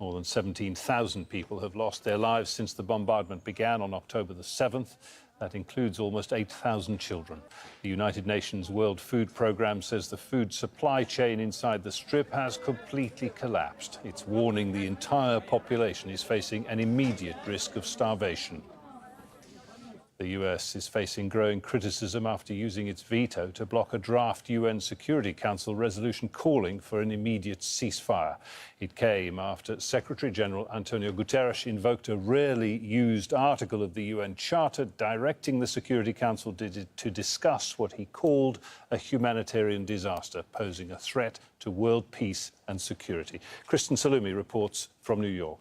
More than 17,000 people have lost their lives since the bombardment began on October the 7th. That includes almost 8,000 children. The United Nations World Food Programme says the food supply chain inside the Strip has completely collapsed. It's warning the entire population is facing an immediate risk of starvation. The US is facing growing criticism after using its veto to block a draft UN Security Council resolution calling for an immediate ceasefire. It came after Secretary General Antonio Guterres invoked a rarely used article of the UN Charter directing the Security Council to discuss what he called a humanitarian disaster, posing a threat to world peace and security. Kristen Salumi reports from New York.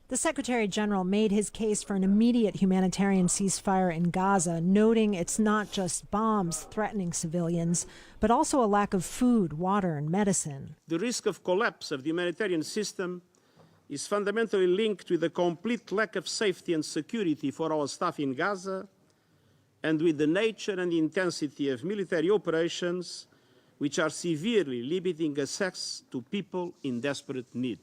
The Secretary General made his case for an immediate humanitarian ceasefire in Gaza, noting it's not just bombs threatening civilians, but also a lack of food, water, and medicine. The risk of collapse of the humanitarian system is fundamentally linked with the complete lack of safety and security for our staff in Gaza, and with the nature and intensity of military operations, which are severely limiting access to people in desperate need.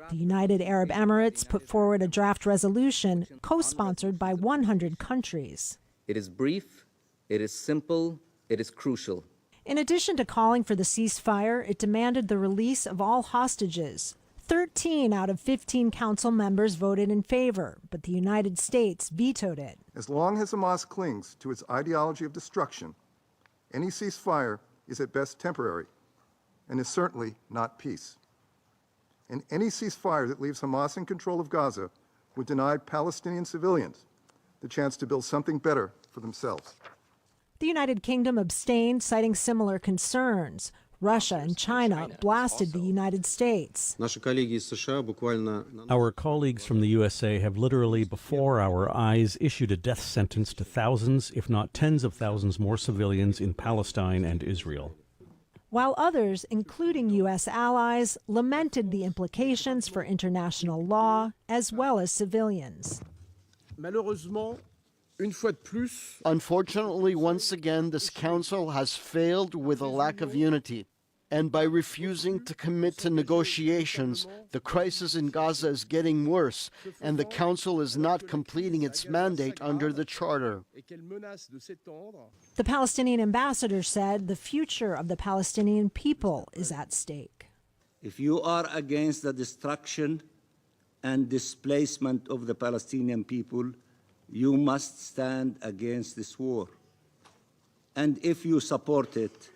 The United Arab Emirates put forward a draft resolution co-sponsored by 100 countries. It is brief, it is simple, it is crucial. In addition to calling for the ceasefire, it demanded the release of all hostages. 13 out of 15 council members voted in favor, but the United States vetoed it. As long as Hamas clings to its ideology of destruction, any ceasefire is at best temporary and is certainly not peace. And any ceasefire that leaves Hamas in control of Gaza would deny Palestinian civilians the chance to build something better for themselves. The United Kingdom abstained, citing similar concerns. Russia and China blasted the United States. Our colleagues from the USA have literally before our eyes issued a death sentence to thousands, if not tens of thousands more civilians in Palestine and Israel. While others, including U.S. allies, lamented the implications for international law as well as civilians. Unfortunately, once again, this council has failed with a lack of unity. And by refusing to commit to negotiations, the crisis in Gaza is getting worse, and the council is not completing its mandate under the Charter. The Palestinian ambassador said the future of the Palestinian people is at stake. If you are against the destruction and displacement of the Palestinian people, you must stand against this war. And if you support it,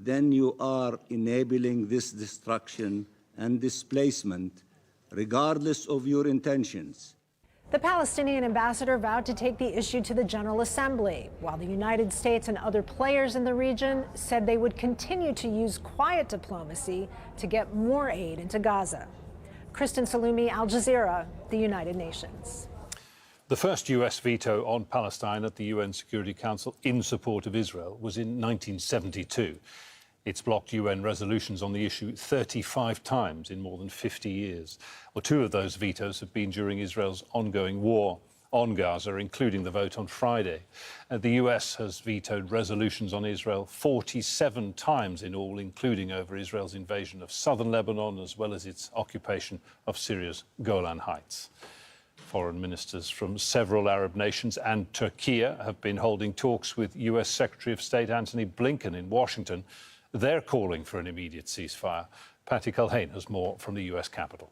then you are enabling this destruction and displacement, regardless of your intentions. The Palestinian ambassador vowed to take the issue to the General Assembly, while the United States and other players in the region said they would continue to use quiet diplomacy to get more aid into Gaza. Kristen Salumi, Al Jazeera, the United Nations. The first US veto on Palestine at the UN Security Council in support of Israel was in 1972. It's blocked UN resolutions on the issue 35 times in more than 50 years. Well, 2 of those vetoes have been during Israel's ongoing war on Gaza, including the vote on Friday. The US has vetoed resolutions on Israel 47 times in all, including over Israel's invasion of southern Lebanon, as well as its occupation of Syria's Golan Heights. Foreign ministers from several Arab nations and Turkey have been holding talks with US Secretary of State Antony Blinken in Washington. They're calling for an immediate ceasefire. Patty Culhane has more from the US Capitol.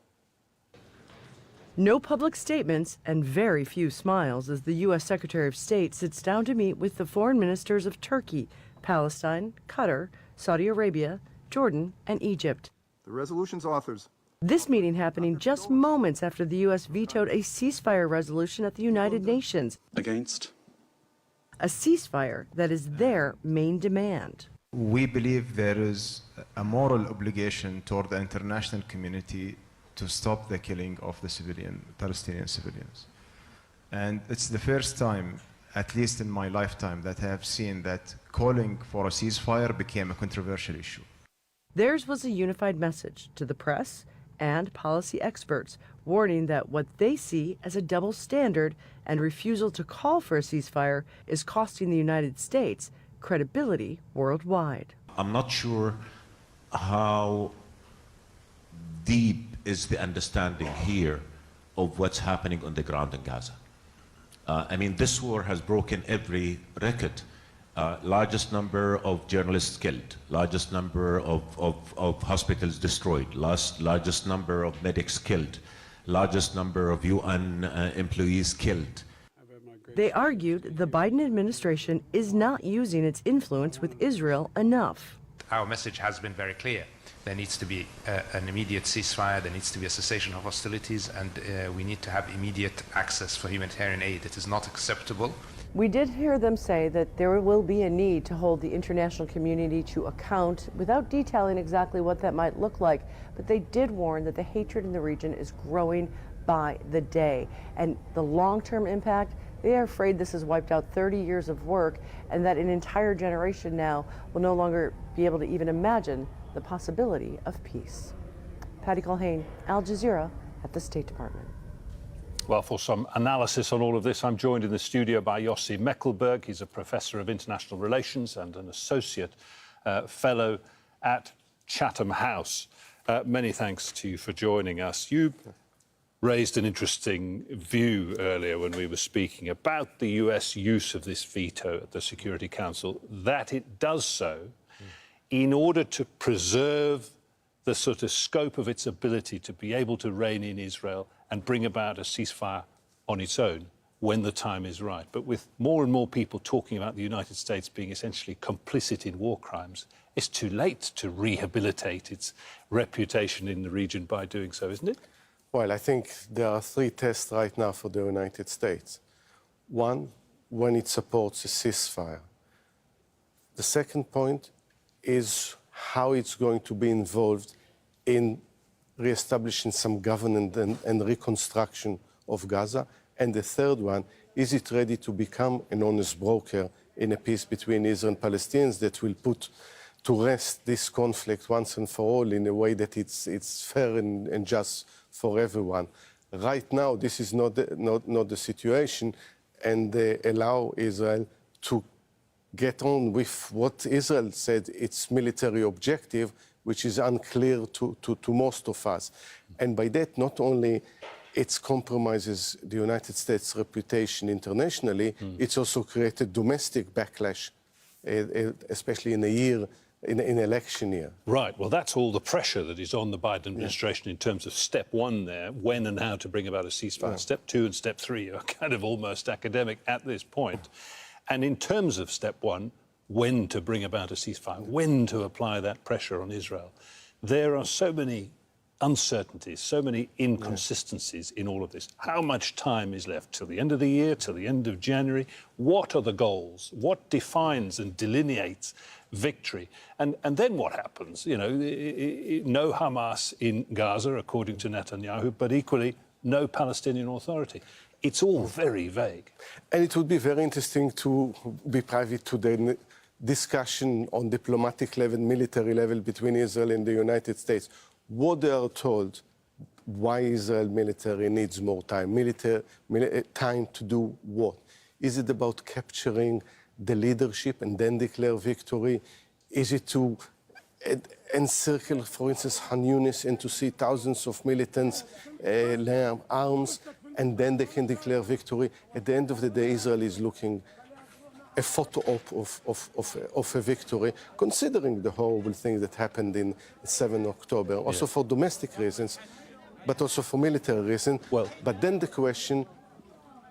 No public statements and very few smiles as the U.S. Secretary of State sits down to meet with the foreign ministers of Turkey, Palestine, Qatar, Saudi Arabia, Jordan, and Egypt. The resolution's authors. This meeting happening just moments after the U.S. vetoed a ceasefire resolution at the United Nations. Against. A ceasefire that is their main demand. We believe there is a moral obligation toward the international community to stop the killing of the Palestinian civilians. And it's the first time, at least in my lifetime, that I have seen that calling for a ceasefire became a controversial issue. Theirs was a unified message to the press and policy experts, warning that what they see as a double standard and refusal to call for a ceasefire is costing the United States credibility worldwide. I'm not sure how deep is the understanding here of what's happening on the ground in Gaza. I mean, this war has broken every record. Largest number of journalists killed, largest number of hospitals destroyed, largest number of medics killed, largest number of UN employees killed. They argued the Biden administration is not using its influence with Israel enough. Our message has been very clear. There needs to be an immediate ceasefire, there needs to be a cessation of hostilities, and we need to have immediate access for humanitarian aid. It is not acceptable. We did hear them say that there will be a need to hold the international community to account without detailing exactly what that might look like, but they did warn that the hatred in the region is growing by the day. And the long-term impact, they are afraid this has wiped out 30 years of work and that an entire generation now will no longer be able to even imagine the possibility of peace. Patty Culhane, Al Jazeera at the State Department. Well, for some analysis on all of this, I'm joined in the studio by Yossi Meckelberg. He's a professor of international relations and an associate fellow at Chatham House. Many thanks to you for joining us. You raised an interesting view earlier when we were speaking about the US use of this veto at the Security Council, that it does so in order to preserve the sort of scope of its ability to be able to rein in Israel and bring about a ceasefire on its own when the time is right. But with more and more people talking about the United States being essentially complicit in war crimes, it's too late to rehabilitate its reputation in the region by doing so, isn't it? Well, I think there are three tests right now for the United States. One, when it supports a ceasefire. The second point is how it's going to be involved in re-establishing some governance and reconstruction of Gaza. And the third one, is it ready to become an honest broker in a peace between Israel and Palestinians that will put to rest this conflict once and for all in a way that it's fair and just for everyone. Right now, this is not the situation, and they allow Israel to get on with what Israel said its military objective, which is unclear to most of us. And by that, not only it compromises the United States' reputation internationally, it's also created domestic backlash, especially in an election year. Right. Well, that's all the pressure that is on the Biden administration in terms of step one there, when and how to bring about a ceasefire. Yeah. Step two and step three are kind of almost academic at this point. And in terms of step one, when to bring about a ceasefire, when to apply that pressure on Israel, there are so many uncertainties, so many inconsistencies in all of this. How much time is left till the end of the year, till the end of January? What are the goals? What defines and delineates victory? And then what happens? You know, no Hamas in Gaza, according to Netanyahu, but equally no Palestinian Authority. It's all very vague. And it would be very interesting to be privy to the discussion on diplomatic level, military level between Israel and the United States. What they are told, why Israel military needs more time, time to do what? Is it about capturing the leadership and then declare victory? Is it to encircle, for instance, Han Yunis and to see thousands of militants lay arms and then they can declare victory? At the end of the day, Israel is looking a photo of a victory, considering the horrible thing that happened in 7 October, also for domestic reasons, but also for military reasons. Well, but then the question,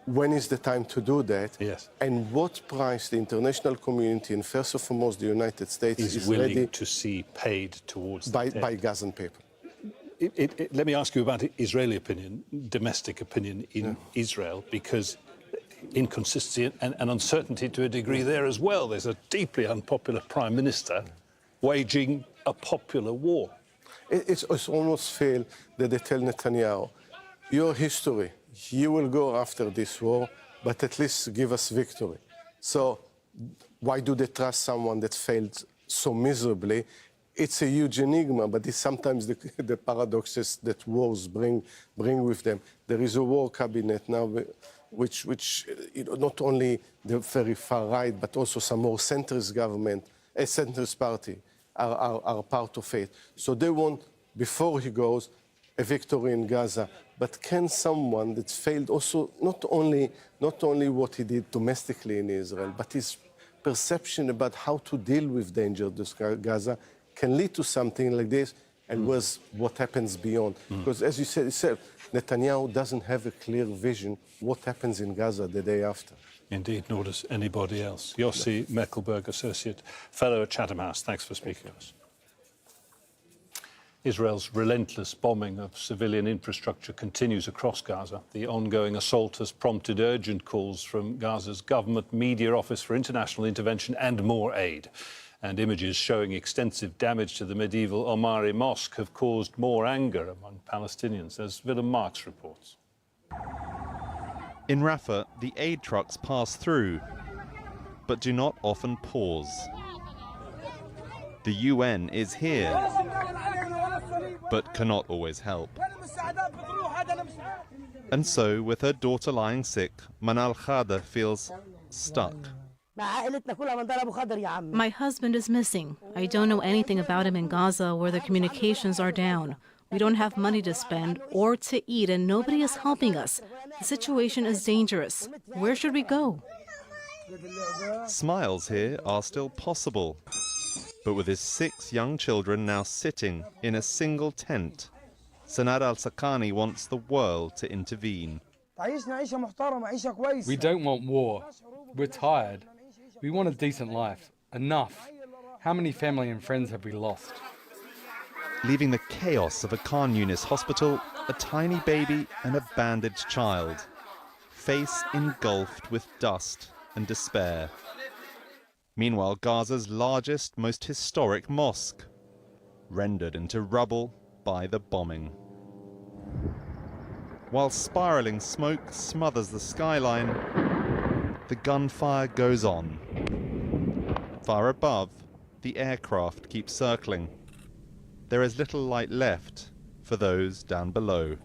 when is the time to do that? Yes. And what price the international community, and first and foremost the United States, is willing ready to see paid towards by Gazan people. Let me ask you about Israeli opinion, domestic opinion in Israel, because inconsistency and uncertainty to a degree there as well. There's a deeply unpopular prime minister waging a popular war. It's almost fair that they tell Netanyahu, your history, you will go after this war, but at least give us victory. So why do they trust someone that failed so miserably? It's a huge enigma, but it's sometimes the paradoxes that wars bring with them. There is a war cabinet now, which you know, not only the very far right, but also some more centrist government, a centrist party are part of it. So they want, before he goes, a victory in Gaza, but can someone that's failed also not only what he did domestically in Israel, but his perception about how to deal with danger in Gaza can lead to something like this, and was what happens beyond. Because as you said, Netanyahu doesn't have a clear vision what happens in Gaza the day after. Indeed, nor does anybody else. Yossi Meckelberg, Associate Fellow at Chatham House, thanks for speaking to us. Israel's relentless bombing of civilian infrastructure continues across Gaza. The ongoing assault has prompted urgent calls from Gaza's government media office for international intervention and more aid. And images showing extensive damage to the medieval Omari Mosque have caused more anger among Palestinians, as Willem Marks reports. In Rafah, the aid trucks pass through, but do not often pause. The UN is here, but cannot always help. And so, with her daughter lying sick, Manal Khada feels stuck. My husband is missing. I don't know anything about him in Gaza, where the communications are down. We don't have money to spend or to eat, and nobody is helping us. The situation is dangerous. Where should we go? Smiles here are still possible. But with his 6 young children now sitting in a single tent, Sanad al-Sakani wants the world to intervene. We don't want war. We're tired. We want a decent life. Enough. How many family and friends have we lost? Leaving the chaos of a Khan Yunis hospital, a tiny baby and a bandaged child, face engulfed with dust and despair. Meanwhile, Gaza's largest, most historic mosque, rendered into rubble by the bombing. While spiraling smoke smothers the skyline, the gunfire goes on. Far above, the aircraft keep circling. There is little light left for those down below.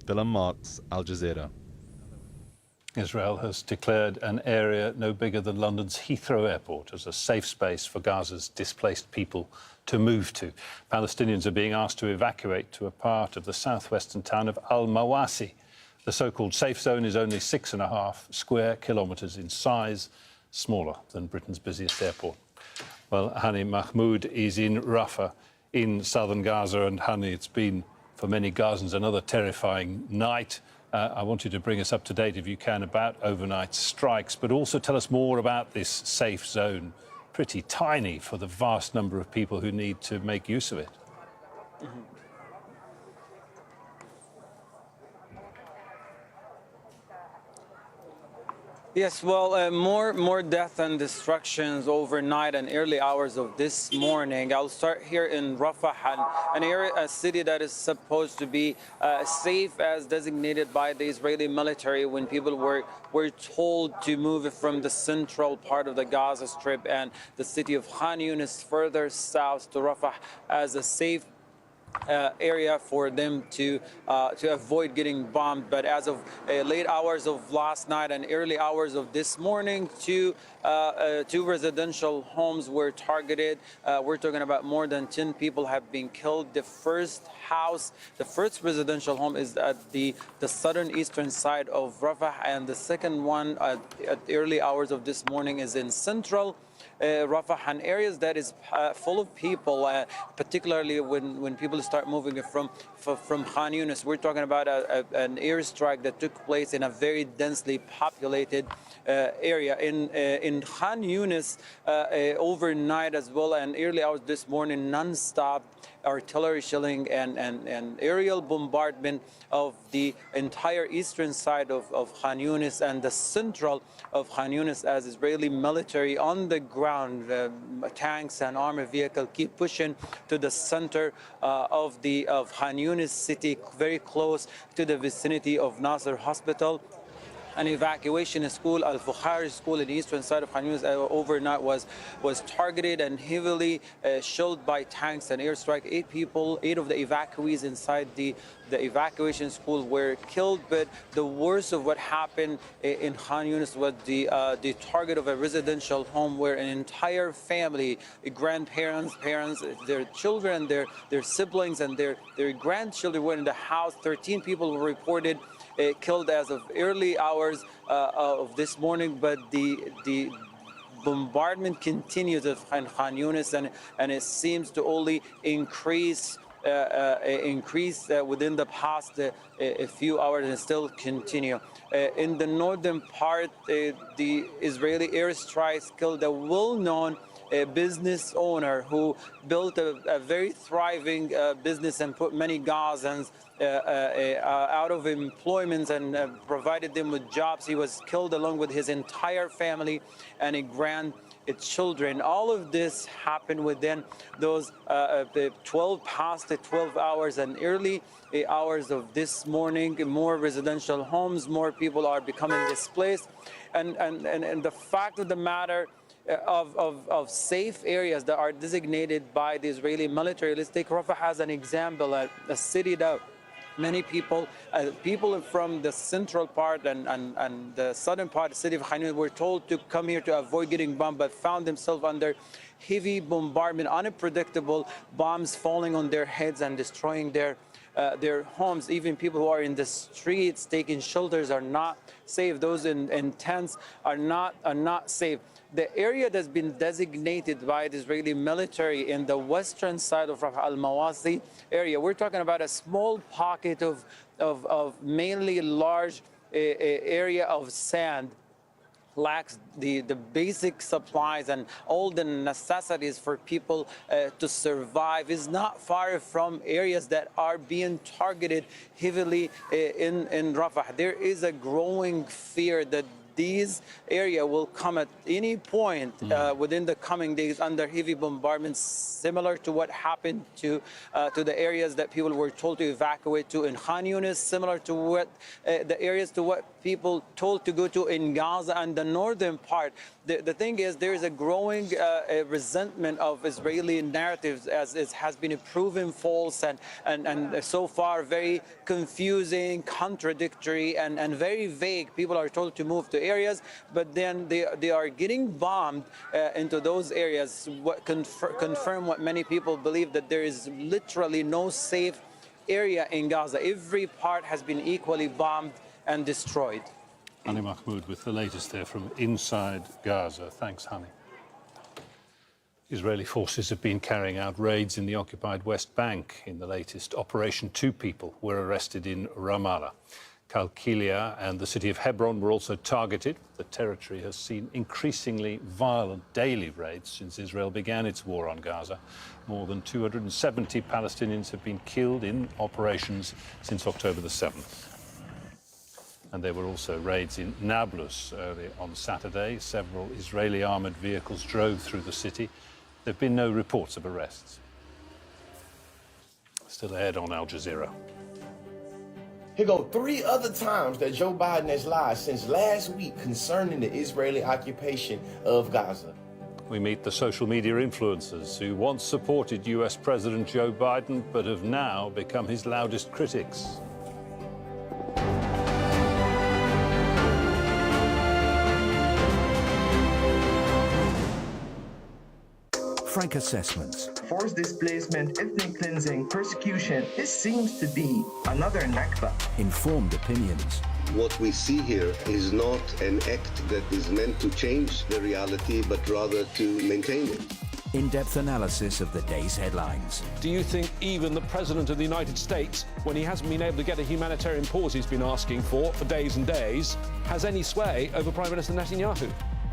Willem Marks, Al Jazeera. Israel has declared an area no bigger than London's Heathrow Airport as a safe space for Gaza's displaced people to move to. Palestinians are being asked to evacuate to a part of the southwestern town of Al-Mawasi. The so-called safe zone is only 6.5 square kilometres in size, smaller than Britain's busiest airport. Well, Hani Mahmoud is in Rafah in southern Gaza, and Hani, it's been for many Gazans another terrifying night. I want you to bring us up to date, if you can, about overnight strikes, but also tell us more about this safe zone. Pretty tiny for the vast number of people who need to make use of it. Yes, well, more death and destructions overnight and early hours of this morning. I'll start here in Rafah, an area, a city that is supposed to be safe as designated by the Israeli military when people were told to move from the central part of the Gaza Strip and the city of Khan Yunis further south to Rafah as a safe area for them to avoid getting bombed. But as of late hours of last night and early hours of this morning, two residential homes were targeted. We're talking about more than 10 people have been killed. The first residential home is at the southern eastern side of Rafah, and the second one at early hours of this morning is in central Rafah, and areas that is full of people, particularly when people start moving from Khan Yunis. We're talking about an airstrike that took place in a very densely populated area in Khan Yunis overnight as well, and early hours this morning, non-stop artillery shelling and aerial bombardment of the entire eastern side of Khan Yunis and the central of Khan Yunis, as Israeli military on the ground, tanks and armored vehicles keep pushing to the center of Khan Yunis city, very close to the vicinity of Nasser Hospital. an evacuation school, Al-Fukhari school in the eastern side of Khan Yunis, overnight was targeted and heavily shelled by tanks and airstrike. 8 of the evacuees inside the evacuation school were killed. But the worst of what happened in Khan Yunis was the target of a residential home where an entire family, grandparents, parents, their children, their siblings, and their grandchildren were in the house. 13 people were reported killed as of early hours of this morning. But the bombardment continues in Khan Yunis, and it seems to only increase within the past a few hours and still continue. In the northern part, the Israeli airstrikes killed a well-known business owner who built a very thriving business and put many Gazans out of employment and provided them with jobs. He was killed along with his entire family and grandchildren. All of this happened within those 12 hours and early hours of this morning. More residential homes, more people are becoming displaced, and the fact of the matter of safe areas that are designated by the Israeli military. Let's take Rafah as an example, a city that many people from the central part and the southern part of the city of Khan Yunis were told to come here to avoid getting bombed, but found themselves under heavy bombardment, unpredictable bombs falling on their heads and destroying their homes. Even people who are in the streets taking shelters are not safe. Those in tents are not safe. The area that's been designated by the Israeli military in the western side of Rafah, al-Mawasi area, we're talking about a small pocket of mainly large area of sand, lacks the basic supplies and all the necessities for people to survive, is not far from areas that are being targeted heavily in Rafah. There is a growing fear that these areas will come at any point within the coming days under heavy bombardments, similar to what happened to the areas that people were told to evacuate to in Khan Yunis, similar to what what people told to go to in Gaza and the northern part. The thing is, there is a growing resentment of Israeli narratives, as it has been proven false and so far very confusing, contradictory, and very vague. People are told to move to areas, but then they are getting bombed into those areas. What confirm what many people believe, that there is literally no safe area in Gaza. Every part has been equally bombed and destroyed. Hani Mahmoud with the latest there from inside Gaza. Thanks, Hani. Israeli forces have been carrying out raids in the occupied West Bank. In the latest operation, 2 people were arrested in Ramallah. Kalkilia and the city of Hebron were also targeted. The territory has seen increasingly violent daily raids since Israel began its war on Gaza. More than 270 Palestinians have been killed in operations since October the 7th. And there were also raids in Nablus early on Saturday. Several Israeli armoured vehicles drove through the city. There have been no reports of arrests. Still ahead on Al Jazeera. Here go 3 other times that Joe Biden has lied since last week concerning the Israeli occupation of Gaza. We meet the social media influencers who once supported US President Joe Biden but have now become his loudest critics. Frank assessments. Forced displacement, ethnic cleansing, persecution. This seems to be another Nakba. Informed opinions. What we see here is not an act that is meant to change the reality, but rather to maintain it. In-depth analysis of the day's headlines. Do you think even the President of the United States, when he hasn't been able to get a humanitarian pause he's been asking for days and days, has any sway over Prime Minister Netanyahu?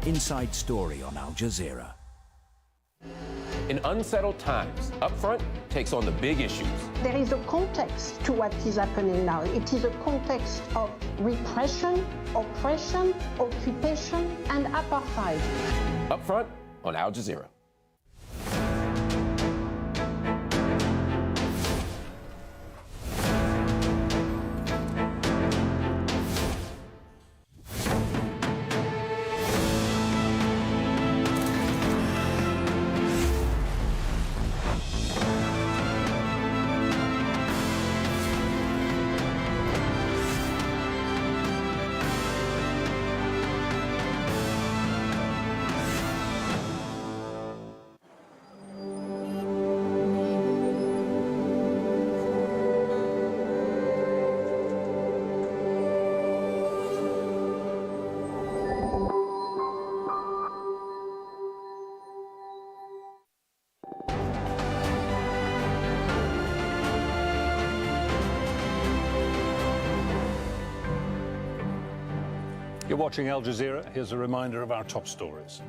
Inside Story on Al Jazeera. In unsettled times, Upfront takes on the big issues. There is a context to what is happening now. It is a context of repression, oppression, occupation, and apartheid. Upfront on Al Jazeera. You're watching Al Jazeera. Here's a reminder of our top stories.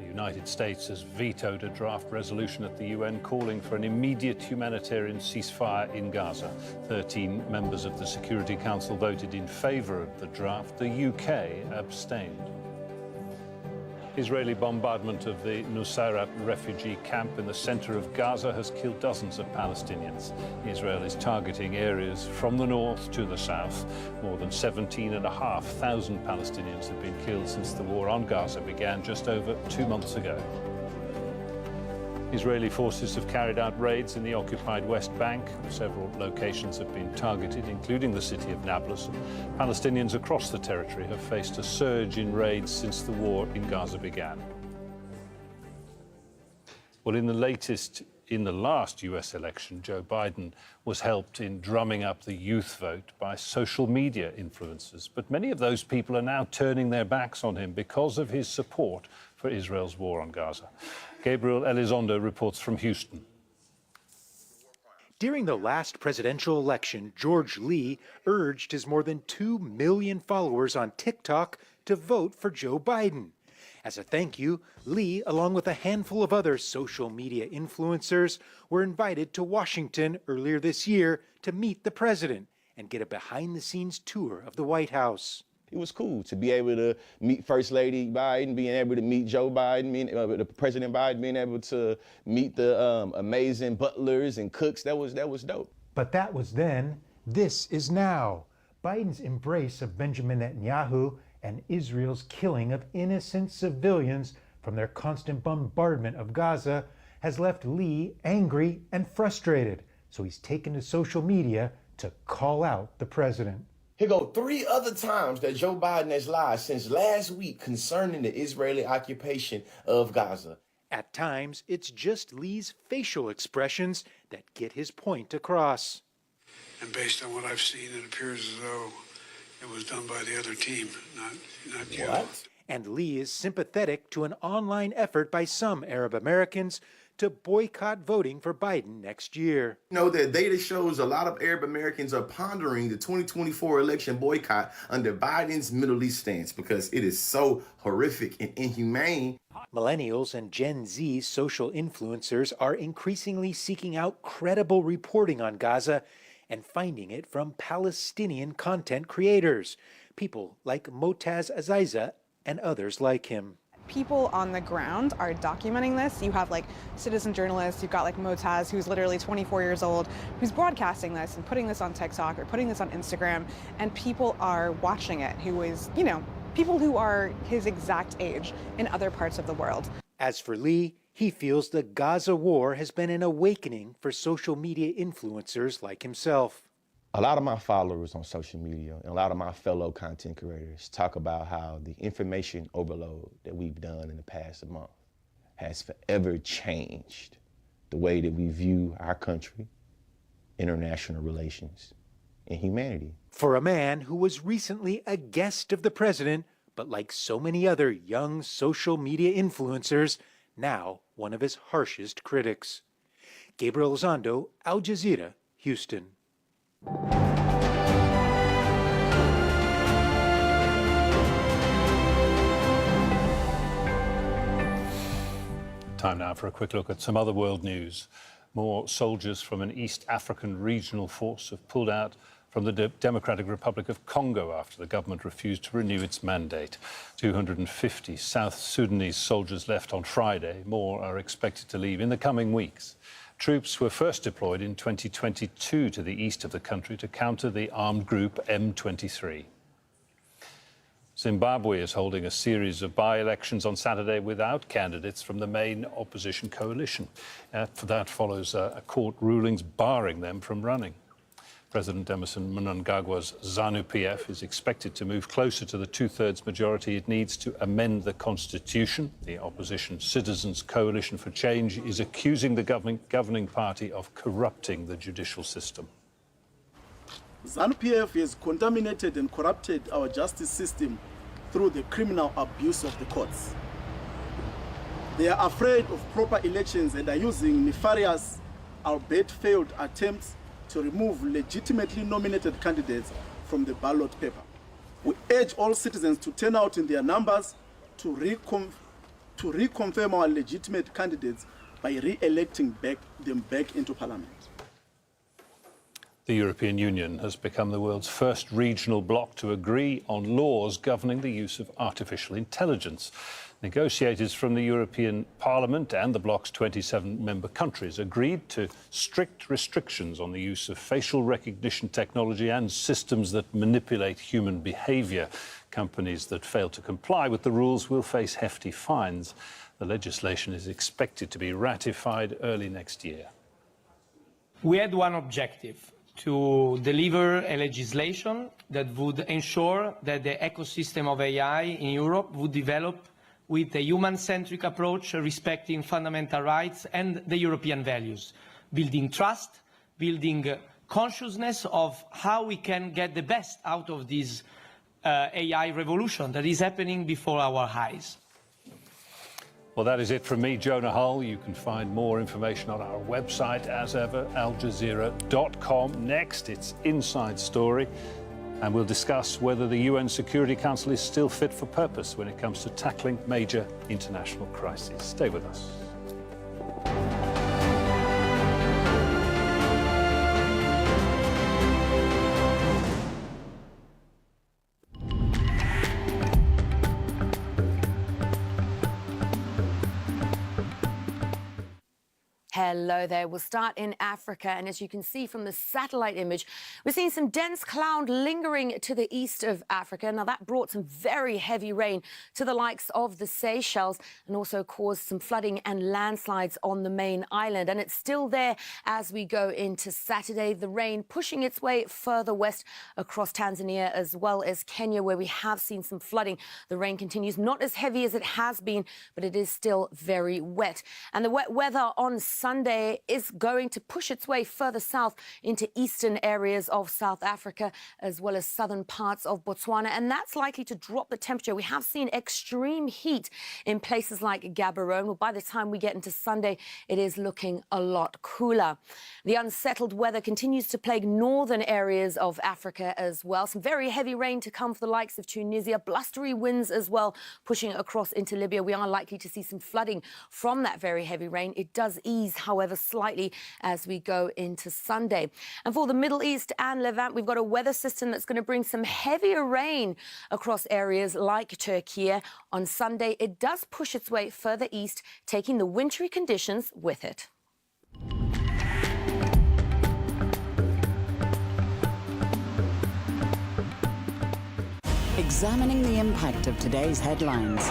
The United States has vetoed a draft resolution at the UN calling for an immediate humanitarian ceasefire in Gaza. 13 members of the Security Council voted in favor of the draft. The UK abstained. Israeli bombardment of the Nusayrat refugee camp in the center of Gaza has killed dozens of Palestinians. Israel is targeting areas from the north to the south. More than 17,500 Palestinians have been killed since the war on Gaza began just over 2 months ago. Israeli forces have carried out raids in the occupied West Bank. Several locations have been targeted, including the city of Nablus. Palestinians across the territory have faced a surge in raids since the war in Gaza began. Well, in the last US election, Joe Biden was helped in drumming up the youth vote by social media influencers. But many of those people are now turning their backs on him because of his support for Israel's war on Gaza. Gabriel Elizondo reports from Houston. During the last presidential election, George Lee urged his more than 2 million followers on TikTok to vote for Joe Biden. As a thank you, Lee, along with a handful of other social media influencers, were invited to Washington earlier this year to meet the president and get a behind-the-scenes tour of the White House. It was cool to be able to meet First Lady Biden, being able to meet Joe Biden, President Biden, being able to meet the amazing butlers and cooks. That was dope. But that was then. This is now. Biden's embrace of Benjamin Netanyahu and Israel's killing of innocent civilians from their constant bombardment of Gaza has left Lee angry and frustrated. So he's taken to social media to call out the president. Here go 3 other times that Joe Biden has lied since last week concerning the Israeli occupation of Gaza. At times, it's just Lee's facial expressions that get his point across. And based on what I've seen, it appears as though it was done by the other team, not you. What? And Lee is sympathetic to an online effort by some Arab Americans to boycott voting for Biden next year. You know, that data shows a lot of Arab Americans are pondering the 2024 election boycott under Biden's Middle East stance because it is so horrific and inhumane. Millennials and Gen Z social influencers are increasingly seeking out credible reporting on Gaza and finding it from Palestinian content creators, people like Motaz Aziza and others like him. People on the ground are documenting this. You have like citizen journalists, you've got like Motaz, who's literally 24 years old, who's broadcasting this and putting this on TikTok or putting this on Instagram, and people are watching it who is, you know, people who are his exact age in other parts of the world. As for Lee, he feels the Gaza war has been an awakening for social media influencers like himself. A lot of my followers on social media and a lot of my fellow content creators talk about how the information overload that we've done in the past month has forever changed the way that we view our country, international relations, and humanity. For a man who was recently a guest of the president, but like so many other young social media influencers, now one of his harshest critics. Gabriel Elizondo, Al Jazeera, Houston. Time now for a quick look at some other world news. More soldiers from an East African regional force have pulled out from the Democratic Republic of Congo after the government refused to renew its mandate. 250 South Sudanese soldiers left on Friday. More are expected to leave in the coming weeks. Troops were first deployed in 2022 to the east of the country to counter the armed group M23. Zimbabwe is holding a series of by-elections on Saturday without candidates from the main opposition coalition. For that follows a court rulings barring them from running. President Emerson Mnangagwa's ZANU-PF is expected to move closer to the two-thirds majority it needs to amend the constitution. The opposition Citizens Coalition for Change is accusing the governing party of corrupting the judicial system. ZANU-PF has contaminated and corrupted our justice system through the criminal abuse of the courts. They are afraid of proper elections and are using nefarious, albeit failed attempts to remove legitimately nominated candidates from the ballot paper. We urge all citizens to turn out in their numbers to reconfirm our legitimate candidates by re-electing them back into Parliament. The European Union has become the world's first regional bloc to agree on laws governing the use of artificial intelligence. Negotiators from the European Parliament and the bloc's 27 member countries agreed to strict restrictions on the use of facial recognition technology and systems that manipulate human behaviour. Companies that fail to comply with the rules will face hefty fines. The legislation is expected to be ratified early next year. We had one objective: to deliver a legislation that would ensure that the ecosystem of AI in Europe would develop with a human-centric approach, respecting fundamental rights and the European values, building trust, building consciousness of how we can get the best out of this AI revolution that is happening before our eyes. Well, that is it from me, Jonah Hull. You can find more information on our website, as ever, aljazeera.com. Next, it's Inside Story, and we'll discuss whether the UN Security Council is still fit for purpose when it comes to tackling major international crises. Stay with us. Hello there. We'll start in Africa, and as you can see from the satellite image, we're seeing some dense cloud lingering to the east of Africa. Now, that brought some very heavy rain to the likes of the Seychelles and also caused some flooding and landslides on the main island. And it's still there as we go into Saturday. The rain pushing its way further west across Tanzania as well as Kenya, where we have seen some flooding. The rain continues, not as heavy as it has been, but it is still very wet. And the wet weather on Sunday is going to push its way further south into eastern areas of South Africa, as well as southern parts of Botswana, and that's likely to drop the temperature. We have seen extreme heat in places like Gaborone. Well, by the time we get into Sunday, it is looking a lot cooler. The unsettled weather continues to plague northern areas of Africa as well. Some very heavy rain to come for the likes of Tunisia, blustery winds as well, pushing across into Libya. We are likely to see some flooding from that very heavy rain. It does ease, however, slightly as we go into Sunday. And for the Middle East and Levant, we've got a weather system that's going to bring some heavier rain across areas like Turkey. On Sunday, it does push its way further east, taking the wintry conditions with it. Examining the impact of today's headlines.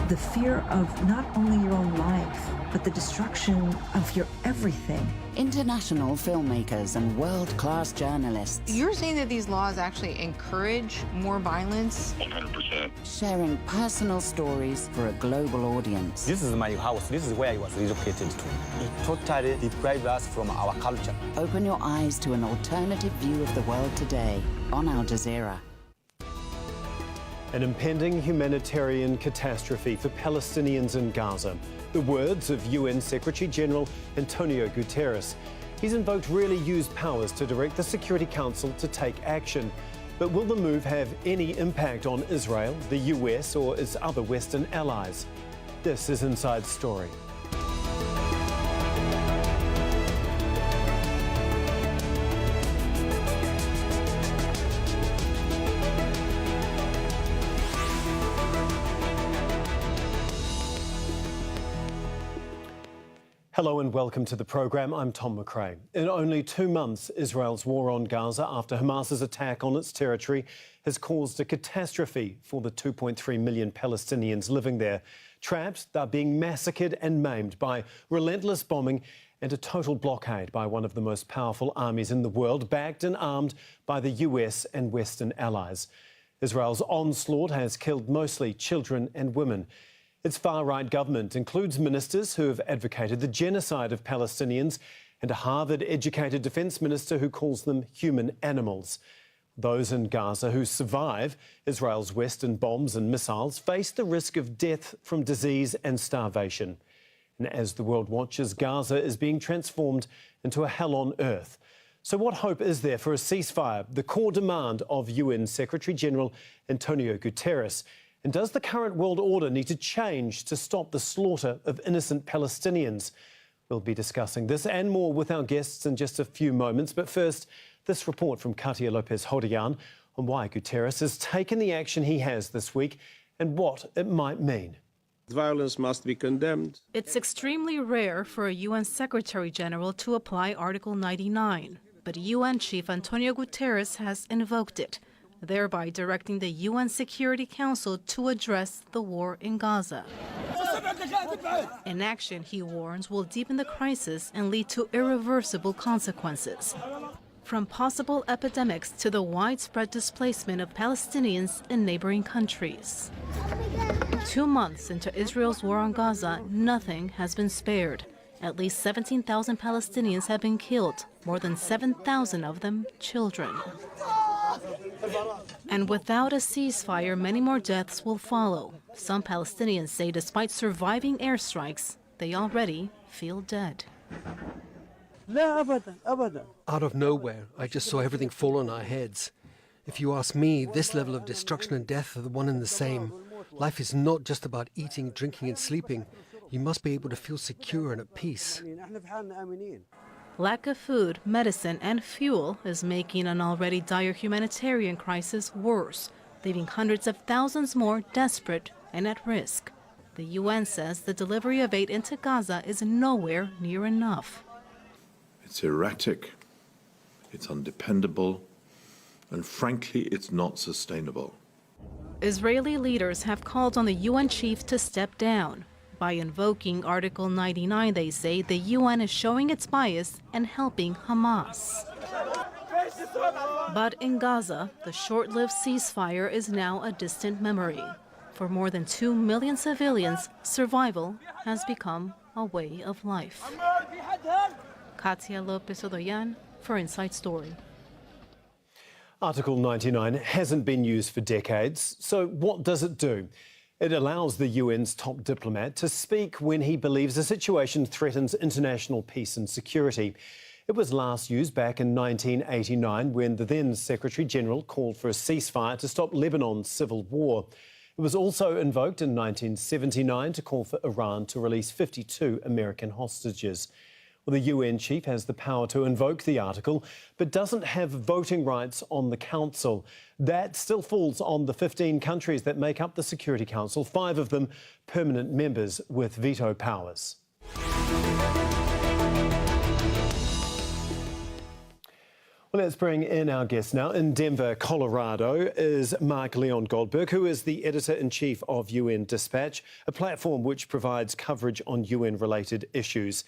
The fear of not only your own life, but the destruction of your everything. International filmmakers and world-class journalists. You're saying that these laws actually encourage more violence? 100%. Sharing personal stories for a global audience. This is my house. This is where I was educated to. It totally deprived us from our culture. Open your eyes to an alternative view of the world today on Al Jazeera. An impending humanitarian catastrophe for Palestinians in Gaza. The words of UN Secretary-General Antonio Guterres. He's invoked really used powers to direct the Security Council to take action. But will the move have any impact on Israel, the US, or its other Western allies? This is Inside Story. Hello and welcome to the programme. I'm Tom McRae. In only 2 months, Israel's war on Gaza after Hamas's attack on its territory has caused a catastrophe for the 2.3 million Palestinians living there. Trapped, they're being massacred and maimed by relentless bombing and a total blockade by one of the most powerful armies in the world, backed and armed by the US and Western allies. Israel's onslaught has killed mostly children and women. Its far-right government includes ministers who have advocated the genocide of Palestinians and a Harvard-educated defence minister who calls them human animals. Those in Gaza who survive Israel's Western bombs and missiles face the risk of death from disease and starvation. And as the world watches, Gaza is being transformed into a hell on earth. So what hope is there for a ceasefire, the core demand of UN Secretary-General Antonio Guterres? And does the current world order need to change to stop the slaughter of innocent Palestinians? We'll be discussing this and more with our guests in just a few moments. But first, this report from Katia Lopez-Horian on why Guterres has taken the action he has this week and what it might mean. Violence must be condemned. It's extremely rare for a UN Secretary-General to apply Article 99, but UN Chief Antonio Guterres has invoked it, thereby directing the UN Security Council to address the war in Gaza. Inaction, he warns, will deepen the crisis and lead to irreversible consequences, from possible epidemics to the widespread displacement of Palestinians in neighboring countries. 2 months into Israel's war on Gaza, nothing has been spared. At least 17,000 Palestinians have been killed, more than 7,000 of them children. And without a ceasefire, many more deaths will follow. Some Palestinians say despite surviving airstrikes, they already feel dead. Out of nowhere, I just saw everything fall on our heads. If you ask me, this level of destruction and death are the one and the same. Life is not just about eating, drinking and sleeping. You must be able to feel secure and at peace. Lack of food, medicine and fuel is making an already dire humanitarian crisis worse, leaving hundreds of thousands more desperate and at risk. The UN says the delivery of aid into Gaza is nowhere near enough. It's erratic, it's undependable, and frankly, it's not sustainable. Israeli leaders have called on the UN chief to step down. By invoking Article 99, they say the UN is showing its bias and helping Hamas. But in Gaza, the short-lived ceasefire is now a distant memory. For more than 2 million civilians, survival has become a way of life. Katia Lopez-Horian for Inside Story. Article 99 hasn't been used for decades, so what does it do? It allows the UN's top diplomat to speak when he believes a situation threatens international peace and security. It was last used back in 1989 when the then Secretary-General called for a ceasefire to stop Lebanon's civil war. It was also invoked in 1979 to call for Iran to release 52 American hostages. Well, the UN chief has the power to invoke the article, but doesn't have voting rights on the Council. That still falls on the 15 countries that make up the Security Council, 5 of them permanent members with veto powers. Well, let's bring in our guest now. In Denver, Colorado, is Mark Leon Goldberg, who is the editor-in-chief of UN Dispatch, a platform which provides coverage on UN-related issues.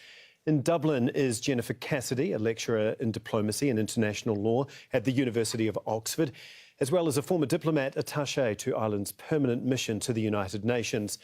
In Dublin is Jennifer Cassidy, a lecturer in diplomacy and international law at the University of Oxford, as well as a former diplomat attaché to Ireland's permanent mission to the United Nations.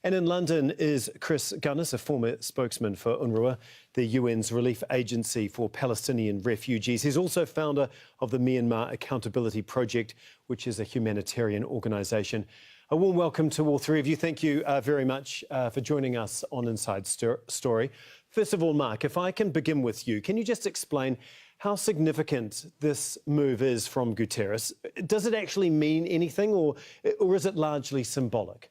And in London is Chris Gunness, a former spokesman for UNRWA, the UN's relief agency for Palestinian refugees. He's also founder of the Myanmar Accountability Project, which is a humanitarian organisation. A warm welcome to all 3 of you. Thank you very much for joining us on Inside Story. First of all, Mark, if I can begin with you, can you just explain how significant this move is from Guterres? Does it actually mean anything, or is it largely symbolic?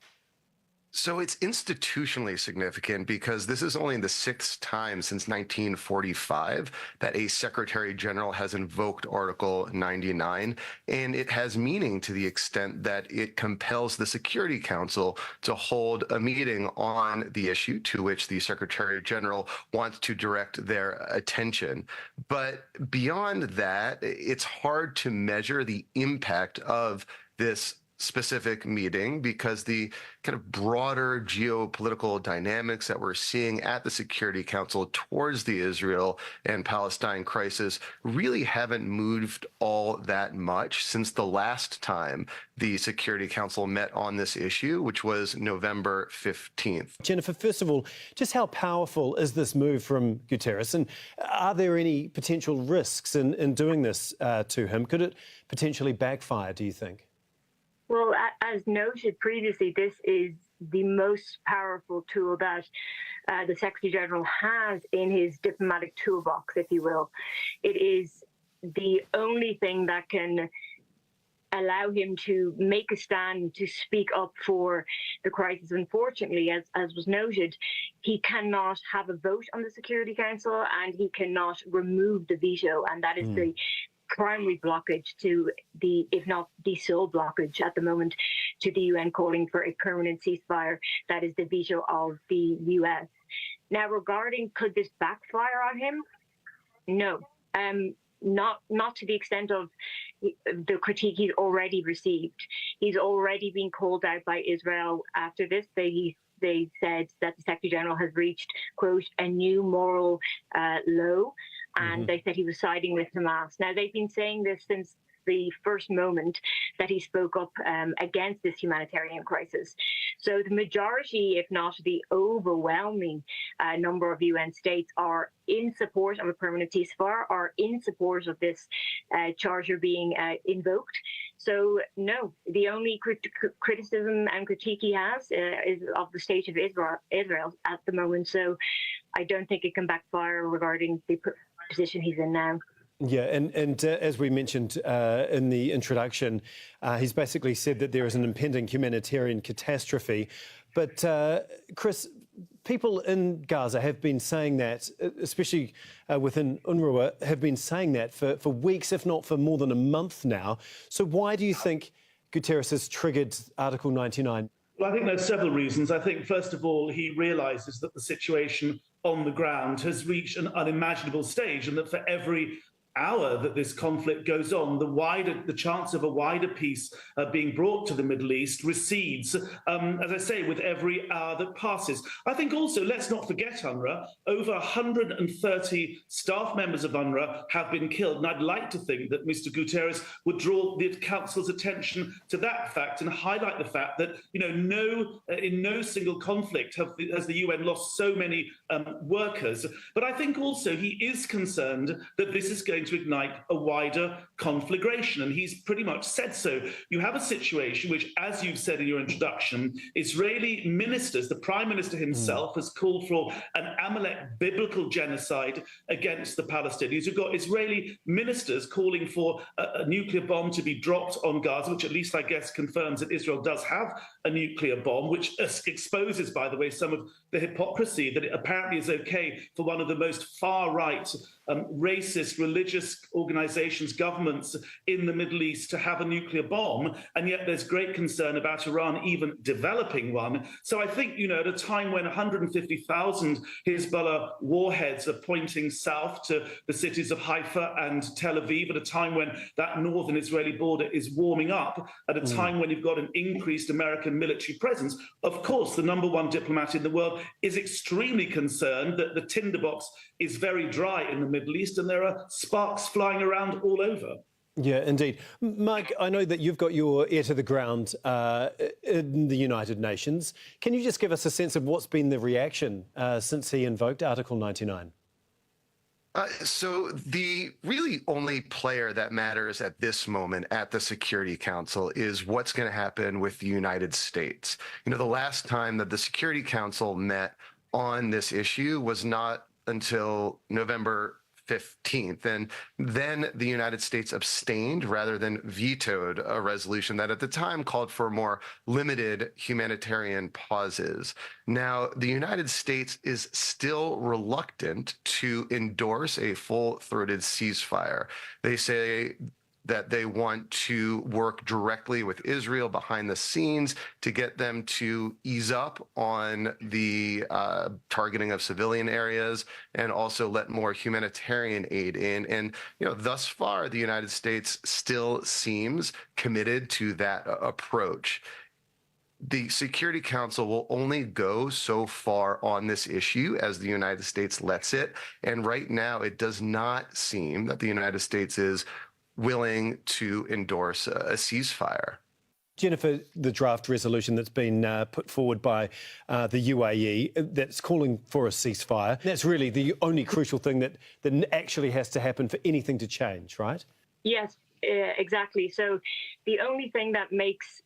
So it's institutionally significant because this is only the 6th time since 1945 that a Secretary General has invoked Article 99, and it has meaning to the extent that it compels the Security Council to hold a meeting on the issue to which the Secretary General wants to direct their attention. But beyond that, it's hard to measure the impact of this specific meeting because the kind of broader geopolitical dynamics that we're seeing at the Security Council towards the Israel and Palestine crisis really haven't moved all that much since the last time the Security Council met on this issue, which was November 15th. Jennifer, first of all, just how powerful is this move from Guterres, and are there any potential risks in doing this to him? Could it potentially backfire, do you think? Well, as noted previously, this is the most powerful tool that the Secretary General has in his diplomatic toolbox, if you will. It is the only thing that can allow him to make a stand, to speak up for the crisis. Unfortunately, as was noted, he cannot have a vote on the Security Council and he cannot remove the veto, and that is the primary blockage to the, if not the sole blockage at the moment, to the UN calling for a permanent ceasefire. That is the veto of the US. Now, regarding could this backfire on him? No. Not to the extent of the critique he's already received. He's already been called out by Israel after this. They said that the Secretary General has reached, quote, a new moral low, and they said he was siding with Hamas. Now, they've been saying this since the first moment that he spoke up against this humanitarian crisis. So the majority, if not the overwhelming number of UN states are in support of a permanent ceasefire, are in support of this charter being invoked. So no, the only criticism and critique he has is of the state of Israel at the moment. So I don't think it can backfire regarding the position he's in now. Yeah, and as we mentioned in the introduction, he's basically said that there is an impending humanitarian catastrophe. But Chris, people in Gaza have been saying that, especially within UNRWA, have been saying that for weeks, if not for more than a month now. So why do you think Guterres has triggered Article 99? Well, I think there's several reasons. I think, first of all, he realises that the situation on the ground has reached an unimaginable stage, and that for every hour that this conflict goes on, the chance of a wider peace being brought to the Middle East recedes, as I say, with every hour that passes. I think also, let's not forget UNRWA, over 130 staff members of UNRWA have been killed. And I'd like to think that Mr. Guterres would draw the Council's attention to that fact and highlight the fact that, in no single conflict has the UN lost so many workers. But I think also he is concerned that this is going to ignite a wider conflagration, and he's pretty much said so. You have a situation which, as you've said in your introduction, Israeli ministers, the Prime Minister himself has called for an Amalek biblical genocide against the Palestinians. You've got Israeli ministers calling for a nuclear bomb to be dropped on Gaza, which at least I guess confirms that Israel does have a nuclear bomb, which exposes, by the way, some of the hypocrisy that it apparently is okay for one of the most far-right racist, religious organizations, governments in the Middle East to have a nuclear bomb, and yet there's great concern about Iran even developing one. So I think, at a time when 150,000 Hezbollah warheads are pointing south to the cities of Haifa and Tel Aviv, at a time when that northern Israeli border is warming up, at a time when you've got an increased American military presence, of course, the number one diplomat in the world is extremely concerned that the tinderbox is very dry in the Middle East and there are sparks flying around all over. Yeah, indeed. Mike, I know that you've got your ear to the ground in the United Nations. Can you just give us a sense of what's been the reaction since he invoked Article 99? So the really only player that matters at this moment at the Security Council is what's going to happen with the United States. The last time that the Security Council met on this issue was not until November 15th. And then the United States abstained rather than vetoed a resolution that at the time called for more limited humanitarian pauses. Now, the United States is still reluctant to endorse a full-throated ceasefire. They say that they want to work directly with Israel behind the scenes to get them to ease up on the targeting of civilian areas and also let more humanitarian aid in. And, thus far, the United States still seems committed to that approach. The Security Council will only go so far on this issue as the United States lets it. And right now, it does not seem that the United States is willing to endorse a ceasefire. Jennifer, the draft resolution that's been put forward by the UAE that's calling for a ceasefire, that's really the only crucial thing that actually has to happen for anything to change, right? Yes, exactly. So the only thing that makes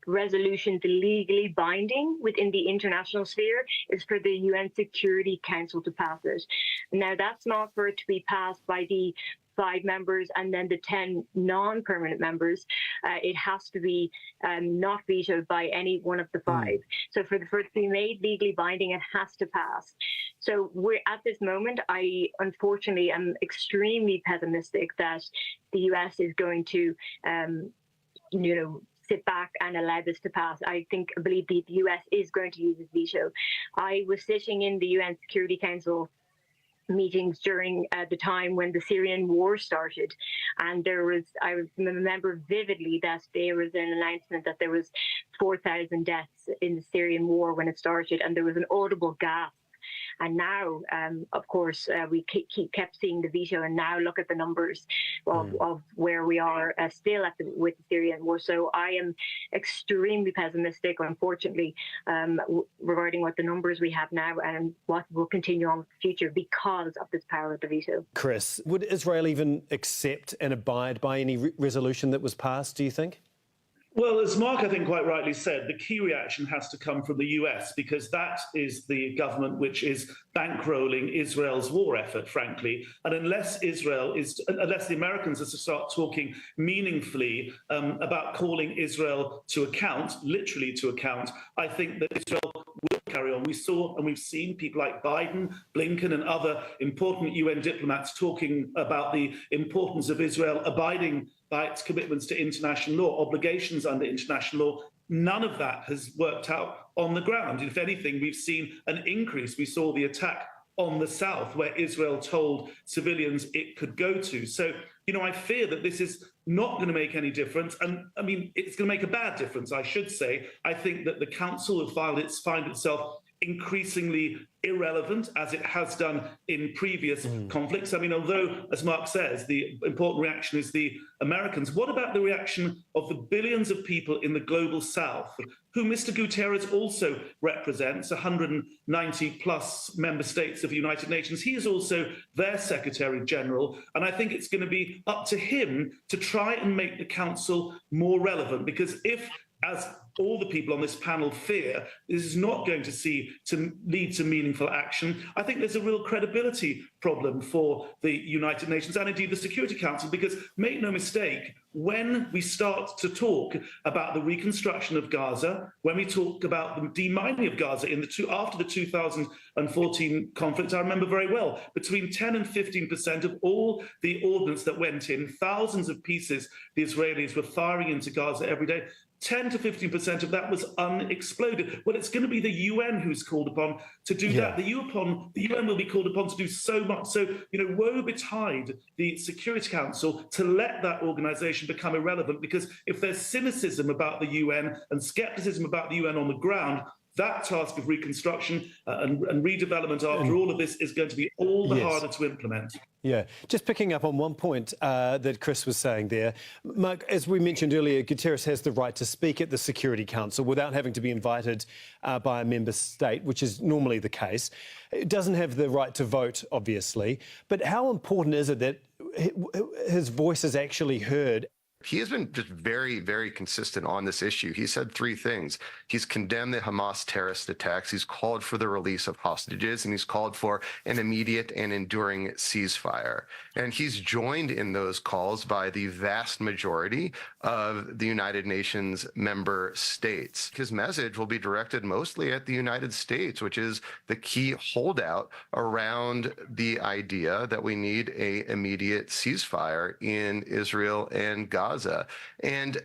resolutions legally binding within the international sphere is for the UN Security Council to pass it. Now, that's not for it to be passed by the 5 members and then the 10 non-permanent members. It has to be not vetoed by any one of the 5. So for it to be made legally binding, it has to pass. So we're at this moment, I unfortunately am extremely pessimistic that the US is going to, sit back and allow this to pass. I believe the US is going to use its veto. I was sitting in the UN Security Council meetings during the time when the Syrian war started, and I remember vividly that there was an announcement that there was 4,000 deaths in the Syrian war when it started, and there was an audible gasp. And now, of course, we kept seeing the veto, and now look at the numbers of where we are still with the Syrian war. So I am extremely pessimistic, unfortunately, regarding what the numbers we have now and what will continue on in the future because of this power of the veto. Chris, would Israel even accept and abide by any resolution that was passed, do you think? Well, as Mark, I think, quite rightly said, the key reaction has to come from the US, because that is the government which is bankrolling Israel's war effort, frankly. And unless the Americans are to start talking meaningfully about calling Israel to account, literally to account, I think that Israel will carry on. We saw and we've seen people like Biden, Blinken, and other important UN diplomats talking about the importance of Israel abiding by its commitments to international law, obligations under international law. None of that has worked out on the ground. If anything, we've seen an increase. We saw the attack on the south, where Israel told civilians it could go to. So, I fear that this is not going to make any difference. And I mean, it's going to make a bad difference, I should say. I think that the Council will find itself increasingly irrelevant, as it has done in previous conflicts. I mean, although, as Mark says, the important reaction is the Americans, what about the reaction of the billions of people in the global south, who Mr. Guterres also represents, 190 plus member states of the United Nations? He is also their Secretary General, and I think it's going to be up to him to try and make the Council more relevant, because if, as all the people on this panel fear, this is not going to lead to meaningful action, I think there's a real credibility problem for the United Nations and indeed the Security Council, because make no mistake, when we start to talk about the reconstruction of Gaza, when we talk about the demining of Gaza after the 2014 conflict, I remember very well, between 10 and 15% of all the ordnance that went in, thousands of pieces the Israelis were firing into Gaza every day, 10 to 15% of that was unexploded. Well, it's going to be the UN who's called upon to do that. The UN will be called upon to do so much. So, woe betide the Security Council to let that organization become irrelevant, because if there's cynicism about the UN and skepticism about the UN on the ground, that task of reconstruction and redevelopment after all of this is going to be all the harder to implement. Yeah, just picking up on one point that Chris was saying there. Mark, as we mentioned earlier, Guterres has the right to speak at the Security Council without having to be invited by a member state, which is normally the case. It doesn't have the right to vote, obviously. But how important is it that his voice is actually heard? He has been just very, very consistent on this issue. He said 3 things. He's condemned the Hamas terrorist attacks. He's called for the release of hostages, and he's called for an immediate and enduring ceasefire. And he's joined in those calls by the vast majority of the United Nations member states. His message will be directed mostly at the United States, which is the key holdout around the idea that we need an immediate ceasefire in Israel and Gaza. And,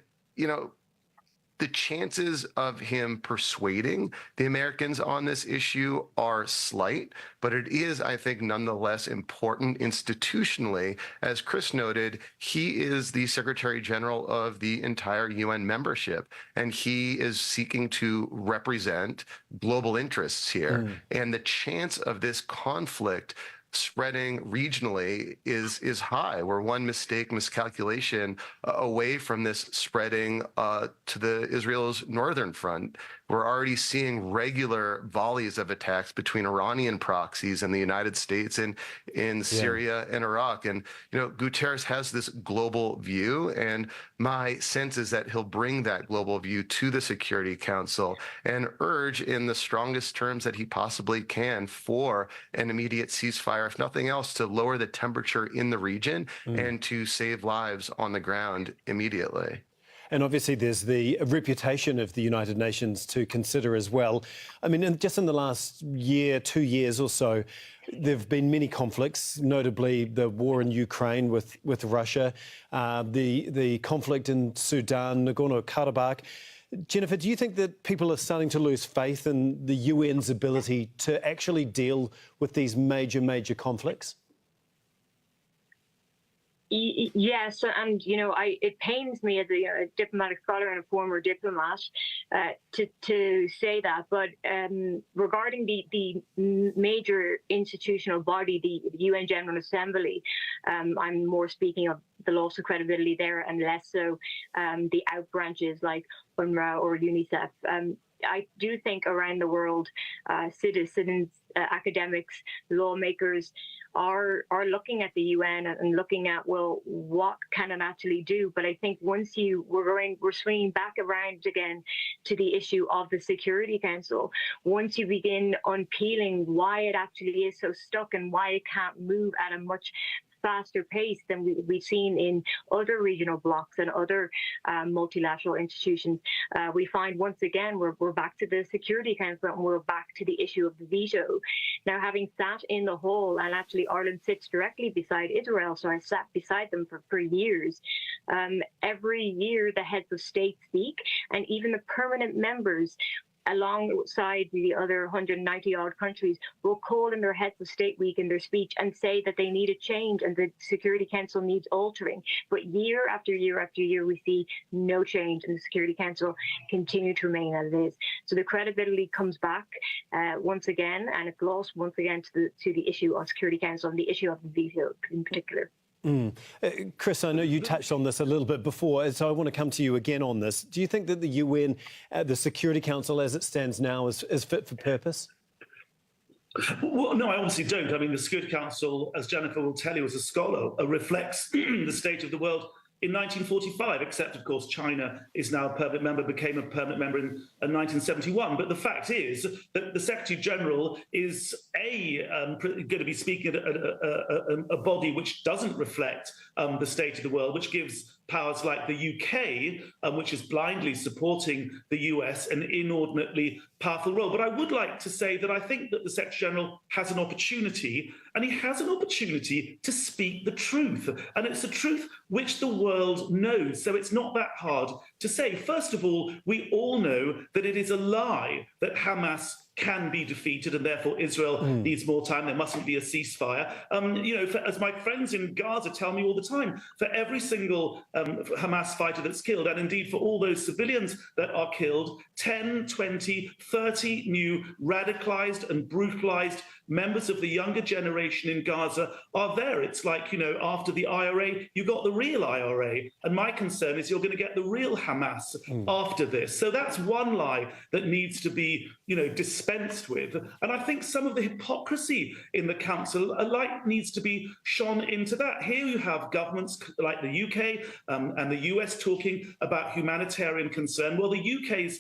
the chances of him persuading the Americans on this issue are slight, but it is, I think, nonetheless important institutionally. As Chris noted, he is the Secretary General of the entire UN membership, and he is seeking to represent global interests here. And the chance of this conflict spreading regionally is high. We're one miscalculation away from this spreading to Israel's northern front, We're already seeing regular volleys of attacks between Iranian proxies and the United States in Syria and Iraq. And, Guterres has this global view, and my sense is that he'll bring that global view to the Security Council and urge in the strongest terms that he possibly can for an immediate ceasefire, if nothing else, to lower the temperature in the region and to save lives on the ground immediately. And obviously there's the reputation of the United Nations to consider as well. I mean, just in the last year, 2 years or so, there have been many conflicts, notably the war in Ukraine with Russia, the conflict in Sudan, Nagorno-Karabakh. Jennifer, do you think that people are starting to lose faith in the UN's ability to actually deal with these major conflicts? Yes, and it pains me as a diplomatic scholar and a former diplomat to say that. But regarding the major institutional body, the UN General Assembly, I'm more speaking of the loss of credibility there, and less so the out branches like UNRWA or UNICEF. I do think around the world, citizens, academics, lawmakers are looking at the UN and looking at, well, what can it actually do? But I think once we're swinging back around again to the issue of the Security Council. Once you begin unpeeling why it actually is so stuck and why it can't move at a much faster pace than we've seen in other regional blocs and other multilateral institutions, we find once again we're back to the Security Council and we're back to the issue of the veto. Now, having sat in the hall, and actually Ireland sits directly beside Israel, so I sat beside them for years. Every year the heads of state speak, and even the permanent members alongside the other 190-odd countries will call in their heads of state week in their speech and say that they need a change and the Security Council needs altering. But year after year after year, we see no change, and the Security Council continue to remain as it is. So the credibility comes back once again, and it's lost once again to the issue of Security Council and the issue of the veto in particular. Chris, I know you touched on this a little bit before, so I want to come to you again on this. Do you think that the UN, the Security Council as it stands now, is fit for purpose? Well, no, I obviously don't. I mean, the Security Council, as Jennifer will tell you as a scholar, reflects the state of the world in 1945, except, of course, China is now a permanent member, became a permanent member in 1971. But the fact is that the Secretary-General is, going to be speaking at a body which doesn't reflect the state of the world, which gives powers like the UK, which is blindly supporting the US, an inordinately powerful role. But I would like to say that I think that the Secretary-General has an opportunity, and he has an opportunity to speak the truth. And it's a truth which the world knows. So it's not that hard to say. First of all, we all know that it is a lie that Hamas can be defeated and therefore Israel needs more time. There mustn't be a ceasefire. As my friends in Gaza tell me all the time, for every single Hamas fighter that's killed, and indeed for all those civilians that are killed, 10, 20, 30 new radicalized and brutalized members of the younger generation in Gaza are there. It's like, after the IRA, you got the real IRA. And my concern is you're going to get the real Hamas after this. So that's one lie that needs to be, dispensed with. And I think some of the hypocrisy in the council, a light needs to be shone into that. Here you have governments like the UK and the US talking about humanitarian concern. Well, the UK's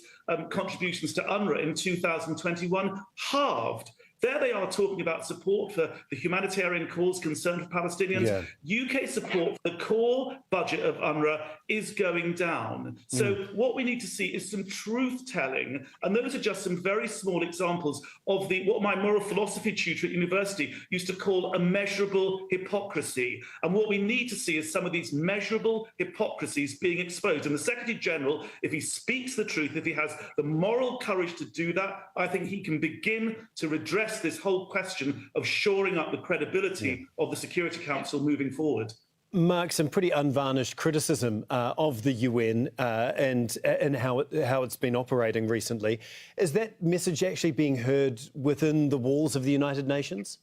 contributions to UNRWA in 2021 halved. There they are talking about support for the humanitarian cause, concern for Palestinians. UK support for the core budget of UNRWA is going down. So what we need to see is some truth-telling, and those are just some very small examples of what my moral philosophy tutor at university used to call a measurable hypocrisy. And what we need to see is some of these measurable hypocrisies being exposed. And the Secretary-General, if he speaks the truth, if he has the moral courage to do that, I think he can begin to redress this whole question of shoring up the credibility of the Security Council moving forward. Mark, some pretty unvarnished criticism of the UN and how it's been operating recently. Is that message actually being heard within the walls of the United Nations?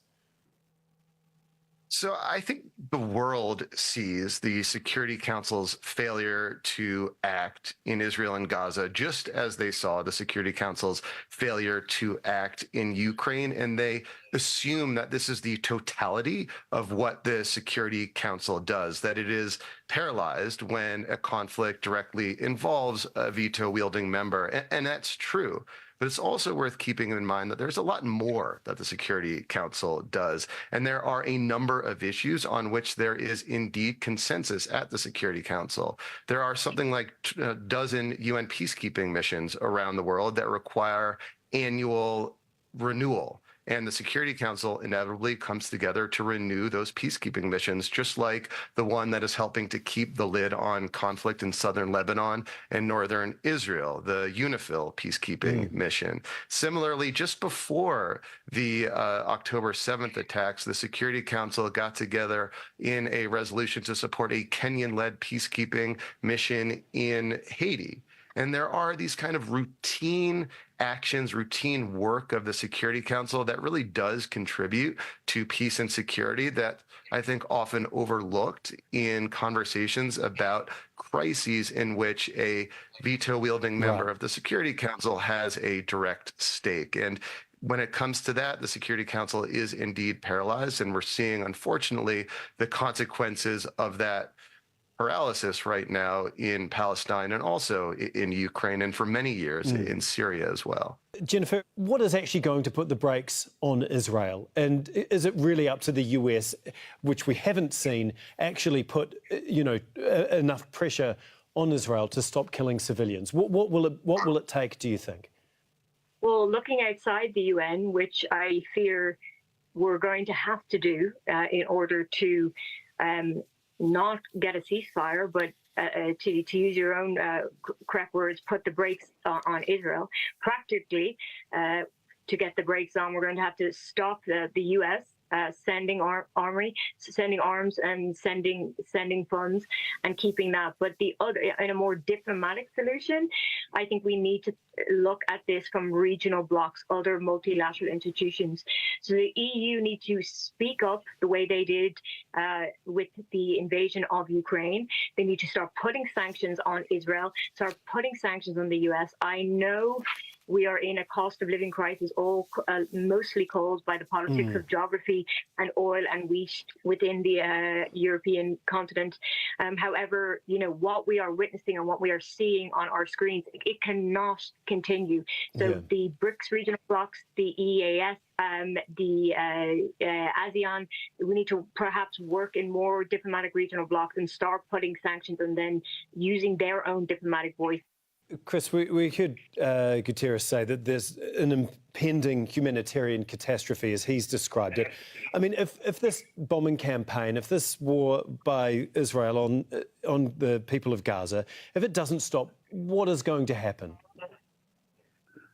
So I think the world sees the Security Council's failure to act in Israel and Gaza, just as they saw the Security Council's failure to act in Ukraine. And they assume that this is the totality of what the Security Council does, that it is paralyzed when a conflict directly involves a veto-wielding member. And that's true. But it's also worth keeping in mind that there's a lot more that the Security Council does. And there are a number of issues on which there is indeed consensus at the Security Council. There are something like a dozen UN peacekeeping missions around the world that require annual renewal. And the Security Council inevitably comes together to renew those peacekeeping missions, just like the one that is helping to keep the lid on conflict in southern Lebanon and northern Israel, the UNIFIL peacekeeping mission. Similarly, just before the October 7th attacks, the Security Council got together in a resolution to support a Kenyan-led peacekeeping mission in Haiti. And there are these kind of routine actions, routine work of the Security Council that really does contribute to peace and security that I think often overlooked in conversations about crises in which a veto-wielding member of the Security Council has a direct stake. And when it comes to that, the Security Council is indeed paralyzed, and we're seeing, unfortunately, the consequences of that paralysis right now in Palestine and also in Ukraine, and for many years in Syria as well. Jennifer, what is actually going to put the brakes on Israel? And is it really up to the US, which we haven't seen, actually put, enough pressure on Israel to stop killing civilians? What will it take, do you think? Well, looking outside the UN, which I fear we're going to have to do in order to not get a ceasefire, but to use your own correct words, put the brakes on Israel. Practically, to get the brakes on, we're going to have to stop the U.S. Sending armory, sending arms, and sending funds, and keeping that. But the other, in a more diplomatic solution, I think we need to look at this from regional blocs, other multilateral institutions. So the EU need to speak up the way they did with the invasion of Ukraine. They need to start putting sanctions on Israel, start putting sanctions on the US. I know we are in a cost of living crisis, all mostly caused by the politics of geography and oil and wheat within the European continent. However, what we are witnessing and what we are seeing on our screens, it cannot continue. So the BRICS regional blocs, the EAS, the ASEAN, we need to perhaps work in more diplomatic regional blocs and start putting sanctions and then using their own diplomatic voice. Chris, we heard Guterres say that there's an impending humanitarian catastrophe, as he's described it. I mean, if this bombing campaign, if this war by Israel on the people of Gaza, if it doesn't stop, what is going to happen?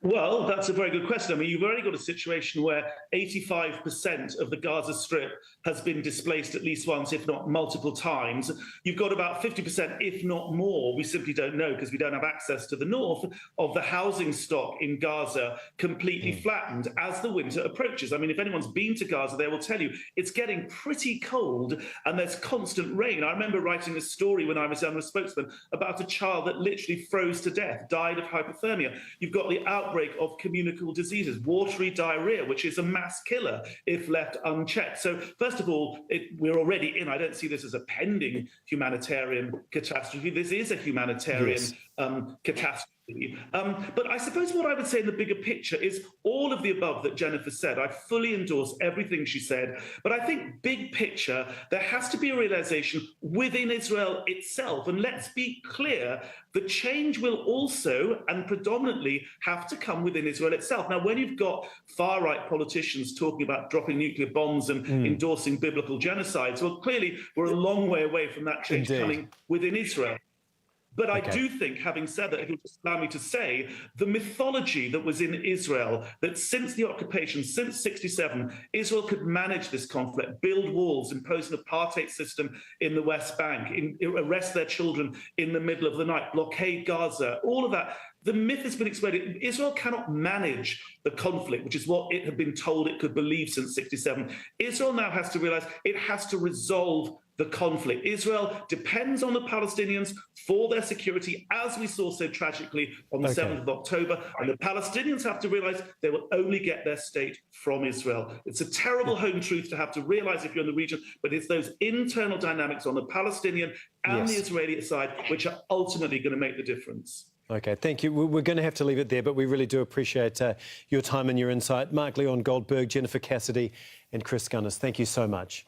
Well, that's a very good question. I mean, you've already got a situation where 85% of the Gaza Strip has been displaced at least once, if not multiple times. You've got about 50%, if not more, we simply don't know because we don't have access to the north, of the housing stock in Gaza completely flattened as the winter approaches. I mean, if anyone's been to Gaza, they will tell you it's getting pretty cold and there's constant rain. I remember writing a story when I was young, a spokesman, about a child that literally froze to death, died of hypothermia. You've got the outbreak of communicable diseases, watery diarrhea, which is a mass killer if left unchecked. So first of all, we're already in, I don't see this as a pending humanitarian catastrophe. This is a humanitarian catastrophe. But I suppose what I would say in the bigger picture is all of the above that Jennifer said. I fully endorse everything she said. But I think big picture, there has to be a realization within Israel itself. And let's be clear, the change will also and predominantly have to come within Israel itself. Now, when you've got far-right politicians talking about dropping nuclear bombs and endorsing biblical genocides, well, clearly we're a long way away from that change coming within Israel. But I do think, having said that, if you'll just allow me to say, the mythology that was in Israel, that since the occupation, since 67, Israel could manage this conflict, build walls, impose an apartheid system in the West Bank, arrest their children in the middle of the night, blockade Gaza, all of that, The myth has been exploded. Israel cannot manage the conflict, which is what it had been told it could believe since '67. Israel now has to realize it has to resolve the conflict. Israel depends on the Palestinians for their security, as we saw so tragically on the 7th of October. And the Palestinians have to realize they will only get their state from Israel. It's a terrible home truth to have to realize if you're in the region, but it's those internal dynamics on the Palestinian and the Israeli side which are ultimately going to make the difference. OK, thank you. We're going to have to leave it there, but we really do appreciate your time and your insight. Mark Leon Goldberg, Jennifer Cassidy and Chris Gunness, thank you so much.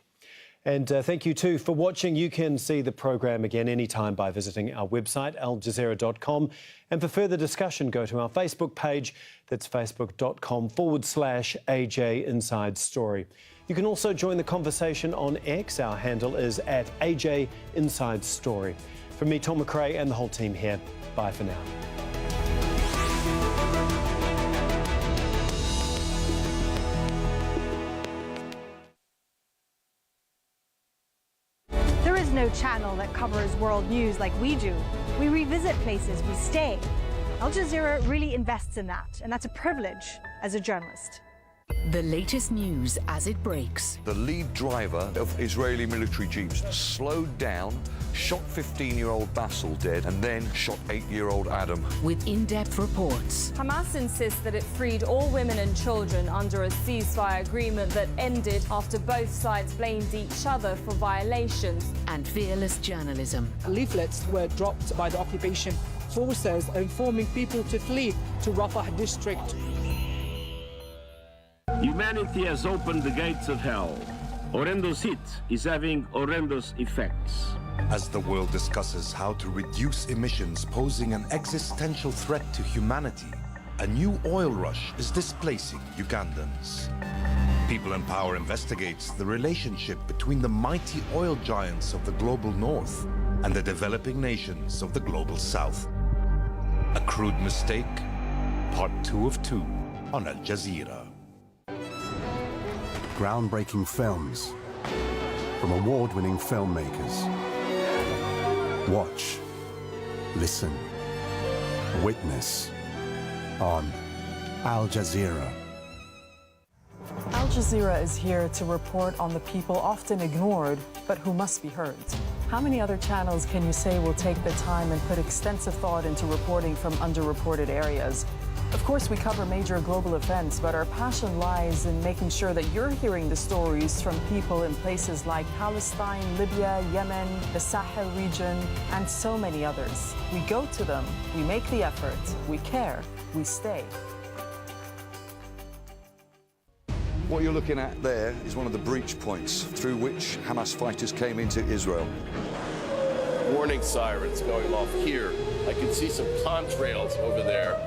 And thank you too for watching. You can see the program again anytime by visiting our website, aljazeera.com. And for further discussion, go to our Facebook page. That's facebook.com/AJ Inside Story. You can also join the conversation on X. Our handle is @AJ Inside Story. From me, Tom McRae, and the whole team here, bye for now. There is no channel that covers world news like we do. We revisit places, we stay. Al Jazeera really invests in that, and that's a privilege as a journalist. The latest news as it breaks. The lead driver of Israeli military jeeps slowed down, shot 15-year-old Basil dead, and then shot 8-year-old Adam. With in-depth reports. Hamas insists that it freed all women and children under a ceasefire agreement that ended after both sides blamed each other for violations. And fearless journalism. Leaflets were dropped by the occupation forces informing people to flee to Rafah district. Humanity has opened the gates of hell. Horrendous heat is having horrendous effects. As the world discusses how to reduce emissions posing an existential threat to humanity, a new oil rush is displacing Ugandans. People in Power investigates the relationship between the mighty oil giants of the global north and the developing nations of the global south. A crude mistake, part 2 of 2 on Al Jazeera. Groundbreaking films from award-winning filmmakers. Watch, listen, witness on Al Jazeera. Al Jazeera is here to report on the people often ignored, but who must be heard. How many other channels can you say will take the time and put extensive thought into reporting from underreported areas? Of course, we cover major global events, but our passion lies in making sure that you're hearing the stories from people in places like Palestine, Libya, Yemen, the Sahel region, and so many others. We go to them, we make the effort, we care, we stay. What you're looking at there is one of the breach points through which Hamas fighters came into Israel. Warning sirens going off here. I can see some contrails over there.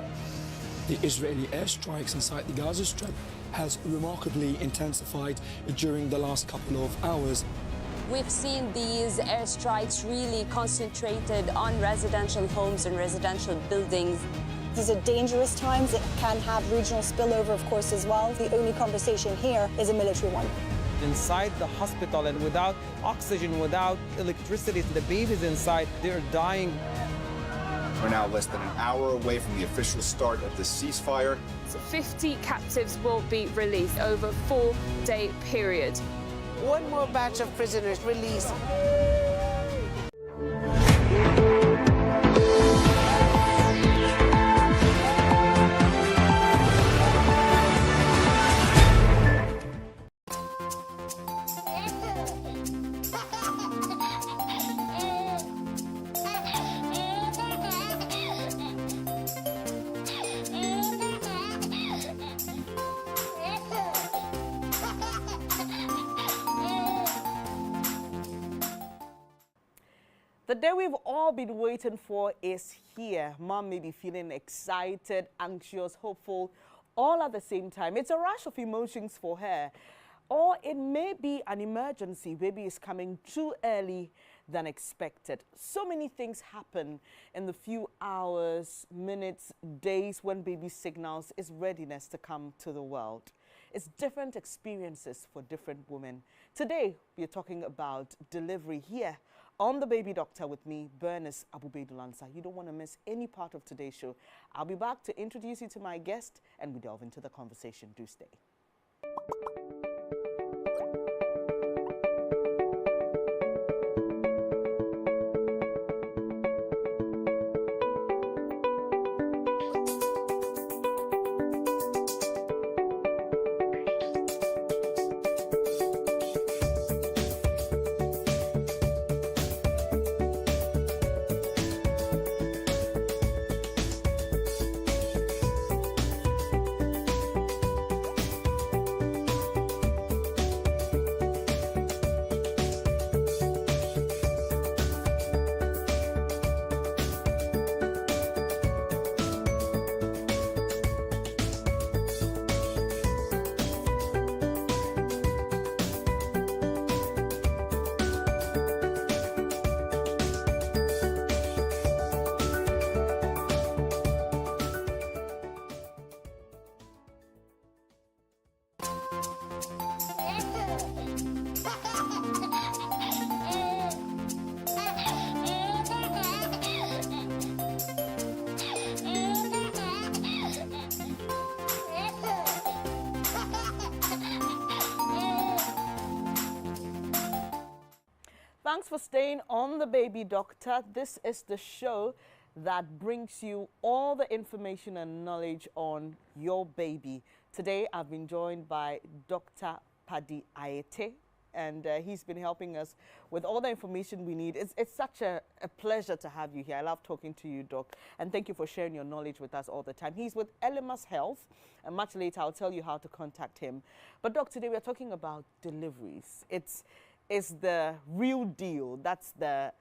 The Israeli airstrikes inside the Gaza Strip has remarkably intensified during the last couple of hours. We've seen these airstrikes really concentrated on residential homes and residential buildings. These are dangerous times. It can have regional spillover, of course, as well. The only conversation here is a military one. Inside the hospital and without oxygen, without electricity, the babies inside, they're dying. We're now less than an hour away from the official start of the ceasefire. So 50 captives will be released over a 4-day period. One more batch of prisoners released. The day we've all been waiting for is here. Mom may be feeling excited, anxious, hopeful, all at the same time. It's a rush of emotions for her. Or it may be an emergency. Baby is coming too early than expected. So many things happen in the few hours, minutes, days when baby signals its readiness to come to the world. It's different experiences for different women. Today, we are talking about delivery here on The Baby Doctor with me, Bernice Abubedulansa. You don't want to miss any part of today's show. I'll be back to introduce you to my guest and we delve into the conversation. Do stay. Thanks for staying on The Baby Doctor. This is the show that brings you all the information and knowledge on your baby. Today, I've been joined by Dr. Paddy Ayete, and he's been helping us with all the information we need. It's such a pleasure to have you here. I love talking to you, Doc, and thank you for sharing your knowledge with us all the time. He's with Elimas Health, and much later, I'll tell you how to contact him. But Doc, today we're talking about deliveries. It's the real deal. That's the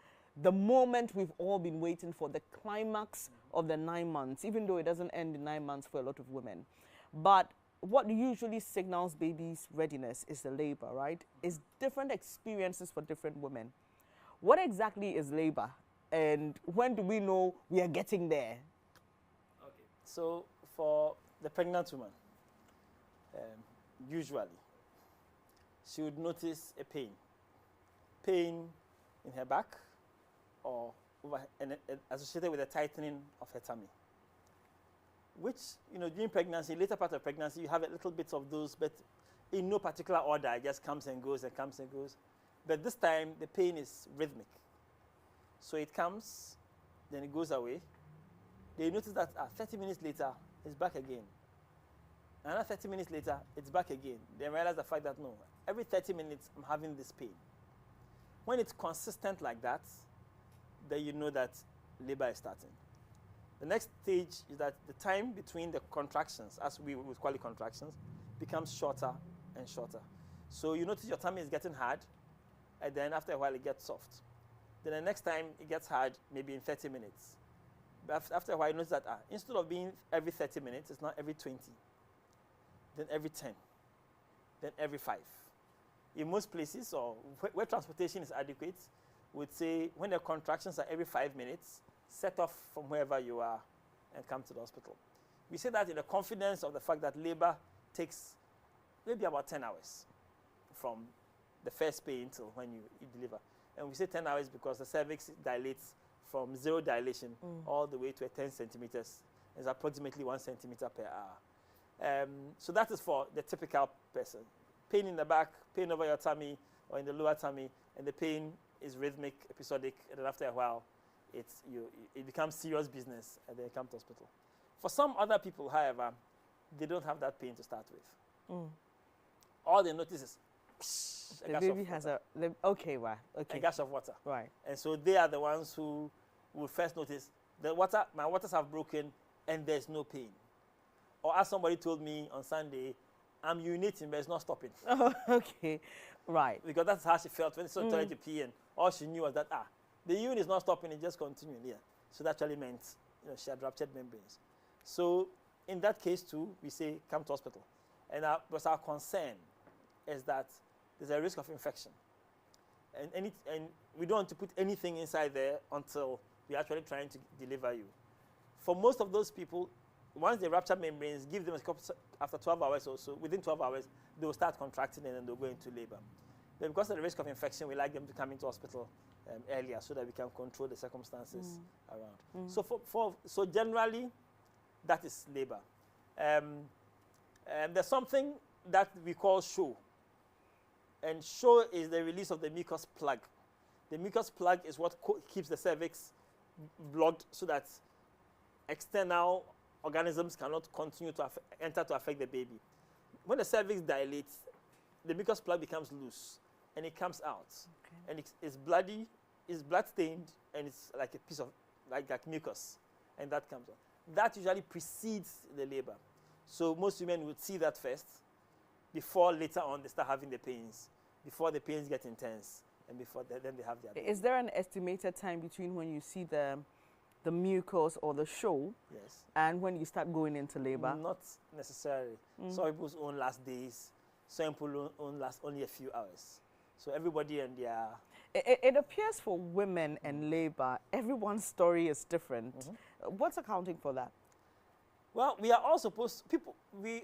moment we've all been waiting for, the climax of the 9 months, even though it doesn't end in 9 months for a lot of women. But what usually signals baby's readiness is the labor, right? It's different experiences for different women. What exactly is labor? And when do we know we are getting there? Okay, so for the pregnant woman, usually, she would notice a pain in her back or associated with a tightening of her tummy, which, during pregnancy, later part of pregnancy, you have a little bit of those, but in no particular order. It just comes and goes and comes and goes. But this time, the pain is rhythmic. So it comes, then it goes away. Then you notice that 30 minutes later, it's back again. Another 30 minutes later, it's back again. Then realize the fact that, no, every 30 minutes, I'm having this pain. When it's consistent like that, then you know that labor is starting. The next stage is that the time between the contractions, as we would call it contractions, becomes shorter and shorter. So you notice your tummy is getting hard, and then after a while it gets soft. Then the next time it gets hard, maybe in 30 minutes. But after a while you notice that instead of being every 30 minutes, it's now every 20, then every 10, then every 5. In most places, or where transportation is adequate, would say when the contractions are every 5 minutes, set off from wherever you are and come to the hospital. We say that in the confidence of the fact that labor takes maybe about 10 hours from the first pain till when you deliver. And we say 10 hours because the cervix dilates from 0 dilation all the way to 10 centimeters. It's approximately 1 centimeter per hour. So that is for the typical person. Pain in the back, pain over your tummy or in the lower tummy, and the pain is rhythmic, episodic, and then after a while, it becomes serious business, and then you come to hospital. For some other people, however, they don't have that pain to start with. All they notice is the baby has okay. A gush of water. Right. And so they are the ones who will first notice my waters have broken and there's no pain. Or as somebody told me on Sunday, I'm urinating, but it's not stopping. Oh, okay, right. Because that's how she felt when she saw the toilet to pee, and all she knew was that the urine is not stopping; it just continuing. Yeah. So that actually meant she had ruptured membranes. So in that case too, we say come to hospital, and our concern is that there's a risk of infection, and we don't want to put anything inside there until we're actually trying to deliver you. For most of those people, once they rupture membranes, give them a couple, after 12 hours or so, within 12 hours, they will start contracting and then they'll go into labor. But because of the risk of infection, we like them to come into hospital earlier so that we can control the circumstances around. So generally, that is labor. There's something that we call show. And show is the release of the mucus plug. The mucus plug is what keeps the cervix blocked so that external organisms cannot continue to enter to affect the baby. When the cervix dilates, the mucus plug becomes loose and it comes out. And it's bloody, it's blood stained, and it's like a piece of like mucus, and that comes out. That usually precedes the labor. So most women would see that first before later on they start having the pains, before the pains get intense, and before then they have their baby. Is there an estimated time between when you see the mucus or the show and when you start going into labor? Not necessarily. Some people's own last days, some people own last only a few hours. So everybody and their... It appears for women and labor, everyone's story is different. What's accounting for that? Well, we are all supposed, we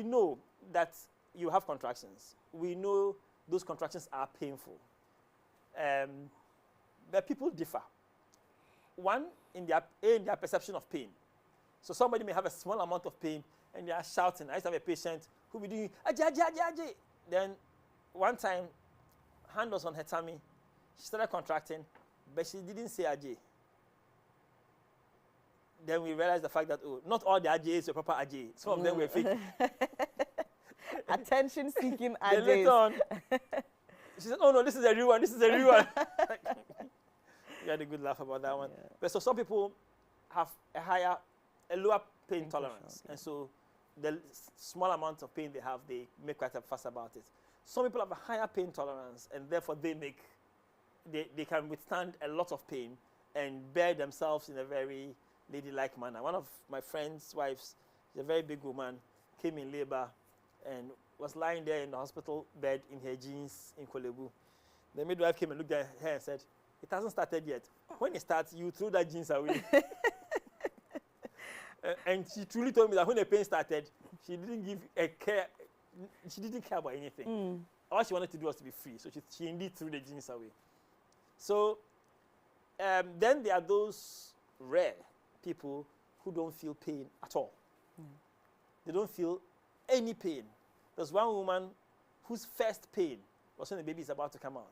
know that you have contractions. We know those contractions are painful. But people differ. One, in their perception of pain. So somebody may have a small amount of pain and they are shouting. I used to have a patient who would be doing, aje, aje, aje, aje. Then one time, hand was on her tummy. She started contracting, but she didn't say aje. Then we realized the fact that, not all the AJs were proper AJ. Some of them were fake. Attention-seeking AJs. Later on, she said, oh no, this is a real one, this is a real one. We had a good laugh about that one. Yeah. But so some people have a lower pain tolerance. And so the small amount of pain they have, they make quite a fuss about it. Some people have a higher pain tolerance, and therefore they can withstand a lot of pain and bear themselves in a very ladylike manner. One of my friend's wives, she's a very big woman, came in labor and was lying there in the hospital bed in her jeans in Kolebu. The midwife came and looked at her and said, it hasn't started yet. When it starts, you throw that jeans away. And she truly told me that when the pain started, she didn't give a care. She didn't care about anything. All she wanted to do was to be free. So she indeed threw the jeans away. So then there are those rare people who don't feel pain at all. They don't feel any pain. There's one woman whose first pain was when the baby is about to come out.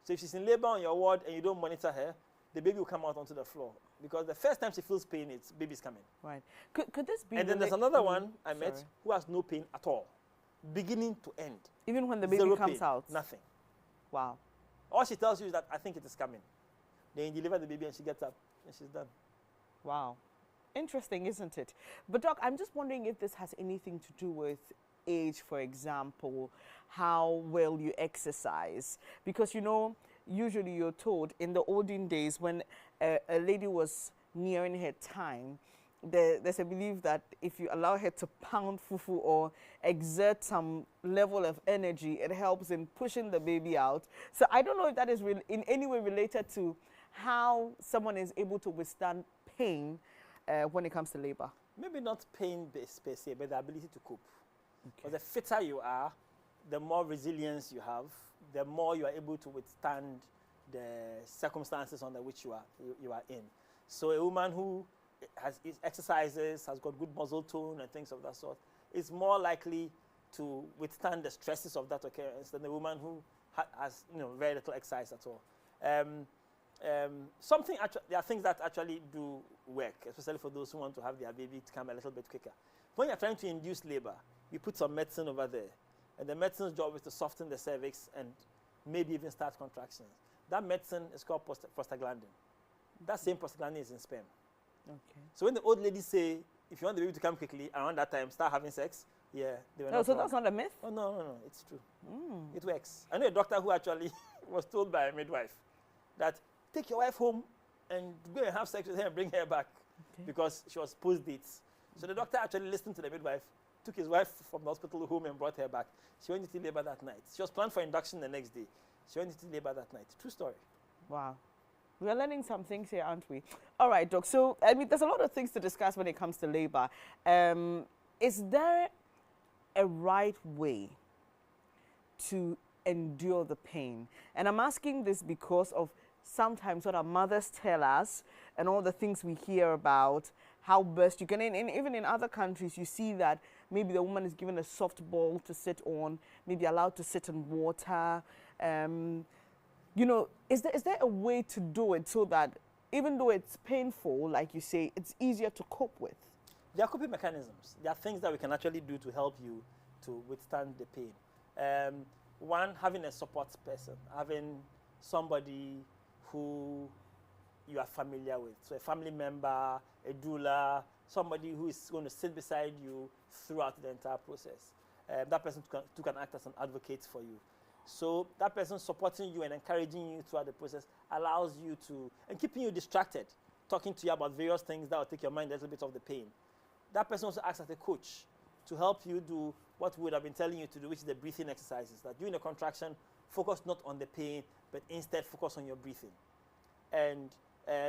So if she's in labor on your ward and you don't monitor her, the baby will come out onto the floor. Because the first time she feels pain, it's baby's coming. Right. Could this be... And then there's another one I met who has no pain at all. Beginning to end. Even when the baby comes out? Nothing. Wow. All she tells you is that, I think it is coming. Then you deliver the baby and she gets up and she's done. Wow. Interesting, isn't it? But Doc, I'm just wondering if this has anything to do with age, for example, how well you exercise. Because, you know, usually you're told in the olden days when a lady was nearing her time, there's a belief that if you allow her to pound fufu or exert some level of energy, it helps in pushing the baby out. So I don't know if that is in any way related to how someone is able to withstand pain when it comes to labor. Maybe not pain-based per se, but the ability to cope. Because the fitter you are, the more resilience you have, the more you are able to withstand the circumstances under which you are in. So a woman who exercises, has got good muscle tone and things of that sort, is more likely to withstand the stresses of that occurrence than the woman who has very little exercise at all. There are things that actually do work, especially for those who want to have their baby to come a little bit quicker. When you're trying to induce labor, you put some medicine over there, and the medicine's job is to soften the cervix and maybe even start contractions. That medicine is called prostaglandin. That same prostaglandin is in sperm. Okay. So when the old ladies say, if you want the baby to come quickly, around that time, start having sex, they were not so wrong. that's not a myth? Oh, no, it's true. It works. I know a doctor who actually was told by a midwife that take your wife home and go and have sex with her and bring her back because she was post-dates. So the doctor actually listened to the midwife, took his wife from the hospital home and brought her back. She went into labor that night. She was planned for induction the next day. She went into labor that night. True story. Wow. We're learning some things here, aren't we? All right, Doc. So, I mean, there's a lot of things to discuss when it comes to labor. Is there a right way to endure the pain? And I'm asking this because of sometimes what our mothers tell us and all the things we hear about how best you can, and even in other countries, you see that maybe the woman is given a soft ball to sit on, maybe allowed to sit in water. You know, is there a way to do it so that even though it's painful, like you say, it's easier to cope with? There are coping mechanisms. There are things that we can actually do to help you to withstand the pain. One, having a support person, having somebody who you are familiar with. So a family member, a doula, somebody who is going to sit beside you throughout the entire process. That person can act as an advocate for you. So that person supporting you and encouraging you throughout the process allows you to, and keeping you distracted, talking to you about various things that will take your mind a little bit off the pain. That person also acts as a coach to help you do what we would have been telling you to do, which is the breathing exercises. That during the contraction, focus not on the pain, but instead focus on your breathing. And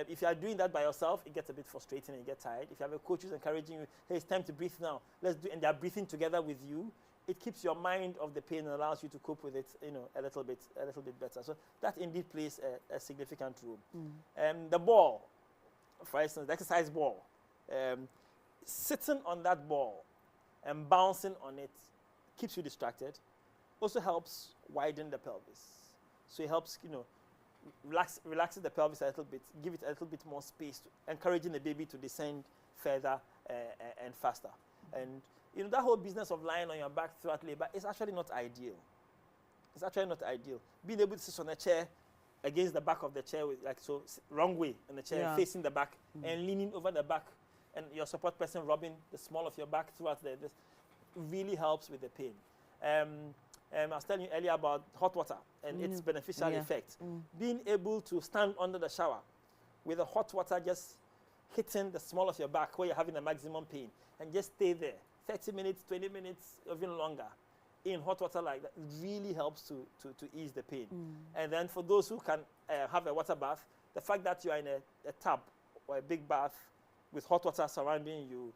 if you are doing that by yourself, it gets a bit frustrating and you get tired. If you have a coach who's encouraging you, hey, it's time to breathe now, let's do, and they're breathing together with you, it keeps your mind off the pain and allows you to cope with it, you know, a little bit better. So that indeed plays a significant role. The ball, for instance, the exercise ball, sitting on that ball and bouncing on it keeps you distracted. Also helps widen the pelvis. So it helps, you know, relaxes the pelvis a little bit, give it a little bit more space, encouraging the baby to descend further and faster. And you know, that whole business of lying on your back throughout labor is actually not ideal. It's actually not ideal. Being able to sit on a chair against the back of the chair, with, like so, wrong way in the chair, facing the back, and leaning over the back, and your support person rubbing the small of your back throughout this really helps with the pain. I was telling you earlier about hot water and its beneficial effect. Being able to stand under the shower with the hot water just hitting the small of your back where you're having the maximum pain, and just stay there 30 minutes, 20 minutes, even longer in hot water like that really helps to ease the pain. And then for those who can have a water bath, the fact that you are in a tub or a big bath with hot water surrounding you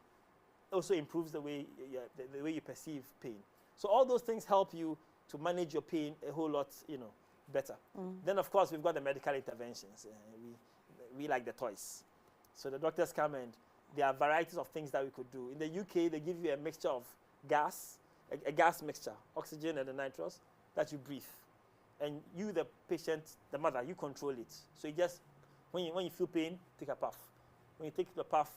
also improves the way you perceive pain. So all those things help you to manage your pain a whole lot, you know, better. Then of course we've got the medical interventions. We like the toys. So the doctors come and there are varieties of things that we could do. In the UK, they give you a mixture of gas, a gas mixture, oxygen and the nitrous, that you breathe. And you, the patient, the mother, you control it. So you just, when you feel pain, take a puff. When you take the puff,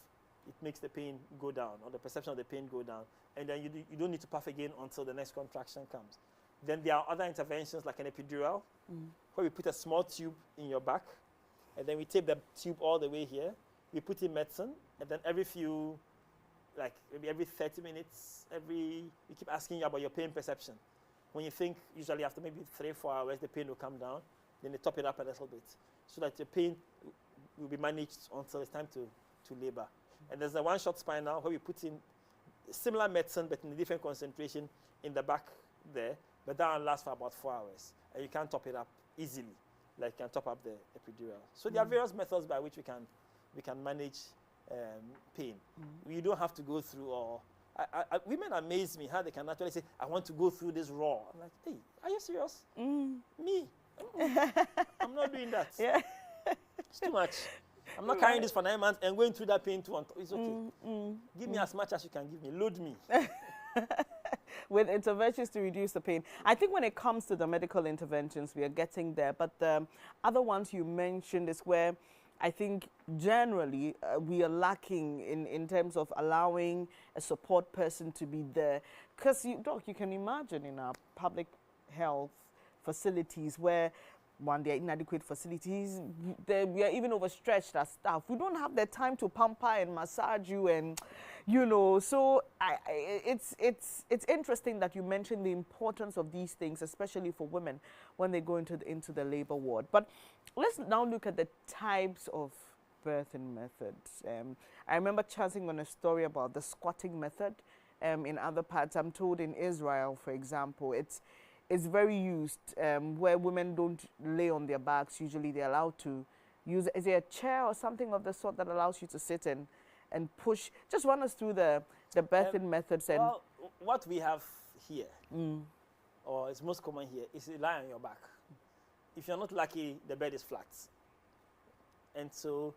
it makes the pain go down, or the perception of the pain go down. And then you don't need to puff again until the next contraction comes. Then there are other interventions like an epidural, where we put a small tube in your back, and then we tape the tube all the way here. We put in medicine, and then every 30 minutes, we keep asking you about your pain perception. When you think, usually after maybe 3-4 hours, the pain will come down, then they top it up a little bit, so that your pain will be managed until it's time to labor. And there's a one-shot spinal where we put in similar medicine, but in a different concentration in the back there, but that one lasts for about 4 hours, and you can't top it up easily, like you can top up the epidural. So there are various methods by which we can manage pain. You don't have to go through all. Women amaze me how they can actually say, I want to go through this raw. I'm like, hey, are you serious? Me? I'm not doing that. It's too much. I'm not carrying this for 9 months and going through that pain too. It's okay. Give me as much as you can give me. Load me. With interventions to reduce the pain. I think when it comes to the medical interventions, we are getting there. But the other ones you mentioned is where I think generally we are lacking in terms of allowing a support person to be there. Because, Doc, you can imagine in our public health facilities where there are inadequate facilities, we are even overstretched as staff. We don't have the time to pamper and massage you, and you know. So it's interesting that you mentioned the importance of these things, especially for women when they go into the labor ward. But let's now look at the types of birthing methods. I remember chancing on a story about the squatting method. In other parts, I'm told in Israel, for example, it's very used where women don't lay on their backs. Usually they're allowed to use, is there a chair or something of the sort that allows you to sit in and push? Just run us through the birthing methods. And well, what we have here, or it's most common here, is to lie on your back. If you're not lucky, the bed is flat. And so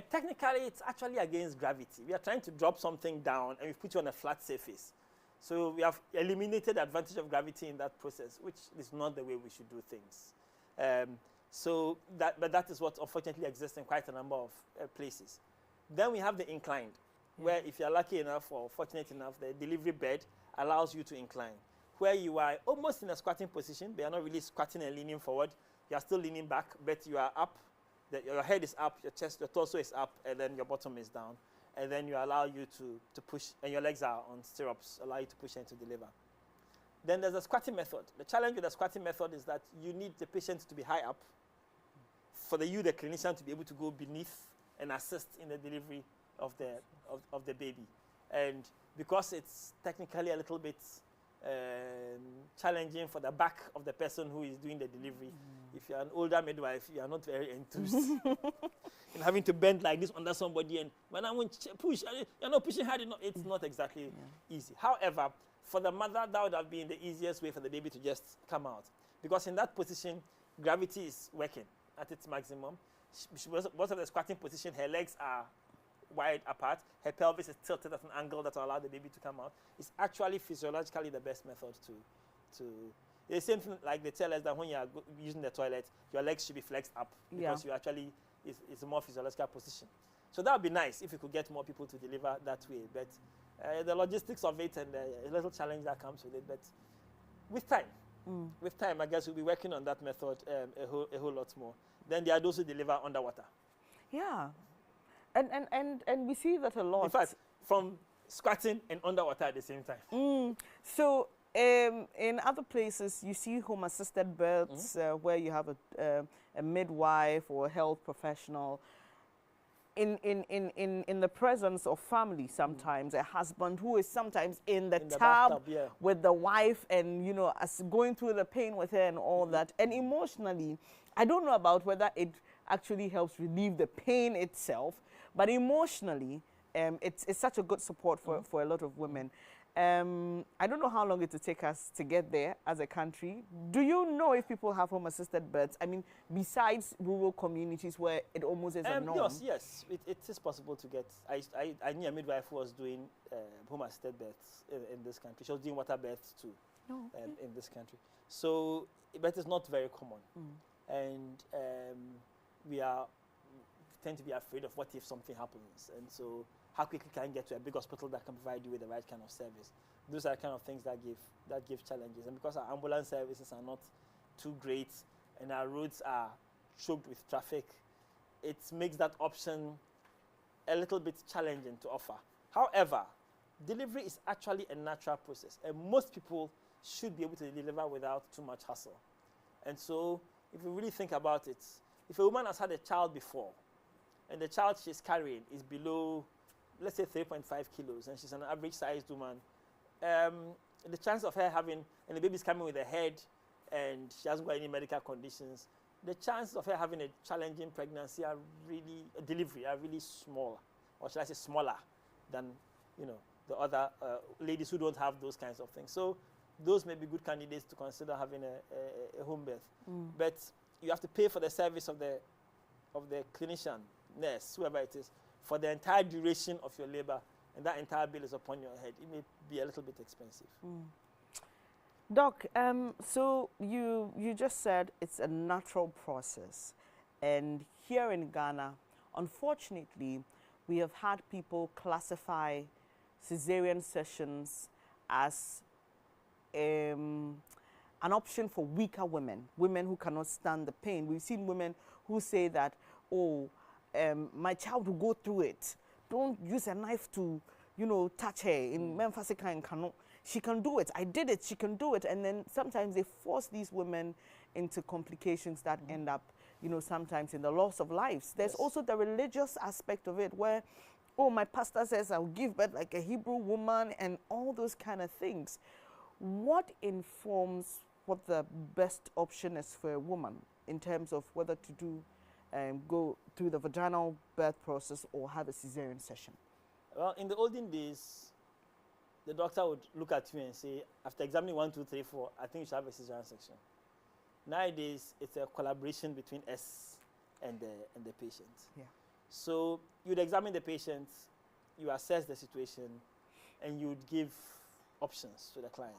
technically, it's actually against gravity. We are trying to drop something down and we put you on a flat surface. So we have eliminated the advantage of gravity in that process, which is not the way we should do things. But that is what unfortunately exists in quite a number of places. Then we have the inclined, where if you're lucky enough or fortunate enough, the delivery bed allows you to incline, where you are almost in a squatting position, but you're not really squatting and leaning forward. You are still leaning back, but you are up. Your head is up, your chest, your torso is up, and then your bottom is down. And then you allow you to push, and your legs are on stirrups, allow you to push and to deliver. Then there's a squatting method. The challenge with the squatting method is that you need the patient to be high up for the clinician, to be able to go beneath and assist in the delivery of the baby. And because it's technically a little bit challenging for the back of the person who is doing the delivery, if you're an older midwife, you are not very enthused in having to bend like this under somebody, and when I want to push, you're not pushing hard enough. It's not exactly easy. However, for the mother, that would have been the easiest way for the baby to just come out, because in that position, gravity is working at its maximum. Most of the squatting position, her legs are wide apart, her pelvis is tilted at an angle that will allow the baby to come out. It's actually physiologically the best method to the same thing, like they tell us that when you are using the toilet, your legs should be flexed up, because you actually, it's a more physiological position. So that would be nice if we could get more people to deliver that way. But the logistics of it and a little challenge that comes with it. But with time, I guess we'll be working on that method a whole lot more. Then there are those who deliver underwater. Yeah. And we see that a lot. In fact, from squatting and underwater at the same time. So in other places, you see home-assisted births where you have a midwife or a health professional. In the presence of family, sometimes a husband who is sometimes in the tub with the wife, and as going through the pain with her and all that. And emotionally, I don't know about whether it actually helps relieve the pain itself, but emotionally, it's such a good support for a lot of women. I don't know how long it will take us to get there as a country. Do you know if people have home-assisted births? I mean, besides rural communities where it almost is a norm? Yes, it is possible to get. I knew a midwife who was doing home-assisted births in this country. She was doing water births too in this country. So, but it's not very common. And we tend to be afraid of what if something happens. And so, how quickly can you get to a big hospital that can provide you with the right kind of service? Those are the kind of things that give challenges. And because our ambulance services are not too great and our roads are choked with traffic, it makes that option a little bit challenging to offer. However, delivery is actually a natural process, and most people should be able to deliver without too much hassle. And so, if you really think about it, if a woman has had a child before, and the child she's carrying is below, let's say 3.5 kilos, and she's an average-sized woman, the chance of her having, and the baby's coming with a head, and she hasn't got any medical conditions, the chances of her having a challenging pregnancy delivery are really small, or should I say smaller than, the other ladies who don't have those kinds of things. So those may be good candidates to consider having a home birth. But you have to pay for the service of the clinician, nurse, whoever it is, for the entire duration of your labor, and that entire bill is upon your head. It may be a little bit expensive. Doc, so you just said it's a natural process, and here in Ghana, unfortunately, we have had people classify cesarean sessions as an option for weaker women who cannot stand the pain. We've seen women who say that, my child will go through it. Don't use a knife to, touch her. In Memphasika and Kano, she can do it. I did it. She can do it. And then sometimes they force these women into complications that end up, sometimes in the loss of lives. There's also the religious aspect of it where, my pastor says I'll give birth like a Hebrew woman, and all those kind of things. What informs what the best option is for a woman in terms of whether to do go through the vaginal birth process or have a cesarean session? Well, in the olden days, the doctor would look at you and say, after examining 1, 2, 3, 4, I think you should have a cesarean section. Nowadays, it's a collaboration between us and the patient. Yeah. So you'd examine the patient, you assess the situation, and you'd give options to the client.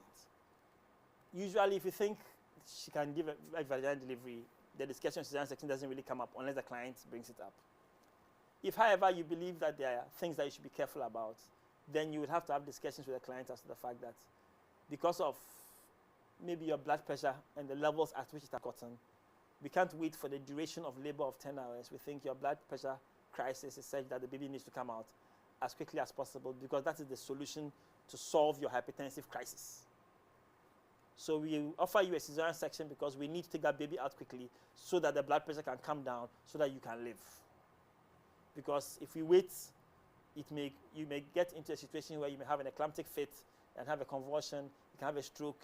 Usually, if you think she can give a vaginal delivery, the discussion of cesarean section doesn't really come up unless the client brings it up. If, however, you believe that there are things that you should be careful about, then you would have to have discussions with the client as to the fact that because of maybe your blood pressure and the levels at which it has gotten, we can't wait for the duration of labor of 10 hours. We think your blood pressure crisis is such that the baby needs to come out as quickly as possible because that is the solution to solve your hypertensive crisis. So we offer you a cesarean section because we need to take that baby out quickly so that the blood pressure can come down so that you can live. Because if we wait, you may get into a situation where you may have an eclamptic fit and have a convulsion, you can have a stroke,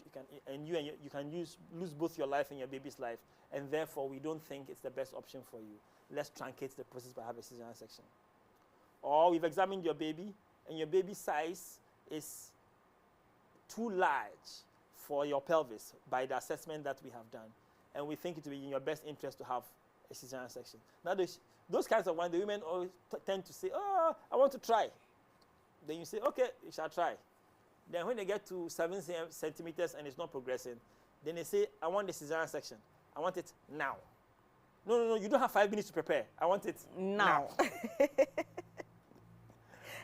you can lose both your life and your baby's life, and therefore we don't think it's the best option for you. Let's truncate the process by having a cesarean section. Or we've examined your baby, and your baby's size is too large for your pelvis by the assessment that we have done, and we think it will be in your best interest to have a cesarean section. Now, those kinds of ones, the women always tend to say, oh, I want to try. Then you say, okay, you shall try. Then when they get to 7 centimeters and it's not progressing, then they say, I want the cesarean section. I want it now. No, you don't have 5 minutes to prepare. I want it now.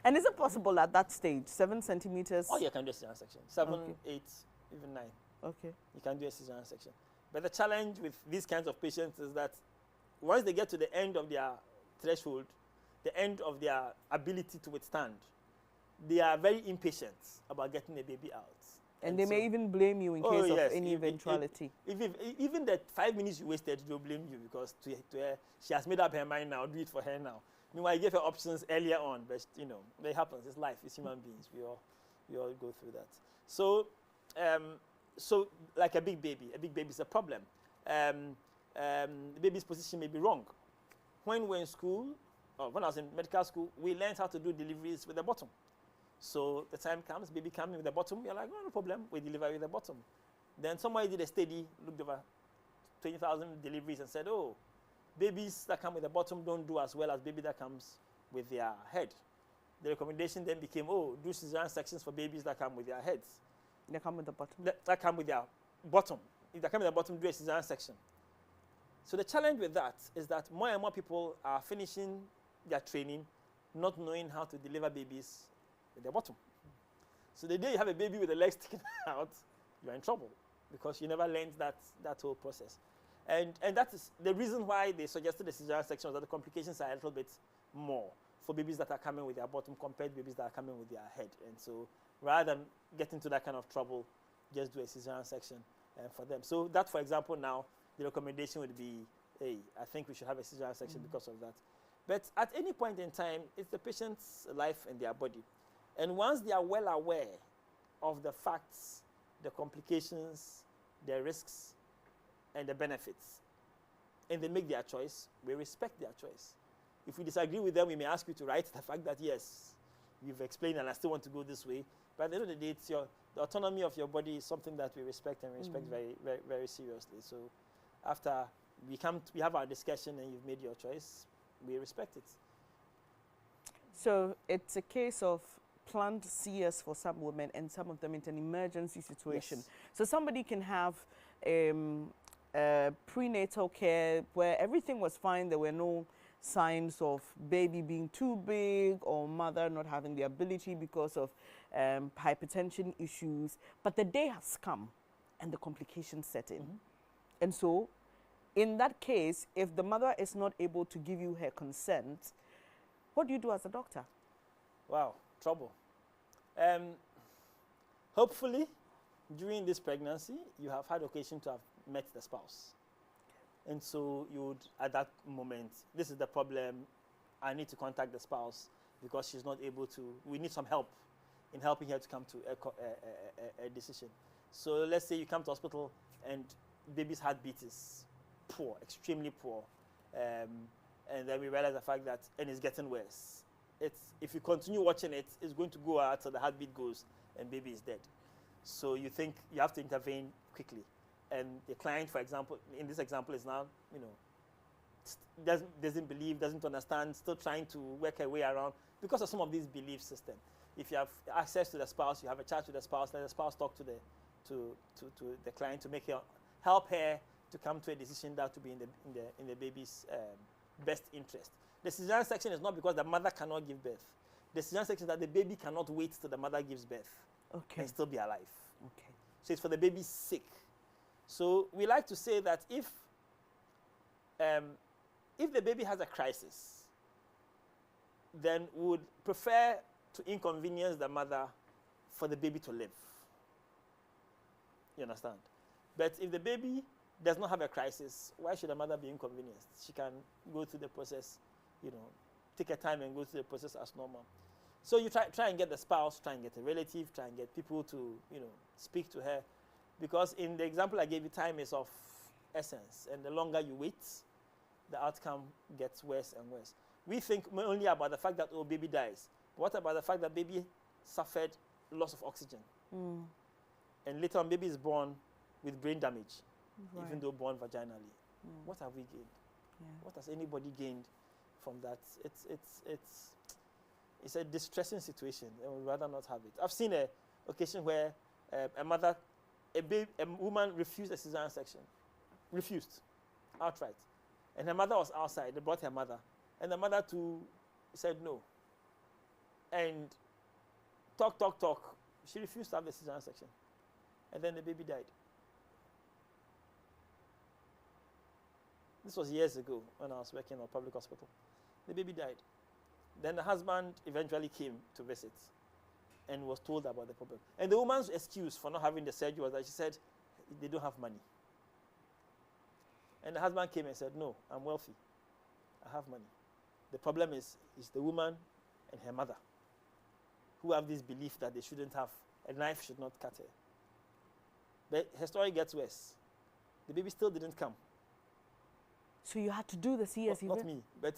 And is it possible at that stage, 7 centimeters? Oh, you can do a cesarean section. 7, 8, even 9. Okay. You can do a cesarean section. But the challenge with these kinds of patients is that once they get to the end of their threshold, the end of their ability to withstand, they are very impatient about getting the baby out. And they may even blame you in case of any eventuality. Even the 5 minutes you wasted, they'll blame you because to her, she has made up her mind now, do it for her now. Meanwhile, I gave her options earlier on, but it happens. It's life. It's human beings. We all go through that. So, so like a big baby is a problem. The baby's position may be wrong. When we're in school, or when I was in medical school, we learned how to do deliveries with the bottom. So the time comes, baby coming with the bottom, you're like, oh, no problem, we deliver with the bottom. Then somebody did a study, looked over 20,000 deliveries and said, oh, babies that come with the bottom don't do as well as baby that comes with their head. The recommendation then became, oh, do cesarean sections for babies that come with their heads. They come with the bottom? That come with their bottom. If they come with the bottom, do a cesarean section. So the challenge with that is that more and more people are finishing their training not knowing how to deliver babies with their bottom. So the day you have a baby with the legs sticking out, you're in trouble because you never learned that whole process. And that is the reason why they suggested the cesarean section, that the complications are a little bit more for babies that are coming with their bottom compared to babies that are coming with their head. And so rather than get into that kind of trouble, just do a cesarean section for them. So that, for example, now the recommendation would be, hey, I think we should have a cesarean section because of that. But at any point in time, it's the patient's life and their body. And once they are well aware of the facts, the complications, the risks, and the benefits, and they make their choice, we respect their choice. If we disagree with them, we may ask you to write the fact that, yes, you've explained and I still want to go this way. But at the end of the day, the autonomy of your body is something that we respect and respect very, very, very seriously. So after we have our discussion and you've made your choice, we respect it. So it's a case of planned CS for some women and some of them it's an emergency situation. Yes. So somebody can have prenatal care where everything was fine, there were no signs of baby being too big or mother not having the ability because of hypertension issues, but the day has come and the complications set in. And so in that case, if the mother is not able to give you her consent, what do you do as a doctor? Wow, trouble. Hopefully, during this pregnancy, you have had occasion to have met the spouse. And so you would, at that moment, this is the problem, I need to contact the spouse because she's not able to, we need some help in helping her to come to a decision. So let's say you come to hospital and baby's heartbeat is poor, extremely poor. And then we realize the fact that, and it's getting worse. if you continue watching it, it's going to go out, so the heartbeat goes, and baby is dead. So you think you have to intervene quickly. And the client, for example, in this example, is now, doesn't believe, doesn't understand, still trying to work her way around because of some of these belief systems. If you have access to the spouse, you have a chat with the spouse, let the spouse talk to the client to help her to come to a decision that to be in the baby's best interest. The cesarean section is not because the mother cannot give birth. The cesarean section is that the baby cannot wait till the mother gives birth and still be alive. Okay. So it's for the baby's sake. So we like to say that if the baby has a crisis, then we would prefer to inconvenience the mother for the baby to live. You understand? But if the baby does not have a crisis, why should the mother be inconvenienced? She can go through the process, take her time and go through the process as normal. So you try and get the spouse, try and get a relative, try and get people to, speak to her. Because in the example I gave you, time is of essence. And the longer you wait, the outcome gets worse and worse. We think only about the fact that, baby dies. But what about the fact that baby suffered loss of oxygen? And later on, baby is born with brain damage, even though born vaginally. What have we gained? Yeah. What has anybody gained from that? It's a distressing situation, and we'd rather not have it. I've seen an occasion where a woman refused a cesarean section. Refused, outright. And her mother was outside. They brought her mother. And the mother too said no. And talk. She refused to have the cesarean section. And then the baby died. This was years ago when I was working in a public hospital. The baby died. Then the husband eventually came to visit and was told about the problem. And the woman's excuse for not having the surgery was that she said they don't have money. And the husband came and said, no, I'm wealthy. I have money. The problem is the woman and her mother who have this belief that they shouldn't have, a knife should not cut her. But her story gets worse. The baby still didn't come. So you had to do the CS Not me, but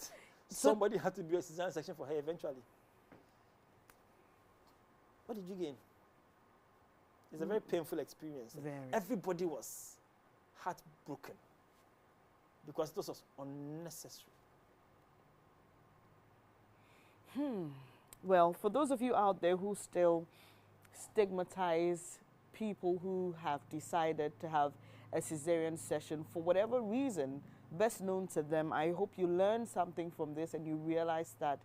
somebody had to do a cesarean section for her eventually. What did you gain? It's a very painful experience. Everybody was heartbroken because this was unnecessary. Well, for those of you out there who still stigmatize people who have decided to have a cesarean session for whatever reason best known to them, I hope you learn something from this and you realize that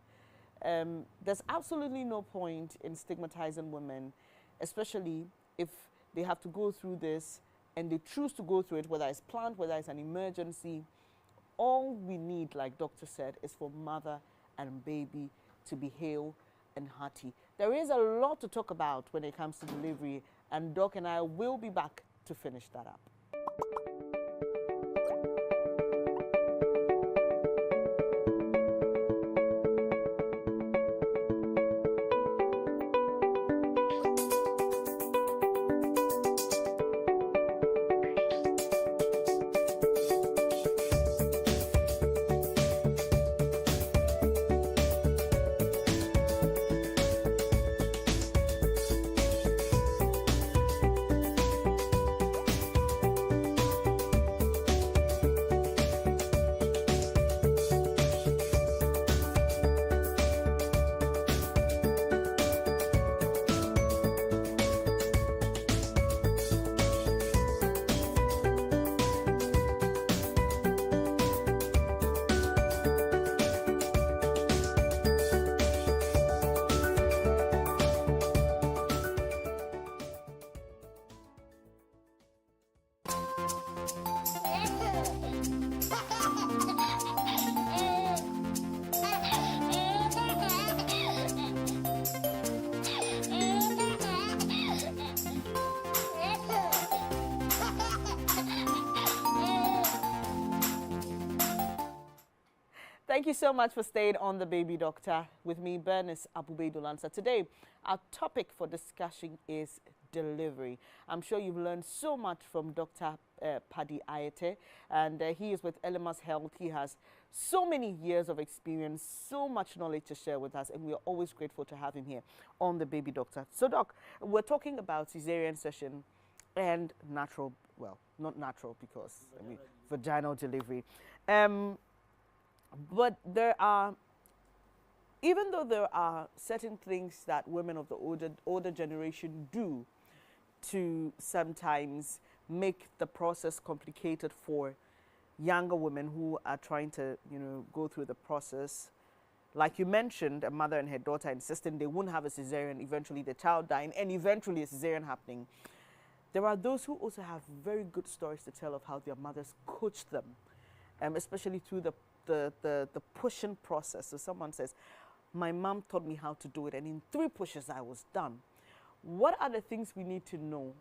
there's absolutely no point in stigmatizing women, especially if they have to go through this and they choose to go through it, whether it's planned, whether it's an emergency. All we need, like Doctor said, is for mother and baby to be hale and hearty. There is a lot to talk about when it comes to delivery, and Doc and I will be back to finish that up. Thank you so much for staying on The Baby Doctor with me, Bernice Abubedulansa. Today, our topic for discussion is delivery. I'm sure you've learned so much from Dr. Paddy Ayete, and he is with Elemas Health. He has so many years of experience, so much knowledge to share with us, and we are always grateful to have him here on The Baby Doctor. So, Doc, we're talking about cesarean section and natural, well, not natural because, I mean, vaginal delivery. But there are, even though there are certain things that women of the older generation do to sometimes make the process complicated for younger women who are trying to, you know, go through the process. Like you mentioned, a mother and her daughter insisting they won't have a cesarean, eventually the child dying, and eventually a cesarean happening. There are those who also have very good stories to tell of how their mothers coached them, especially through the pushing process. So someone says, my mom taught me how to do it, and in 3 pushes I was done. What are the things we need to know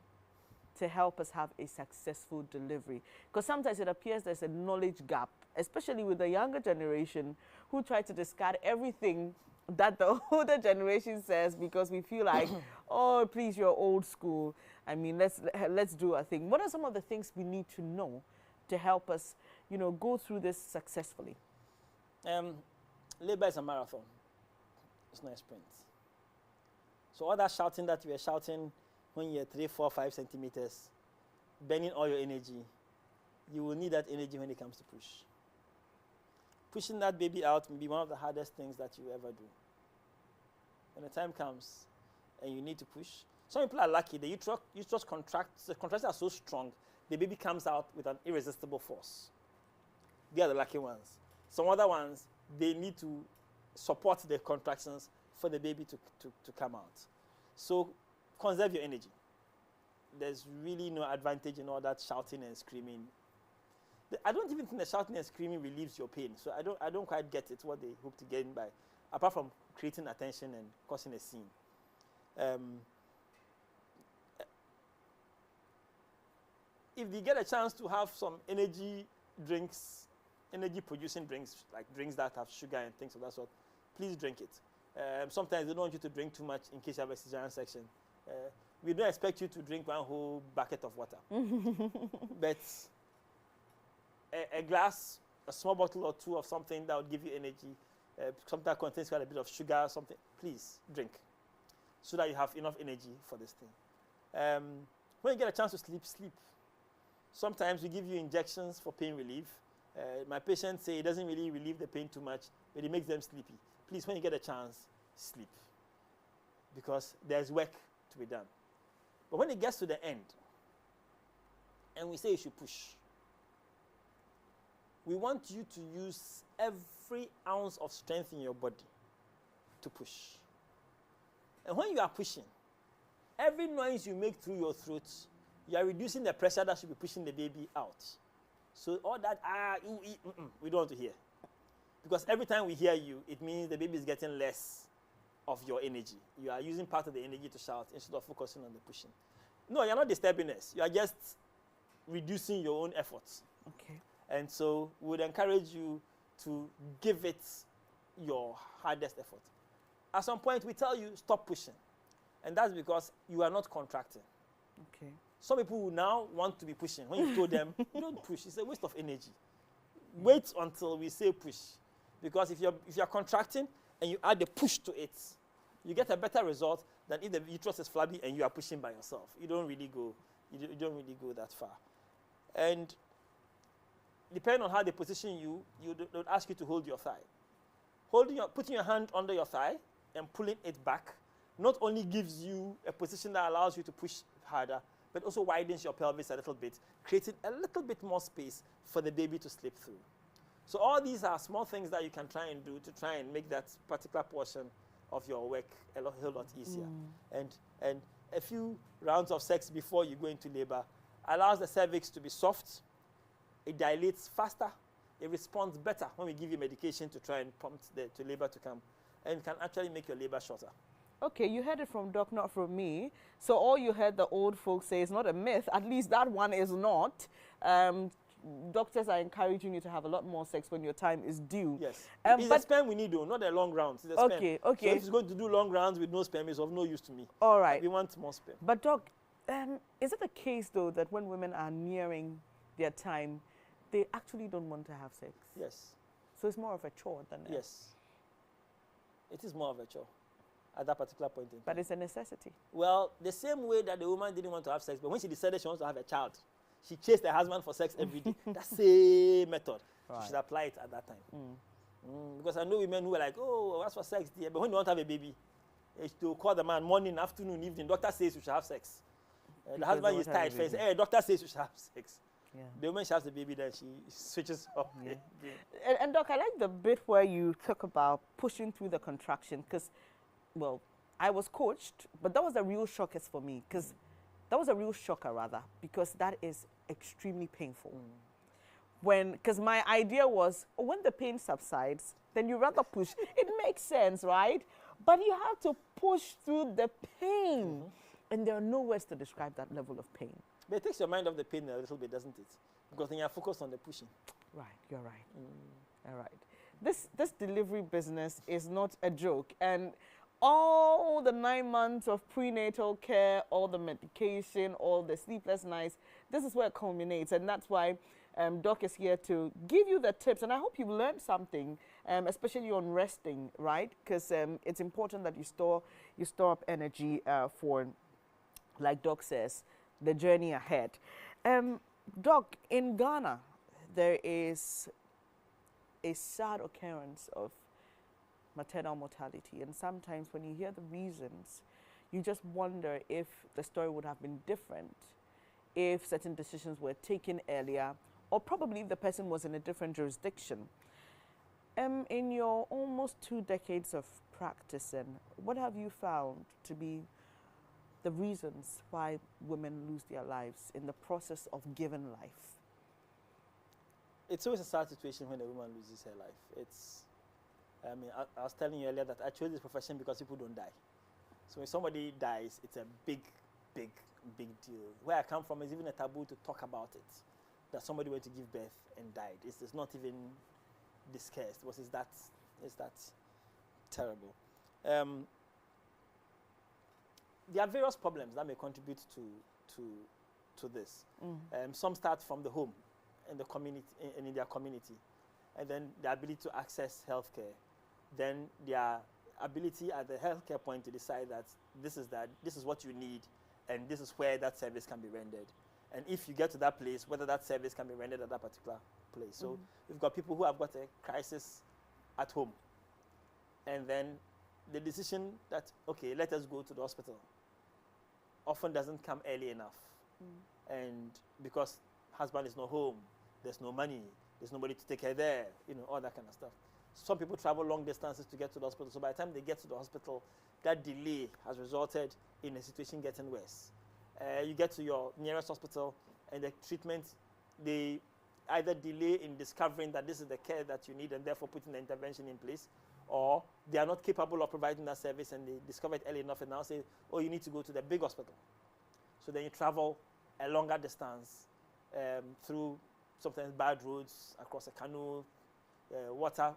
to help us have a successful delivery? Because sometimes it appears there's a knowledge gap, especially with the younger generation who try to discard everything that the older generation says because we feel like, oh, please, you're old school. I mean, let's do a thing. What are some of the things we need to know to help us, you know, go through this successfully? Labor is a marathon. It's not a sprint. So all that shouting that you were shouting when you're 3, 4, 5 centimeters, burning all your energy, you will need that energy when it comes to push. Pushing that baby out will be one of the hardest things that you ever do. When the time comes and you need to push, some people are lucky. The uterus contracts, the contractions are so strong, the baby comes out with an irresistible force. They are the lucky ones. Some other ones, they need to support the contractions for the baby to come out. So conserve your energy. There's really no advantage in all that shouting and screaming. I don't even think the shouting and screaming relieves your pain. So I don't quite get it, what they hope to gain by, apart from creating attention and causing a scene. If you get a chance to have some energy drinks, energy-producing drinks, like drinks that have sugar and things of that sort, please drink it. Sometimes they don't want you to drink too much in case you have a cesarean section. We don't expect you to drink 1 whole bucket of water. But a glass, a small bottle or 2 of something that would give you energy, something that contains quite a bit of sugar or something, please drink so that you have enough energy for this thing. When you get a chance to sleep, sleep. Sometimes we give you injections for pain relief. My patients say it doesn't really relieve the pain too much, but it makes them sleepy. Please, when you get a chance, sleep. Because there's work to be done. But when it gets to the end, and we say you should push, we want you to use every ounce of strength in your body to push. And when you are pushing, every noise you make through your throat, you are reducing the pressure that should be pushing the baby out. So all that, we don't want to hear. Because every time we hear you, it means the baby is getting less of your energy. You are using part of the energy to shout instead of focusing on the pushing. No, you're not disturbing us. You are just reducing your own efforts. Okay. And so we would encourage you to give it your hardest effort. At some point, we tell you, stop pushing. And that's because you are not contracting. Okay. Some people will now want to be pushing. When you told them, you don't push. It's a waste of energy. Wait until we say push. Because if you're contracting and you add the push to it, you get a better result than if the uterus is flabby and you are pushing by yourself. You don't really go that far. And depending on how they position you, they would ask you to hold your thigh. Putting your hand under your thigh and pulling it back not only gives you a position that allows you to push harder, but also widens your pelvis a little bit, creating a little bit more space for the baby to slip through. So all these are small things that you can try and do to try and make that particular portion of your work a whole lot easier. And a few rounds of sex before you go into labor allows the cervix to be soft, it dilates faster, it responds better when we give you medication to try and prompt the labor to come, and it can actually make your labor shorter. Okay, you heard it from Doc, not from me. So all you heard the old folks say is not a myth. At least that one is not. Doctors are encouraging you to have a lot more sex when your time is due. Yes. It's the sperm we need, though, not the long rounds. It's the sperm. Okay. So if it's going to do long rounds with no sperm, it's of no use to me. All right. We want more sperm. But Doc, is it the case, though, that when women are nearing their time, they actually don't want to have sex? Yes. So it's more of a chore than Yes. It is more of a chore at that particular point in time. But it's a necessity. Well, the same way that the woman didn't want to have sex, but when she decided she wants to have a child, she chased her husband for sex every day. That same method. Right. She should apply it at that time. Because I know women who are like, oh, what's for sex, dear? But when you want to have a baby, to call the man morning, afternoon, evening, doctor says you should have sex. The husband is tired first. Hey, doctor says you should have sex. Yeah. The woman she has the baby, then she switches up. Yeah. And Doc, I like the bit where you talk about pushing through the contraction because, well, I was coached, but that was a real shocker for me because that was a real shocker rather because that is extremely painful. Because my idea was when the pain subsides, then you rather push. It makes sense, right? But you have to push through the pain. And there are no words to describe that level of pain. But it takes your mind off the pain a little bit, doesn't it? Because then you're focused on the pushing. Right, you're right. All right. This delivery business is not a joke. And all the 9 months of prenatal care, all the medication, all the sleepless nights, this is where it culminates. And that's why Doc is here to give you the tips. And I hope you've learned something, especially on resting, right? Because it's important that you store up energy for, like Doc says, the journey ahead. Doc, in Ghana, there is a sad occurrence of maternal mortality. And sometimes when you hear the reasons, you just wonder if the story would have been different if certain decisions were taken earlier, or probably if the person was in a different jurisdiction. In your almost 2 decades of practicing, what have you found to be the reasons why women lose their lives in the process of giving life? It's always a sad situation when a woman loses her life. I mean, I was telling you earlier that I chose this profession because people don't die. So when somebody dies, it's a big, big, big deal. Where I come from is even a taboo to talk about it, that somebody went to give birth and died. It's not even discussed. It's that terrible. There are various problems that may contribute to this. Some start from the home and the community and in their community, and then the ability to access healthcare, then their ability at the healthcare point to decide that this is what you need, and this is where that service can be rendered. And if you get to that place, whether that service can be rendered at that particular place. So we've got people who have got a crisis at home, and then the decision that, okay, let us go to the hospital, often doesn't come early enough. And because husband is not home, there's no money, there's nobody to take her there, all that kind of stuff. Some people travel long distances to get to the hospital, so by the time they get to the hospital, that delay has resulted in the situation getting worse. You get to your nearest hospital, and the treatment, they either delay in discovering that this is the care that you need and therefore putting the intervention in place, or they are not capable of providing that service and they discover it early enough and now say, oh, you need to go to the big hospital. So then you travel a longer distance through sometimes bad roads, across a canoe, water,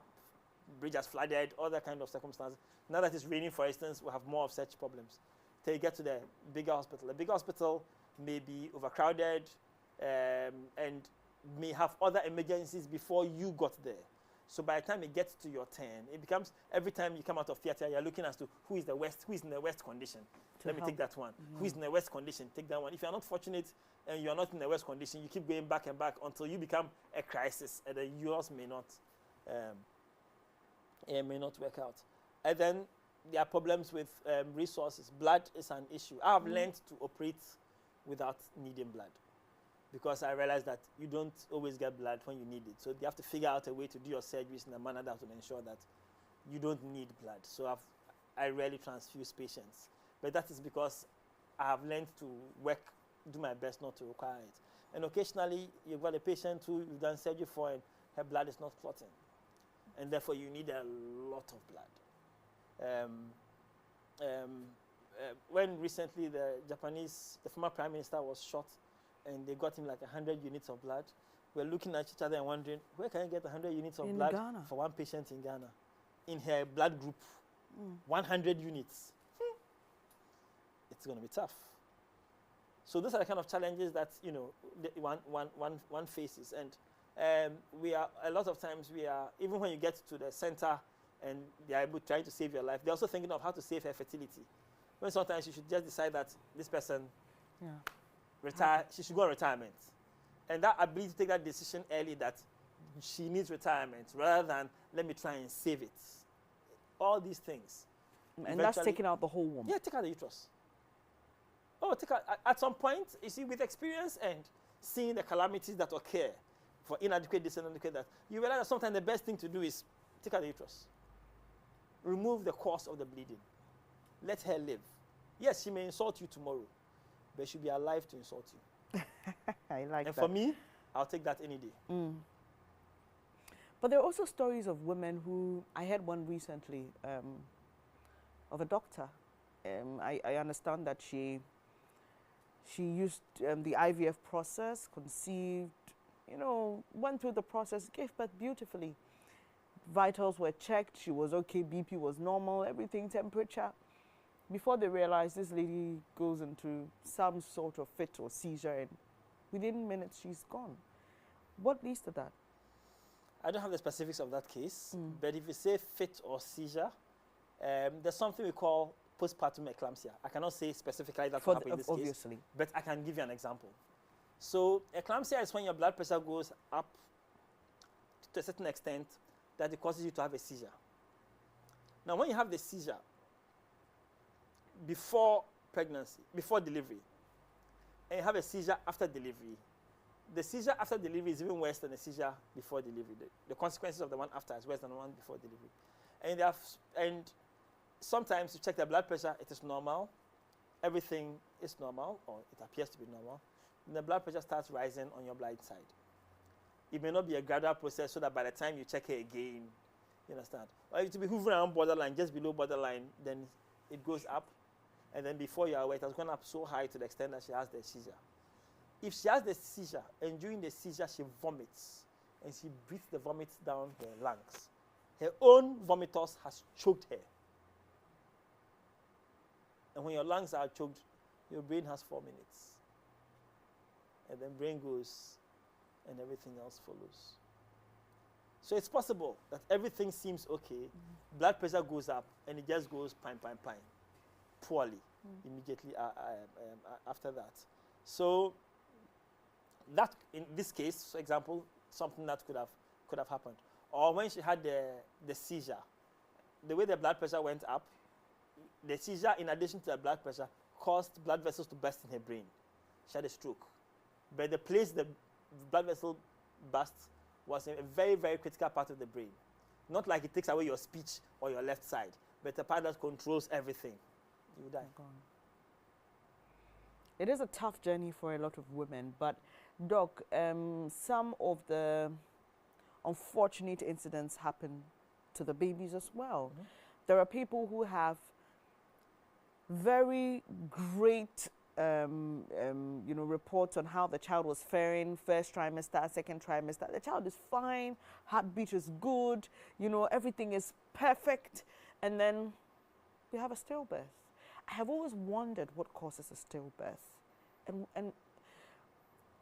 bridge has flooded, all that kind of circumstances. Now that it's raining, for instance, we have more of such problems. Till you get to the bigger hospital. The bigger hospital may be overcrowded and may have other emergencies before you got there. So by the time it gets to your turn, it becomes, every time you come out of theater, you're looking as to who is in the worst condition. Let me take that one. Who is in the worst condition? Take that one. If you're not fortunate and you're not in the worst condition, you keep going back and back until you become a crisis, and then yours may not work out. And then there are problems with resources. Blood is an issue. I have learned to operate without needing blood, because I realized that you don't always get blood when you need it. So you have to figure out a way to do your surgeries in a manner that will ensure that you don't need blood. So I rarely transfuse patients. But that is because I have learned to do my best not to require it. And occasionally, you've got a patient who you've done surgery for and her blood is not clotting. And therefore, you need a lot of blood. When recently the former prime minister was shot, and they got him like 100 units of blood, we're looking at each other and wondering, where can I get 100 units of blood for one patient in Ghana? In her blood group, 100 units. It's going to be tough. So those are the kind of challenges that one faces. And we are, a lot of times we are, even when you get to the center and they are able trying to save your life, they're also thinking of how to save her fertility. When sometimes you should just decide that this person retire, she should go on retirement. And that ability to take that decision early that she needs retirement rather than let me try and save it. All these things. And that's taking out the whole woman. Yeah, take out the uterus. Oh, take out, at some point, you see, with experience and seeing the calamities that occur for inadequate this and inadequate that, you realize that sometimes the best thing to do is take out the uterus. Remove the cause of the bleeding. Let her live. Yes, she may insult you tomorrow, but she'll be alive to insult you. I like that. And for me, I'll take that any day. Mm. But there are also stories of women who, I had one recently, of a doctor. I understand that she used the IVF process, conceived, you know, went through the process, gave birth beautifully. Vitals were checked, she was okay, BP was normal, everything, temperature. Before they realized, this lady goes into some sort of fit or seizure, and within minutes she's gone. What leads to that? I don't have the specifics of that case, but if you say fit or seizure, there's something we call postpartum eclampsia. I cannot say specifically that's what happened in this obviously. case, but I can give you an example. So eclampsia is when your blood pressure goes up to a certain extent that it causes you to have a seizure. Now, when you have the seizure before pregnancy, before delivery, and you have a seizure after delivery, the seizure after delivery is even worse than the seizure before delivery. The consequences of the one after is worse than the one before delivery. And sometimes you check the blood pressure, it is normal. Everything is normal, or it appears to be normal. And the blood pressure starts rising on your blind side. It may not be a gradual process so that by the time you check it again, you understand? Or if it be hovering around borderline, just below borderline, then it goes up. And then before you are aware, it has gone up so high to the extent that she has the seizure. If she has the seizure, and during the seizure she vomits, and she breathes the vomit down her lungs, her own vomitus has choked her. And when your lungs are choked, your brain has 4 minutes. And then brain goes, and everything else follows. So it's possible that everything seems okay, blood pressure goes up, and it just goes pine, poorly immediately after that. So that, in this case, for example, something that could have happened. Or when she had the seizure, the way the blood pressure went up, the seizure, in addition to the blood pressure, caused blood vessels to burst in her brain. She had a stroke. But the place the blood vessel burst was a very, very critical part of the brain. Not like it takes away your speech or your left side, but the part that controls everything. You die. It is a tough journey for a lot of women, but Doc, some of the unfortunate incidents happen to the babies as well. There are people who have very great reports on how the child was faring, first trimester, second trimester. The child is fine, heartbeat is good, everything is perfect, and then we have a stillbirth. I have always wondered what causes a stillbirth. And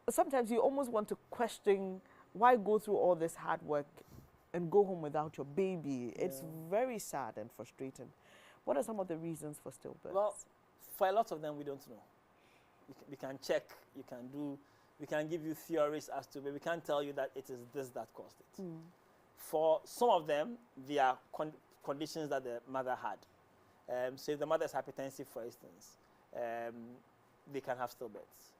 sometimes you almost want to question why go through all this hard work and go home without your baby. Yeah. It's very sad and frustrating. What are some of the reasons for stillbirth? Well, for a lot of them, we don't know. We can check, we can give you theories as to, but we can't tell you that it is this that caused it. For some of them, there are conditions that the mother had. So if the mother is hypertensive, for instance, they can have stillbirths.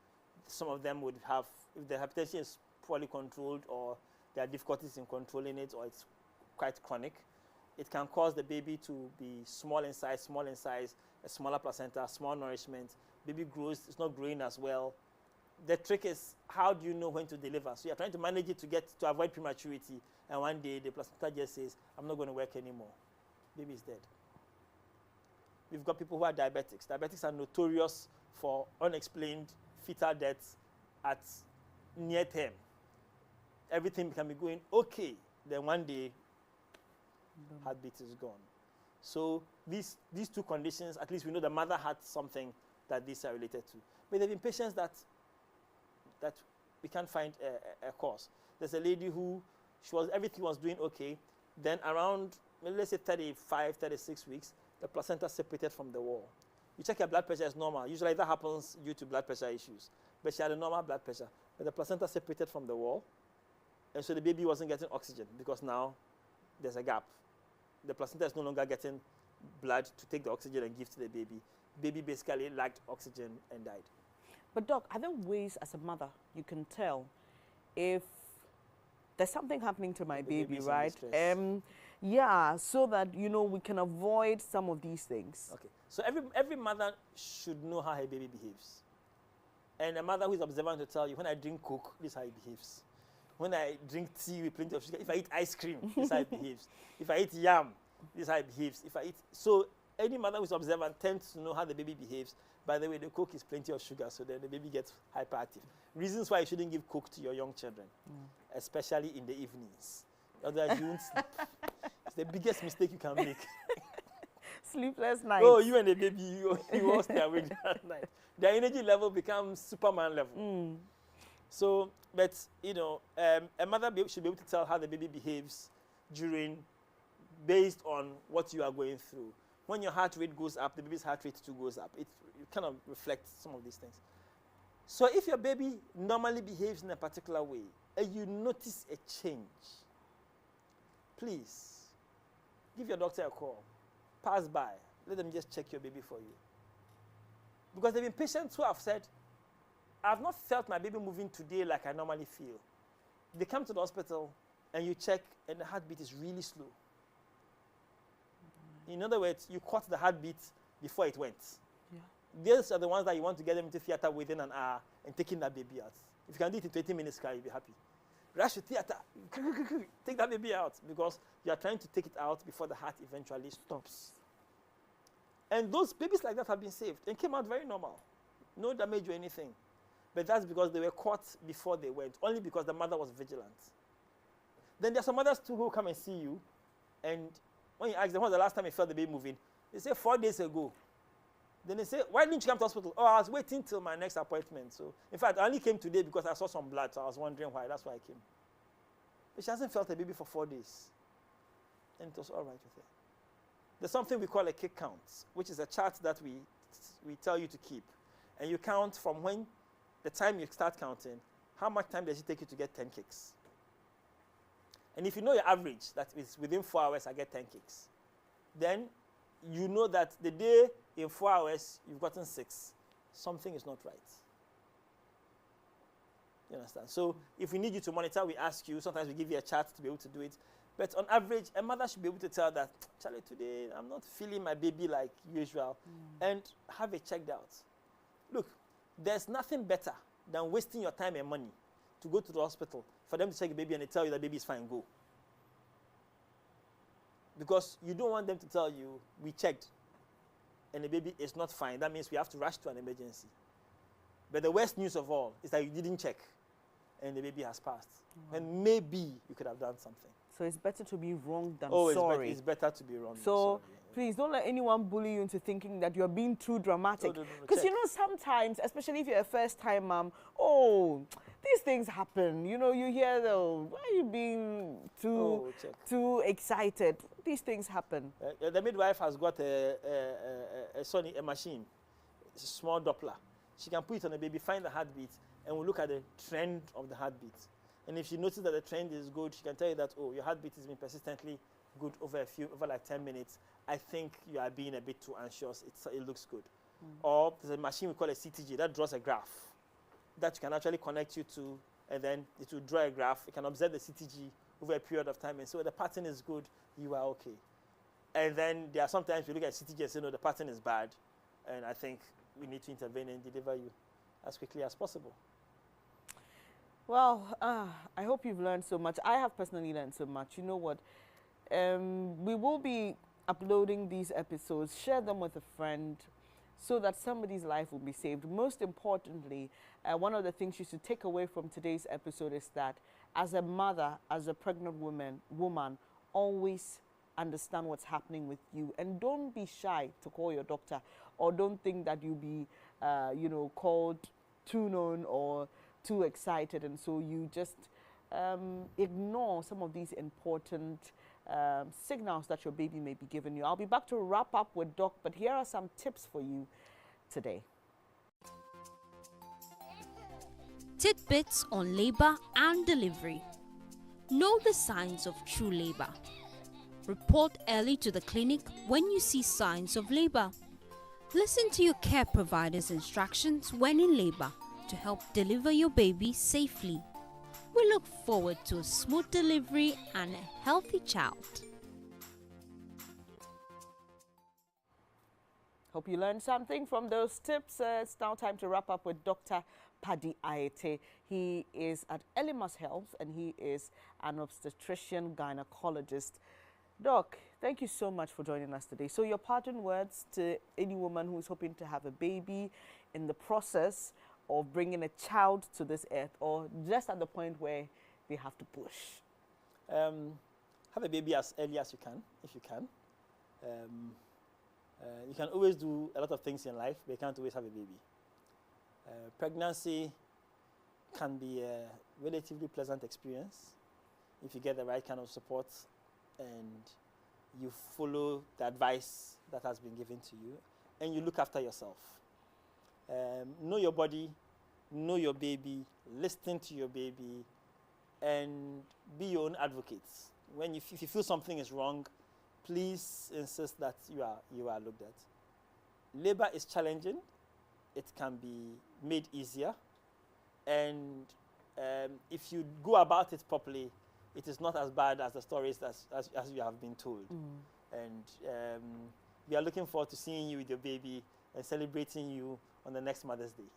Some of them would have, if the hypertension is poorly controlled or there are difficulties in controlling it or it's quite chronic, it can cause the baby to be small in size, a smaller placenta, small nourishment. Baby grows, it's not growing as well. The trick is, how do you know when to deliver? So you're trying to manage it to avoid prematurity, and one day the placenta just says, I'm not going to work anymore. Baby is dead. We've got people who are diabetics. Diabetics are notorious for unexplained fetal deaths at near term. Everything can be going okay. Then one day, heartbeat is gone. So these two conditions, at least we know the mother had something that these are related to. But there have been patients that we can't find a cause. There's a lady who everything was doing okay. Then around, let's say 35, 36 weeks, the placenta separated from the wall. You check her blood pressure is normal. Usually that happens due to blood pressure issues. But she had a normal blood pressure. But the placenta separated from the wall. And so the baby wasn't getting oxygen because now there's a gap. The placenta is no longer getting blood to take the oxygen and give to the baby. Baby basically lacked oxygen and died. But doc, are there ways as a mother you can tell if there's something happening to my baby, right? Yeah, so that, you know, we can avoid some of these things. Okay, so every mother should know how her baby behaves. And a mother who is observant will tell you, when I drink Coke, this is how it behaves. When I drink tea with plenty of sugar, if I eat ice cream, this is how it behaves. If I eat yam, this is how it behaves. So any mother who is observant tends to know how the baby behaves. By the way, the Coke is plenty of sugar, so then the baby gets hyperactive. Reasons why you shouldn't give Coke to your young children, especially in the evenings. Otherwise, you won't sleep. It's the biggest mistake you can make. Sleepless nights. Oh, you and the baby, you all stay awake that night. Their energy level becomes Superman level. So, but, you know, a mother should be able to tell how the baby behaves based on what you are going through. When your heart rate goes up, the baby's heart rate too goes up. It kind of reflects some of these things. So if your baby normally behaves in a particular way and you notice a change, please give your doctor a call. Pass by. Let them just check your baby for you. Because there have been patients who have said, I've not felt my baby moving today like I normally feel. They come to the hospital and you check and the heartbeat is really slow. In other words, you caught the heartbeat before it went. Yeah. These are the ones that you want to get them into theater within an hour and taking that baby out. If you can do it in 20 minutes, you'll be happy. Rush to theater, take that baby out because you are trying to take it out before the heart eventually stops. And those babies like that have been saved and came out very normal. No damage or anything. But that's because they were caught before they went, only because the mother was vigilant. Then there are some mothers too who come and see you, and when you ask them, when was the last time you felt the baby moving? They say 4 days ago. Then they say, why didn't you come to hospital? Oh, I was waiting till my next appointment. So, in fact, I only came today because I saw some blood, so I was wondering why. That's why I came. But she hasn't felt a baby for 4 days. And it was all right with her. There's something we call a kick count, which is a chart that we tell you to keep. And you count from when the time you start counting, how much time does it take you to get 10 kicks? And if you know your average, that is within 4 hours, I get 10 kicks. Then you know that the day in 4 hours, you've gotten 6. Something is not right. You understand? So if we need you to monitor, we ask you. Sometimes we give you a chart to be able to do it. But on average, a mother should be able to tell that, Charlie, today I'm not feeling my baby like usual, and have it checked out. Look, there's nothing better than wasting your time and money to go to the hospital for them to check the baby and they tell you the baby is fine, go. Because you don't want them to tell you, we checked and the baby is not fine. That means we have to rush to an emergency. But the worst news of all is that you didn't check and the baby has passed. And maybe you could have done something. So it's better to be wrong than sorry. It's better to be wrong than sorry. Please don't let anyone bully you into thinking that you're being too dramatic. Because you know, sometimes, especially if you're a first-time mom, these things happen. You know, you hear why are you being too excited? These things happen. The midwife has got a machine. It's a small Doppler. She can put it on the baby, find the heartbeat, and we'll look at the trend of the heartbeat. And if she notices that the trend is good, she can tell you that, your heartbeat has been persistently good over like 10 minutes. I think you are being a bit too anxious. It looks good. Or there's a machine we call a CTG that draws a graph that you can actually connect you to, and then it will draw a graph. You can observe the CTG over a period of time, and so the pattern is good, you are okay. And then there are sometimes we look at CTG and say, no, the pattern is bad, and I think we need to intervene and deliver you as quickly as possible. Well, I hope you've learned so much. I have personally learned so much. You know what? We will be uploading these episodes. Share them with a friend so that somebody's life will be saved. Most importantly, one of the things you should take away from today's episode is that as a mother, as a pregnant woman, always understand what's happening with you. And don't be shy to call your doctor, or don't think that you'll be, called too known or too excited, and so you just ignore some of these important signals that your baby may be giving you. I'll be back to wrap up with Doc, but here are some tips for you today. Tidbits on labor and delivery. Know the signs of true labor. Report early to the clinic when you see signs of labor. Listen to your care provider's instructions when in labor to help deliver your baby safely. We look forward to a smooth delivery and a healthy child. Hope you learned something from those tips. It's now time to wrap up with Dr. Paddy Ayete. He is at Elimas Health and he is an obstetrician gynecologist. Doc, thank you so much for joining us today. So your parting words to any woman who is hoping to have a baby in the process of bringing a child to this earth, or just at the point where they have to push? Have a baby as early as you can, if you can. You can always do a lot of things in life, but you can't always have a baby. Pregnancy can be a relatively pleasant experience if you get the right kind of support and you follow the advice that has been given to you and you look after yourself. Know your body, know your baby, listen to your baby, and be your own advocate. If you feel something is wrong, please insist that you are looked at. Labor is challenging. It can be made easier. And if you go about it properly, it is not as bad as the stories as you have been told. And we are looking forward to seeing you with your baby and celebrating you on the next Mother's Day.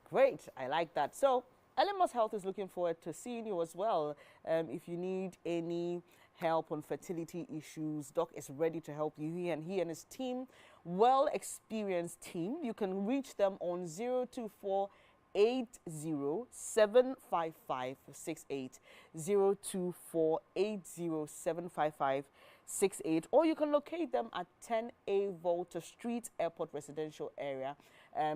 Great, I like that. So Elimas Health is looking forward to seeing you as well. If you need any help on fertility issues, Doc is ready to help you. He and his team, well-experienced team. You can reach them on 024 8075568, 024 8075568, or you can locate them at 10A Volta Street, Airport Residential Area,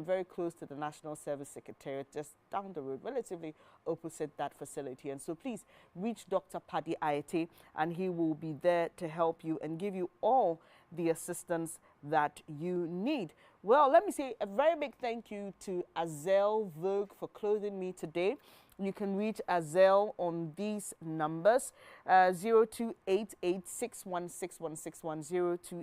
very close to the National Service Secretariat, just down the road, relatively opposite that facility. And so please reach Dr. Paddy Ayete, and he will be there to help you and give you all the assistance that you need. Well, let me say a very big thank you to Azel Vogue for clothing me today. You can reach Azel on these numbers, 0288616161,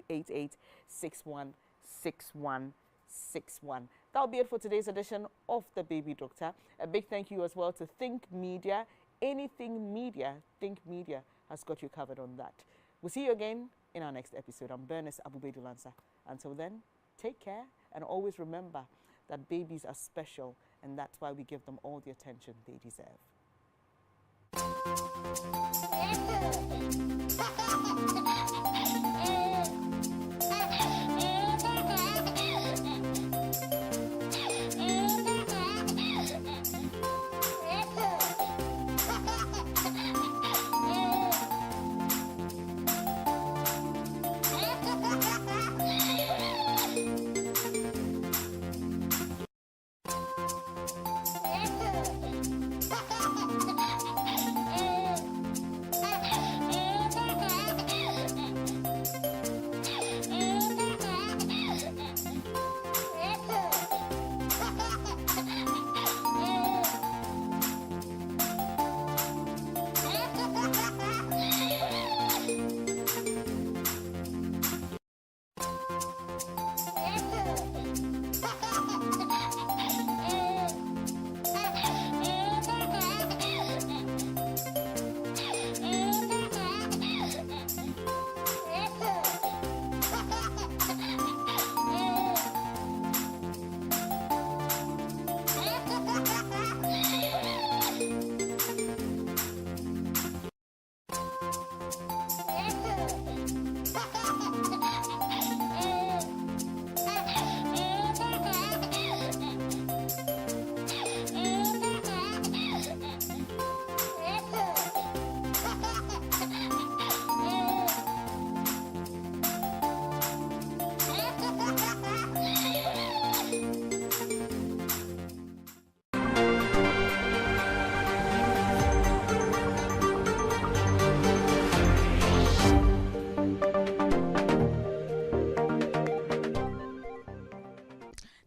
0288616161. That'll be it for today's edition of The Baby Doctor. A big thank you as well to Think Media. Anything media, Think Media has got you covered on that. We'll see you again in our next episode. I'm Bernice Abubedulansa. Until then, take care and always remember that babies are special, and that's why we give them all the attention they deserve.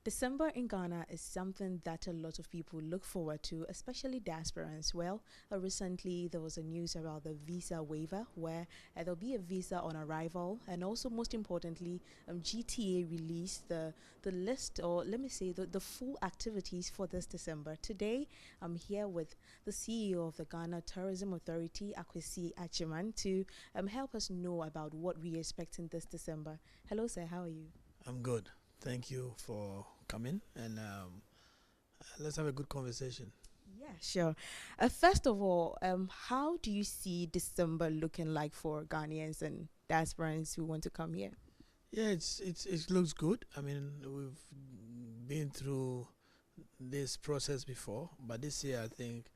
December in Ghana is something that a lot of people look forward to, especially diasporans. Well, recently there was a news about the visa waiver where there'll be a visa on arrival, and also most importantly, GTA released the list, or let me say the full activities for this December. Today, I'm here with the CEO of the Ghana Tourism Authority, Akwesi Achiman, to help us know about what we expect in this December. Hello, sir. How are you? I'm good. Thank you for coming, and let's have a good conversation. Yeah, sure. First of all, how do you see December looking like for Ghanaians and diasporans who want to come here? Yeah, it looks good. I mean, we've been through this process before, but this year I think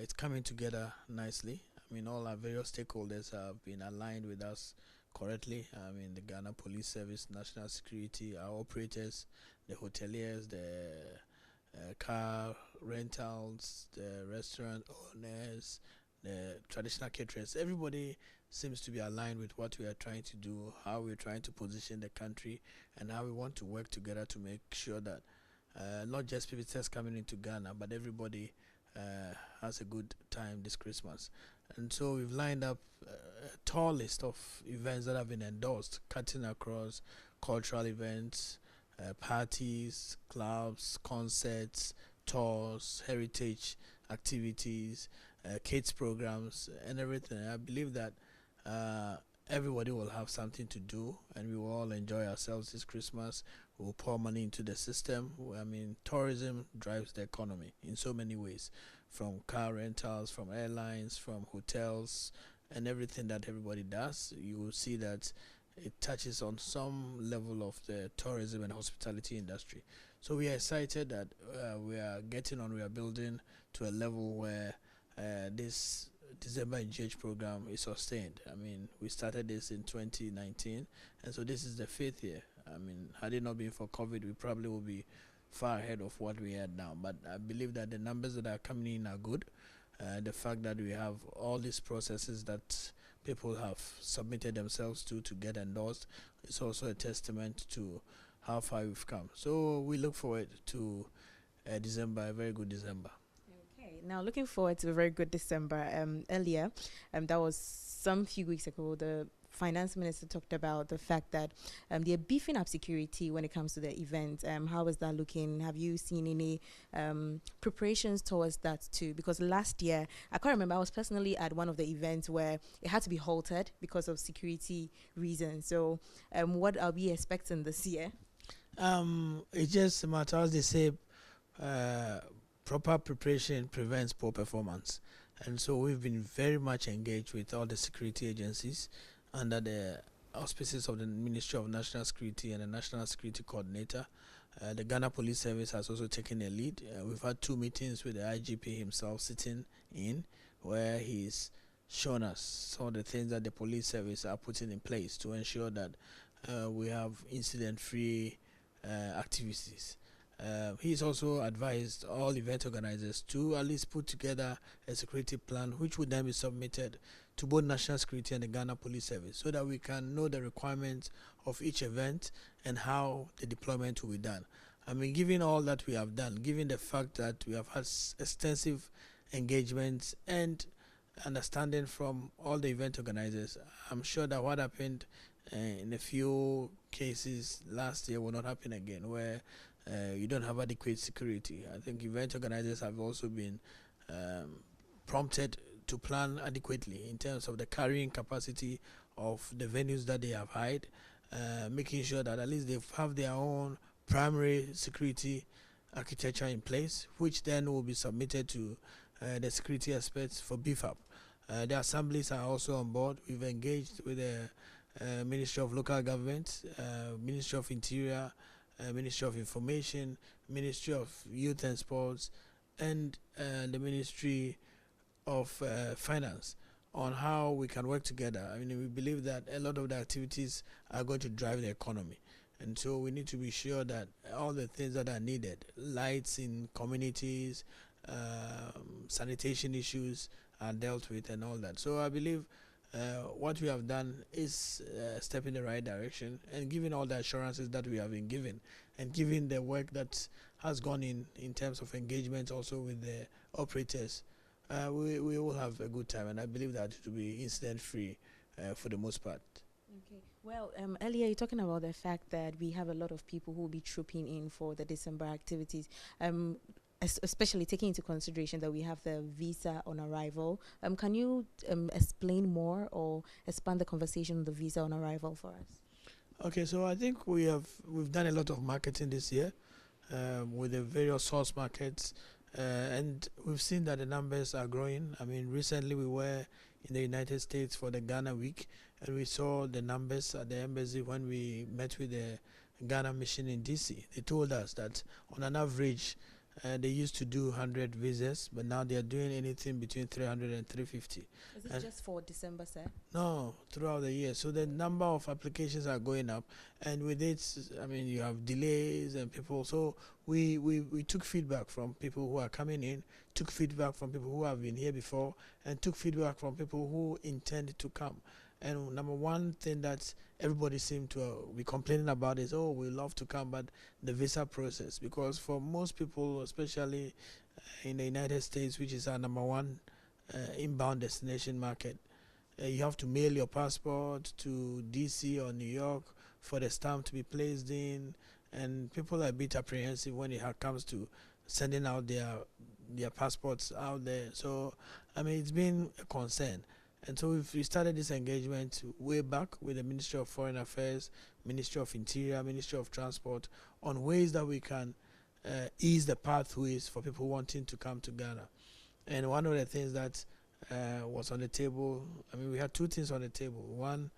it's coming together nicely. I mean, all our various stakeholders have been aligned with us correctly. I mean, the Ghana Police Service, National Security, our operators, the hoteliers, the car rentals, the restaurant owners, the traditional caterers. Everybody seems to be aligned with what we are trying to do, how we're trying to position the country, and how we want to work together to make sure that not just visitors coming into Ghana, but everybody has a good time this Christmas. And so we've lined up a tall list of events that have been endorsed, cutting across cultural events, parties, clubs, concerts, tours, heritage activities, kids programs, and everything. I believe that everybody will have something to do, and we will all enjoy ourselves this Christmas. We'll pour money into the system. I mean, tourism drives the economy in so many ways, from car rentals, from airlines, from hotels, and everything that everybody does. You will see that it touches on some level of the tourism and hospitality industry. So we are excited that we are building to a level where this December Engage program is sustained. I mean, we started this in 2019, and so this is the 5th year. I mean, had it not been for COVID, we probably would be far ahead of what we had now. But I believe that the numbers that are coming in are good. The fact that we have all these processes that people have submitted themselves to get endorsed is also a testament to how far we've come. So we look forward to December, a very good December. Okay, now looking forward to a very good December. Earlier, that was some few weeks ago, the Finance Minister talked about the fact that they're beefing up security when it comes to the event. How is that looking? Have you seen any preparations towards that too? Because last year, I can't remember, I was personally at one of the events where it had to be halted because of security reasons. So what are we expecting this year? It just matters, they say, proper preparation prevents poor performance. And so we've been very much engaged with all the security agencies under the auspices of the Ministry of National Security and the National Security Coordinator. The Ghana Police Service has also taken a lead. We've had 2 meetings with the IGP himself sitting in, where he's shown us some of the things that the police service are putting in place to ensure that we have incident-free activities. He's also advised all event organizers to at least put together a security plan, which would then be submitted to both National Security and the Ghana Police Service, so that we can know the requirements of each event and how the deployment will be done. I mean, given all that we have done, given the fact that we have had extensive engagements and understanding from all the event organizers, I'm sure that what happened in a few cases last year will not happen again, where you don't have adequate security. I think event organizers have also been prompted to plan adequately in terms of the carrying capacity of the venues that they have hired, making sure that at least they have their own primary security architecture in place, which then will be submitted to the security experts for beef up. The assemblies are also on board. We've engaged with the Ministry of Local Government, Ministry of Interior, Ministry of Information, Ministry of Youth and Sports, and the Ministry of Finance on how we can work together. I mean, we believe that a lot of the activities are going to drive the economy. And so we need to be sure that all the things that are needed, lights in communities, sanitation issues are dealt with and all that. So I believe what we have done is a step in the right direction, and given all the assurances that we have been given, and given the work that has gone in terms of engagement also with the operators, we will have a good time, and I believe that it will be incident-free for the most part. Okay. Well, earlier you're talking about the fact that we have a lot of people who will be trooping in for the December activities. Especially taking into consideration that we have the visa on arrival. Can you explain more or expand the conversation on the visa on arrival for us? Okay, so I think we've done a lot of marketing this year with the various source markets, and we've seen that the numbers are growing. I mean, recently we were in the United States for the Ghana week, and we saw the numbers at the embassy when we met with the Ghana mission in DC. They told us that on an average, they used to do 100 visas, but now they are doing anything between 300 and 350. Is it just for December, sir? No, throughout the year. So the number of applications are going up, and with it, I mean, you have delays and people. So we took feedback from people who are coming in, took feedback from people who have been here before, and took feedback from people who intend to come. And number one thing that everybody seemed to be complaining about is, oh, we love to come, but the visa process. Because for most people, especially in the United States, which is our number one inbound destination market, you have to mail your passport to DC or New York for the stamp to be placed in. And people are a bit apprehensive when it comes to sending out their passports out there. So, I mean, it's been a concern. And so we started this engagement way back with the Ministry of Foreign Affairs, Ministry of Interior, Ministry of Transport, on ways that we can ease the pathways for people wanting to come to Ghana. And one of the things that was on the table, I mean, we had two things on the table. One,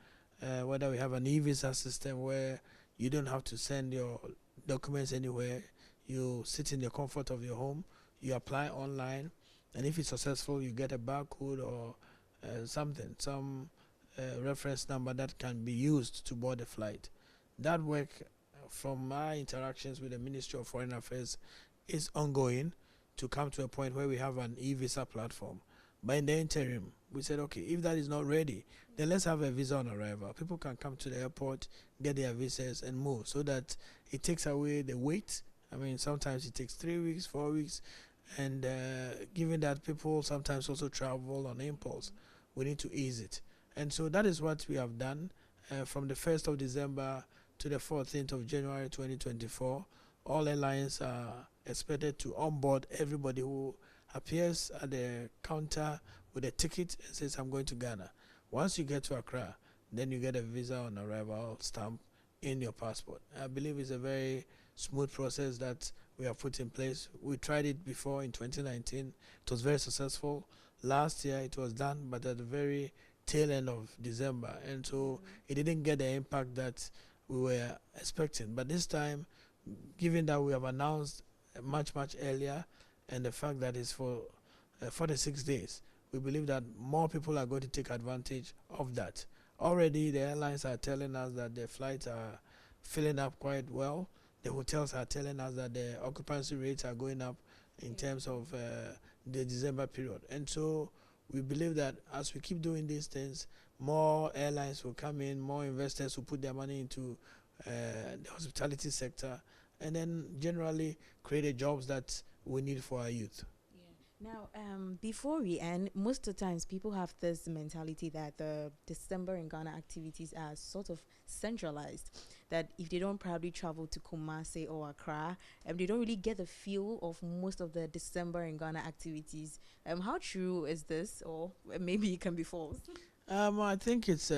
whether we have an e-visa system where you don't have to send your documents anywhere. You sit in the comfort of your home, you apply online, and if it's successful, you get a barcode or some reference number that can be used to board a flight. That work, from my interactions with the Ministry of Foreign Affairs, is ongoing to come to a point where we have an e-visa platform. But in the interim, we said, okay, if that is not ready, then let's have a visa on arrival. People can come to the airport, get their visas, and move, so that it takes away the wait. I mean, sometimes it takes 3 weeks, 4 weeks, and given that people sometimes also travel on impulse, we need to ease it. And so that is what we have done. From the 1st of December to the 14th of January 2024, all airlines are expected to onboard everybody who appears at the counter with a ticket and says, I'm going to Ghana. Once you get to Accra, then you get a visa on arrival stamp in your passport. I believe it's a very smooth process that we have put in place. We tried it before in 2019. It was very successful. Last year it was done, but at the very tail end of December. And so it didn't get the impact that we were expecting. But this time, given that we have announced much, much earlier, and the fact that it's for 46 days, we believe that more people are going to take advantage of that. Already the airlines are telling us that their flights are filling up quite well. The hotels are telling us that the occupancy rates are going up in terms of the December period. And so we believe that as we keep doing these things, more airlines will come in, more investors will put their money into the hospitality sector, and then generally create the jobs that we need for our youth. Now, before we end, most of the times people have this mentality that the December in Ghana activities are sort of centralized, that if they don't probably travel to Kumasi or Accra, they don't really get the feel of most of the December in Ghana activities. How true is this, or maybe it can be false? I think it's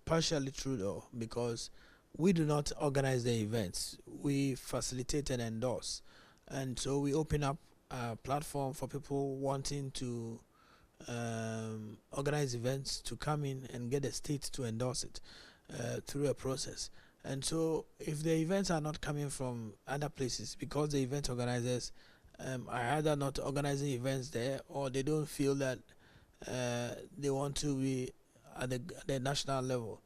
partially true, though, because we do not organize the events. We facilitate and endorse. And so we open up a platform for people wanting to organize events to come in and get the state to endorse it through a process. And so if the events are not coming from other places, because the event organizers are either not organizing events there, or they don't feel that they want to be at the national level.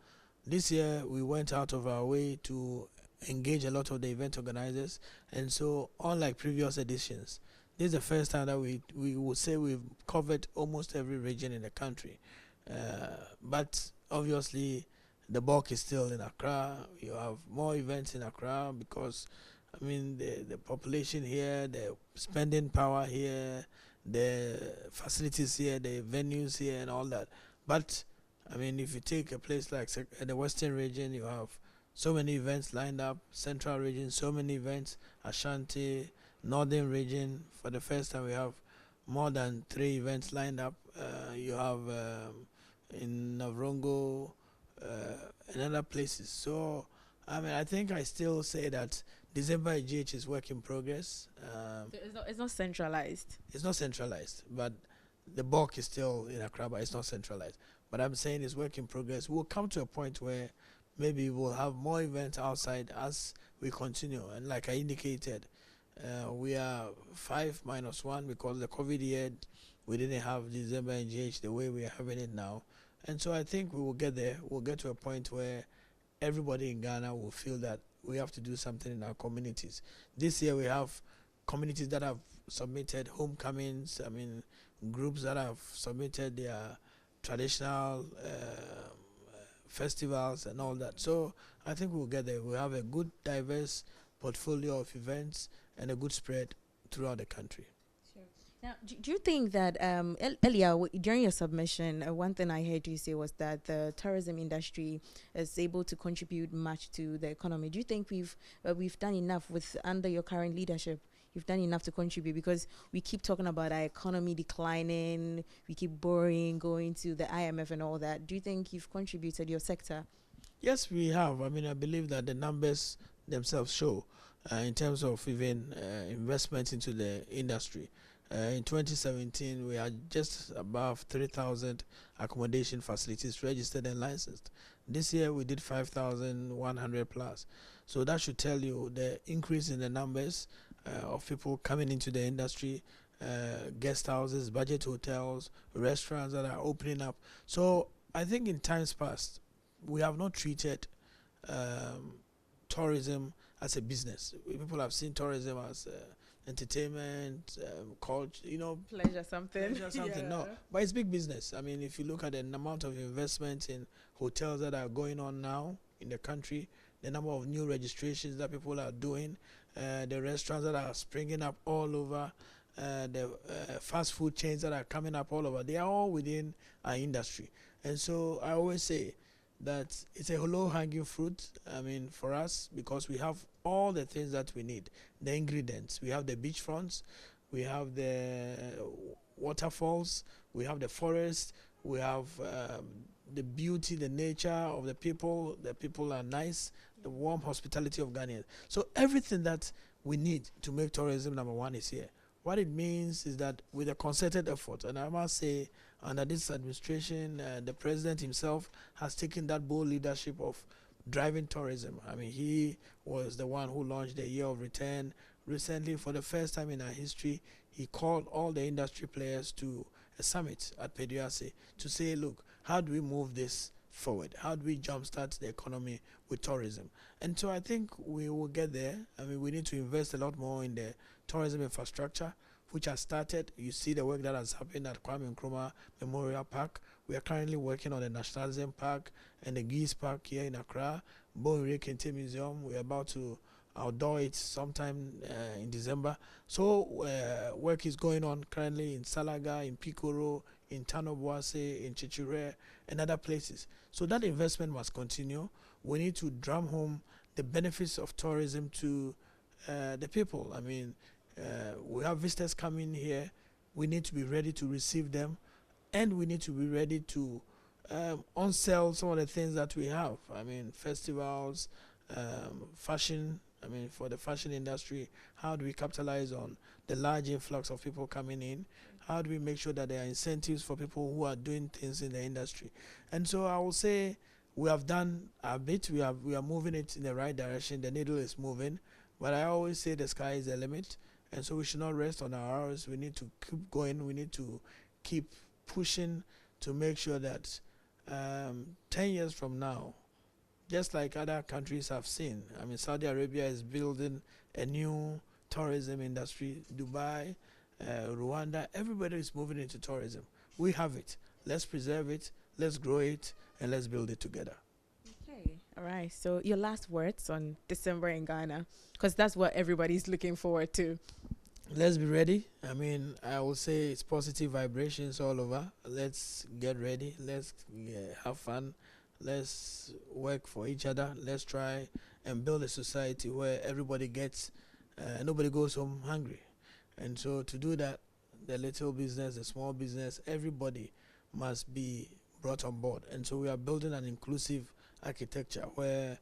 This year we went out of our way to engage a lot of the event organizers, and so unlike previous editions, this is the first time that we would say we've covered almost every region in the country. But obviously, the bulk is still in Accra. You have more events in Accra because, I mean, the population here, the spending power here, the facilities here, the venues here, and all that. But I mean, if you take a place like the Western region, you have so many events lined up. Central region, so many events. Ashanti, Northern region, for the first time we have more than 3 events lined up. You have in Navrongo and other places. So, I mean, I think I still say that December GH is work in progress. So it's not centralized. It's not centralized, but the bulk is still in Accra, but it's not centralized. But I'm saying it's work in progress. We'll come to a point where maybe we'll have more events outside as we continue. And like I indicated, we are 5-1 because the COVID year, we didn't have December NGH the way we are having it now. And so I think we will get there. We'll get to a point where everybody in Ghana will feel that we have to do something in our communities. This year we have communities that have submitted homecomings, I mean, groups that have submitted their traditional festivals and all that. So I think we'll get there. We'll have a good, diverse portfolio of events and a good spread throughout the country. Sure. Now, do you think that earlier during your submission, one thing I heard you say was that the tourism industry is able to contribute much to the economy? Do you think we've done enough under your current leadership? You've done enough to contribute, because we keep talking about our economy declining, we keep borrowing, going to the IMF and all that. Do you think you've contributed your sector? Yes, we have. I mean, I believe that the numbers themselves show in terms of even investment into the industry. In 2017, we had just above 3,000 accommodation facilities registered and licensed. This year, we did 5,100 plus. So that should tell you the increase in the numbers of people coming into the industry, guest houses, budget hotels, restaurants that are opening up. So I think in times past, we have not treated tourism as a business. People have seen tourism as entertainment, culture, pleasure something. Yeah. No, but it's big business. I mean, if you look at the amount of investment in hotels that are going on now in the country, the number of new registrations that people are doing, the restaurants that are springing up all over, the fast food chains that are coming up all over, they are all within our industry. And so I always say that it's a low-hanging fruit, I mean, for us, because we have all the things that we need, the ingredients. We have the beachfronts, we have the waterfalls, we have the forest, we have the beauty, the nature of the people are nice, the warm hospitality of Ghanaians. So everything that we need to make tourism number one is here. What it means is that with a concerted effort, and I must say under this administration, the president himself has taken that bold leadership of driving tourism. I mean, he was the one who launched the Year of Return. Recently, for the first time in our history, he called all the industry players to a summit at Peduase to say, look, how do we move this forward? How do we jumpstart the economy with tourism? And so I think we will get there. I mean, we need to invest a lot more in the tourism infrastructure, which has started. You see the work that has happened at Kwame Nkrumah Memorial Park. We are currently working on the Nationalism Park and the Geese Park here in Accra. Bonre Kente Museum, we're about to outdoor it sometime in December. So work is going on currently in Salaga, in Pikoro, in Tanoboase, in Chichire, and other places. So that investment must continue. We need to drum home the benefits of tourism to the people. I mean, we have visitors coming here. We need to be ready to receive them, and we need to be ready to on-sell some of the things that we have. I mean, festivals, fashion. I mean, for the fashion industry, how do we capitalize on the large influx of people coming in? How do we make sure that there are incentives for people who are doing things in the industry? And so I will say we have done a bit. We are moving it in the right direction. The needle is moving. But I always say the sky is the limit. And so we should not rest on our hours. We need to keep going. We need to keep pushing to make sure that 10 years from now, just like other countries have seen, I mean, Saudi Arabia is building a new tourism industry, Dubai, Rwanda, everybody is moving into tourism. We have it. Let's preserve it. let's grow it, and let's build it together. Okay, all right. So your last words on December in Ghana, because that's what everybody's looking forward to. Let's be ready. I mean, I will say it's positive vibrations all over. Let's get ready. Let's have fun. Let's work for each other. Let's try and build a society where everybody gets, nobody goes home hungry. And so to do that, the little business, the small business, everybody must be brought on board. And so we are building an inclusive architecture where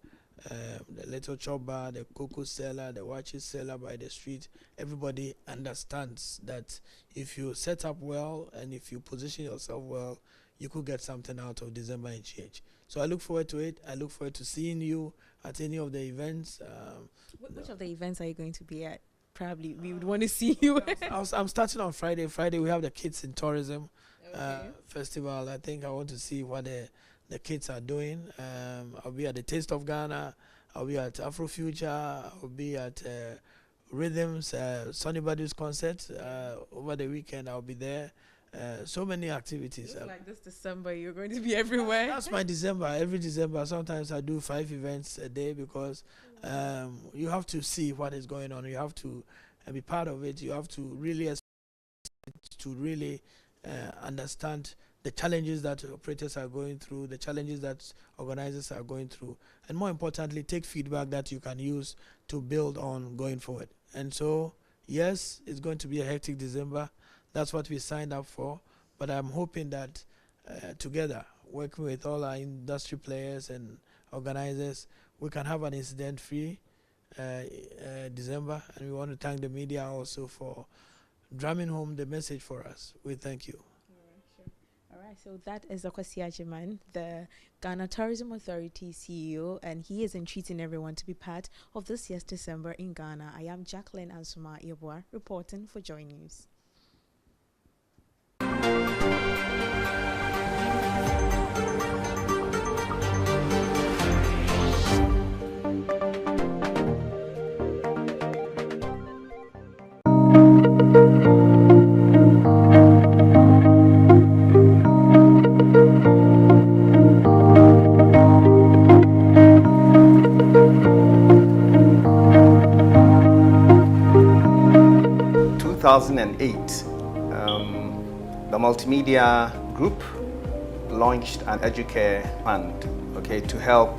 the little chop bar, the cocoa seller, the watches seller by the street, everybody understands that if you set up well and if you position yourself well, you could get something out of December in GH. So I look forward to it. I look forward to seeing you at any of the events. Which of the events are you going to be at? Probably we would want to see you. I'm starting on Friday. Friday we have the Kids in Tourism Festival. I think I want to see what the kids are doing. I'll be at the Taste of Ghana. I'll be at Afrofuture. I'll be at Rhythms, Sonny Badu's concert. Over the weekend I'll be there. So many activities. Like this December, you're going to be everywhere. That's my December. Every December, sometimes I do 5 events a day because you have to see what is going on. You have to be part of it. You have to really understand the challenges that operators are going through, the challenges that organizers are going through, and more importantly, take feedback that you can use to build on going forward. And so, yes, it's going to be a hectic December. That's what we signed up for. But I'm hoping that together, working with all our industry players and organizers, we can have an incident-free December. And we want to thank the media also for drumming home the message for us. We thank you. All right, so that is Akwasi Ajiman, the Ghana Tourism Authority CEO, and he is entreating everyone to be part of this year's December in Ghana. I am Jacqueline Ansuma Yeboah, reporting for JoyNews. The multimedia group launched an Educare fund, to help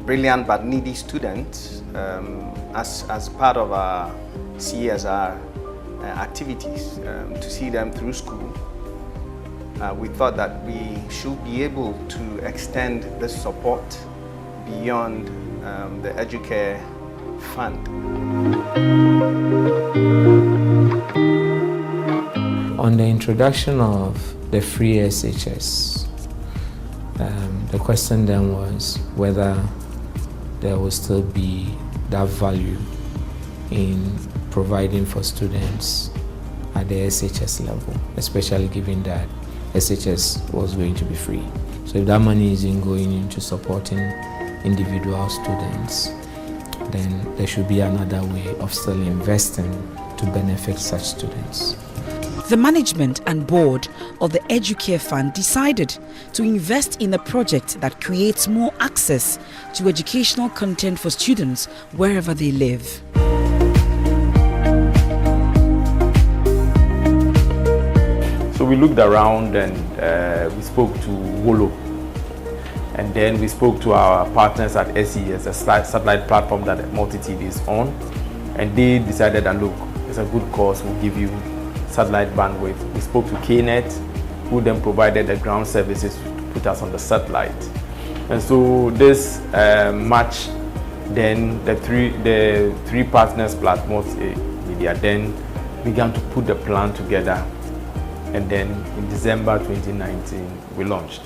brilliant but needy students as part of our CSR activities to see them through school. We thought that we should be able to extend this support beyond the Educare fund. On the introduction of the free SHS, the question then was whether there will still be that value in providing for students at the SHS level, especially given that SHS was going to be free. So if that money isn't going into supporting individual students, then there should be another way of still investing to benefit such students. The management and board of the Educare Fund decided to invest in a project that creates more access to educational content for students wherever they live. So we looked around and we spoke to Wolo, and then we spoke to our partners at SES, a satellite platform that MultiTV is on, and they decided that look, it's a good cause, we'll give you satellite bandwidth. We spoke to KNet, who then provided the ground services to put us on the satellite. And so this match, then the three partners plus multimedia then began to put the plan together, and then in December 2019 we launched.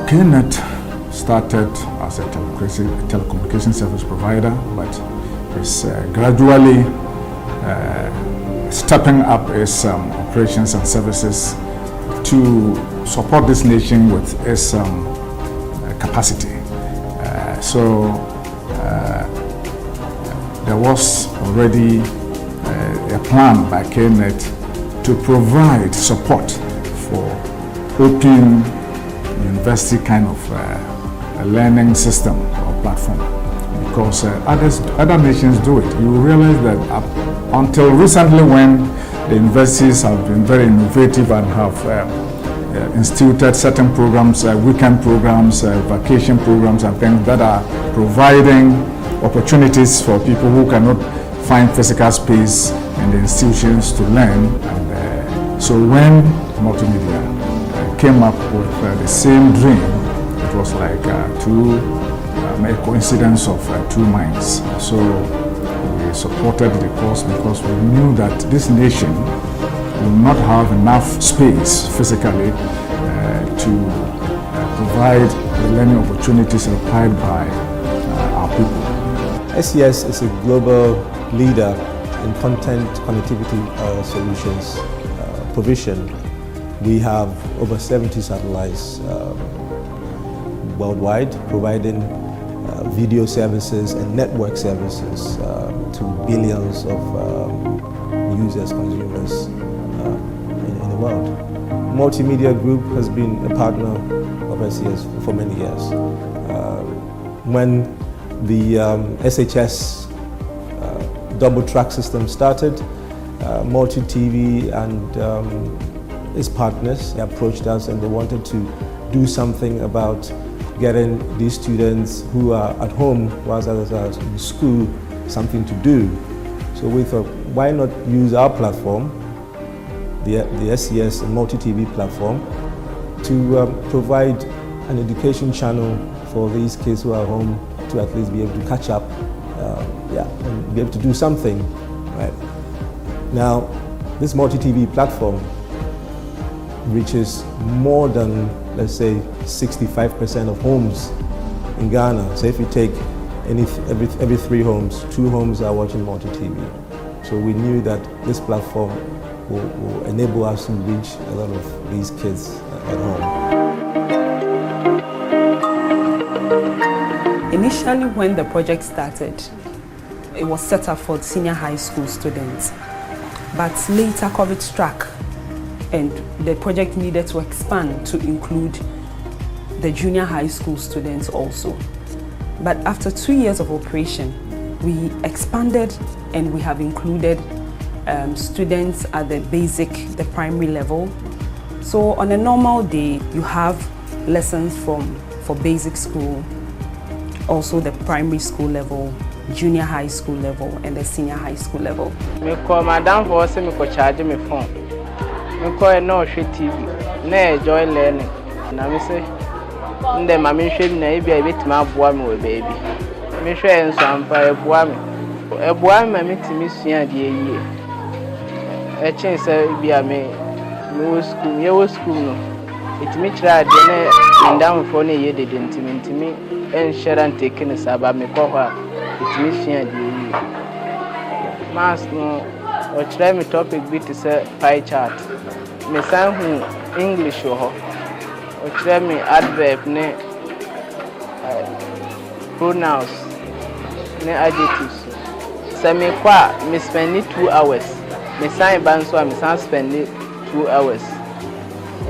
KNet started as a telecommunication service provider, but is gradually stepping up its operations and services to support this nation with its capacity. So there was already a plan by KNET to provide support for open university kind of a learning system or platform, because other nations do it. You realize that until recently, when the universities have been very innovative and have instituted certain programs, weekend programs, vacation programs and things that are providing opportunities for people who cannot find physical space in the institutions to learn. And so when multimedia came up with the same dream, it was like a coincidence of two minds. So we supported the cause because we knew that this nation will not have enough space physically to provide the learning opportunities required by our people. SES is a global leader in content connectivity solutions provision. We have over 70 satellites worldwide providing video services and network services to billions of users, consumers in the world. Multimedia Group has been a partner of SES for many years. When the SHS double track system started, Multi-TV and its partners, they approached us and they wanted to do something about getting these students who are at home whilst others are in school something to do. So we thought, why not use our platform, the SES Multi-TV platform, to provide an education channel for these kids who are home to at least be able to catch up, and be able to do something, right? Now, this Multi-TV platform reaches more than, let's say, 65% of homes in Ghana. So if you take every 3 homes, 2 homes are watching Multi-TV. So we knew that this platform will enable us to reach a lot of these kids at home. Initially, when the project started, it was set up for senior high school students. But later, COVID struck, and the project needed to expand to include the junior high school students also. But after 2 years of operation, we expanded and we have included students at the basic, the primary level. So on a normal day, you have lessons for basic school, also the primary school level, junior high school level, and the senior high school level. I call madam for us, I charge my phone. I call no TV, no joy learning. And I say, "Nde mami share na ibi a bit ma boa me we baby." Me share nso ampa e boa me mami timi sua de yie. E chen say bi a me wo school no. Itimi kira de na ndam for na ye de ntimi en share and take ne saba me ko ha itimi sua de yie. Mas no o try me topic bit say pie chart. Me san hu English ho. O try me adverb ne pronouns ne adjectives. So me kwa me spend 2 hours. Me san ban so me san spend 2 hours.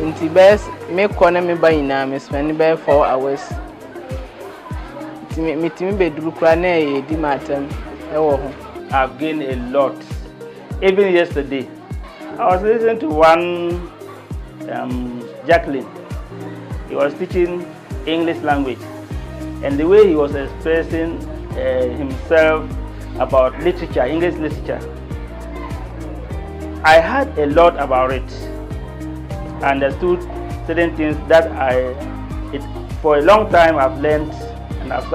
Inti best me kona me ba ina me spend by 4 hours. Me timi be duru kwa na e di matem e wo ho. I've gained a lot. Even yesterday, I was listening to one Jacqueline. He was teaching English language, and the way he was expressing himself about literature, English literature, I heard a lot about it. I understood certain things that for a long time I've learned and I've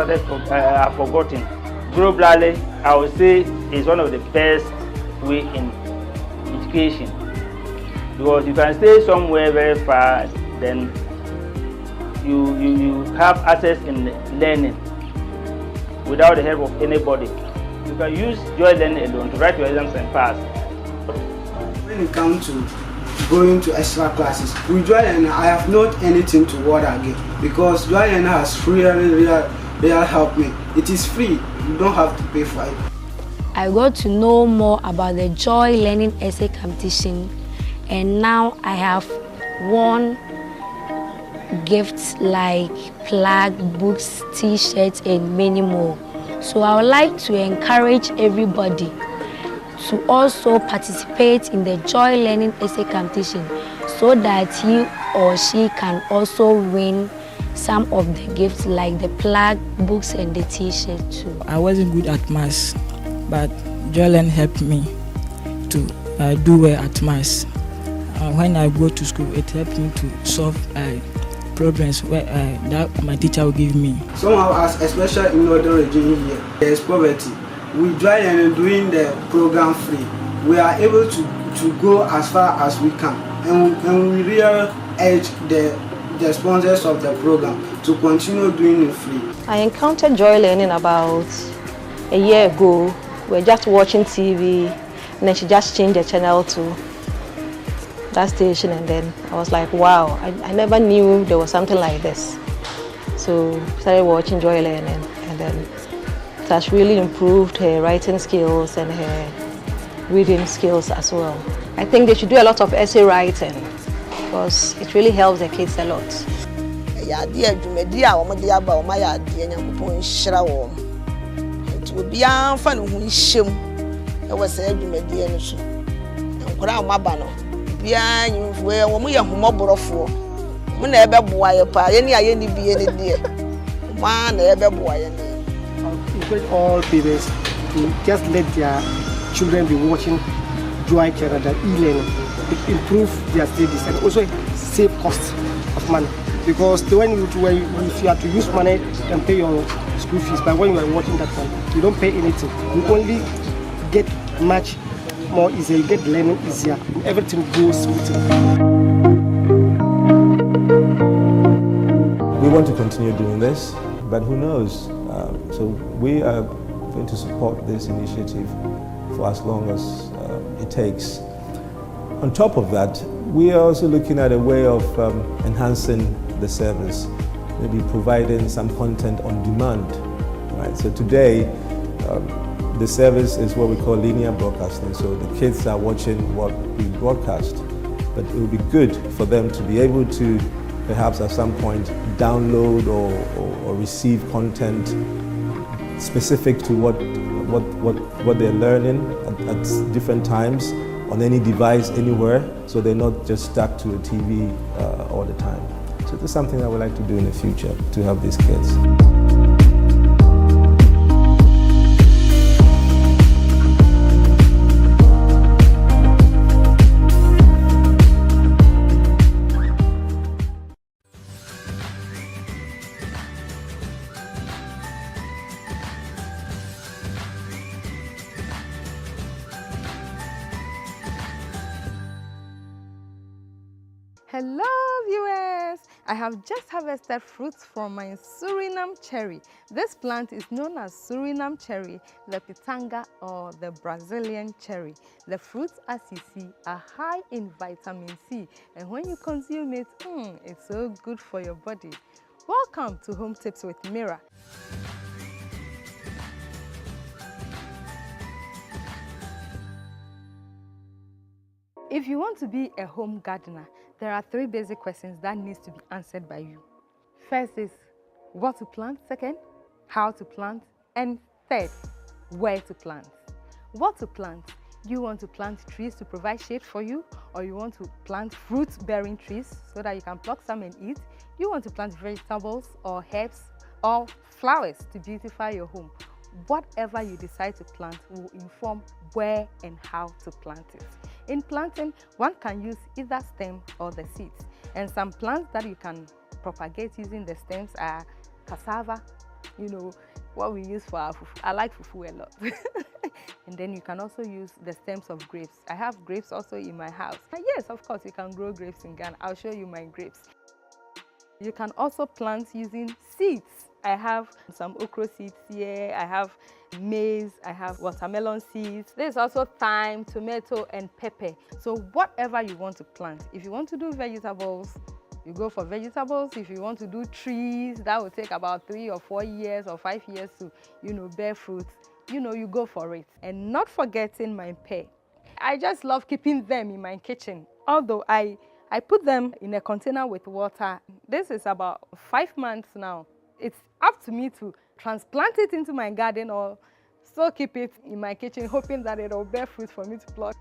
forgotten. Globally, I would say it's one of the best way in education, because you can stay somewhere very far, then you have access in learning without the help of anybody. You can use Joy Learning alone to write your exams and pass. When it comes to going to extra classes, with Joy Learning, I have not anything to worry again, because Joy Learning has really helped me. It is free. You don't have to pay for it. I got to know more about the Joy Learning Essay Competition, and now I have won gifts like plug, books, t-shirts, and many more. So I would like to encourage everybody to also participate in the Joy Learning Essay Competition so that he or she can also win some of the gifts like the plug, books, and the t-shirt too. I wasn't good at maths, but Joy Learning helped me to do well at maths. When I go to school, it helped me to solve problems that my teacher will give me. Somehow, especially in other regions here, there is poverty. We Joy Learning doing the program free. We are able to go as far as we can, and we really urge the sponsors of the program to continue doing it free. I encountered Joy Learning about a year ago. We were just watching TV, and then she just changed the channel to that station, and then I was like, wow, I never knew there was something like this. So started watching Joy Learning, and then it has really improved her writing skills and her reading skills as well. I think they should do a lot of essay writing because it really helps the kids a lot. Encourage all parents to just let their children be watching Joy Channel, the e-learning. It improves their studies and also save costs of money. Because if you have to use money and pay your school fees, but when you are watching that one, you don't pay anything. You only get much more easier, you get learning easier, and everything goes smoothly. We want to continue doing this, but who knows? So we are going to support this initiative for as long as it takes. On top of that, we are also looking at a way of enhancing the service, maybe providing some content on demand. Right? So today, the service is what we call linear broadcasting. So the kids are watching what we broadcast, but it would be good for them to be able to perhaps at some point download or receive content specific to what they're learning at different times on any device anywhere, so they're not just stuck to a TV all the time. So this is something I would like to do in the future to help these kids. Hello viewers! I have just harvested fruits from my Suriname cherry. This plant is known as Suriname cherry, the pitanga or the Brazilian cherry. The fruits, as you see, are high in vitamin C, and when you consume it, it's so good for your body. Welcome to Home Tips with Mira. If you want to be a home gardener, there are 3 basic questions that needs to be answered by you. First is what to plant, second, how to plant, and third, where to plant. What to plant? Do you want to plant trees to provide shade for you, or you want to plant fruit-bearing trees so that you can pluck some and eat? Do you want to plant vegetables or herbs or flowers to beautify your home? Whatever you decide to plant will inform where and how to plant it. In planting, one can use either stem or the seeds. And some plants that you can propagate using the stems are cassava, what we use for our fufu. I like fufu a lot. And then you can also use the stems of grapes. I have grapes also in my house. And yes, of course, you can grow grapes in Ghana. I'll show you my grapes. You can also plant using seeds. I have some okra seeds here, I have maize, I have watermelon seeds. There's also thyme, tomato, and pepper. So whatever you want to plant. If you want to do vegetables, you go for vegetables. If you want to do trees, that will take about 3 or 4 years or 5 years to, bear fruits. you go for it. And not forgetting my pear. I just love keeping them in my kitchen. Although I put them in a container with water. This is about 5 months now. It's up to me to transplant it into my garden or still keep it in my kitchen, hoping that it will bear fruit for me to pluck.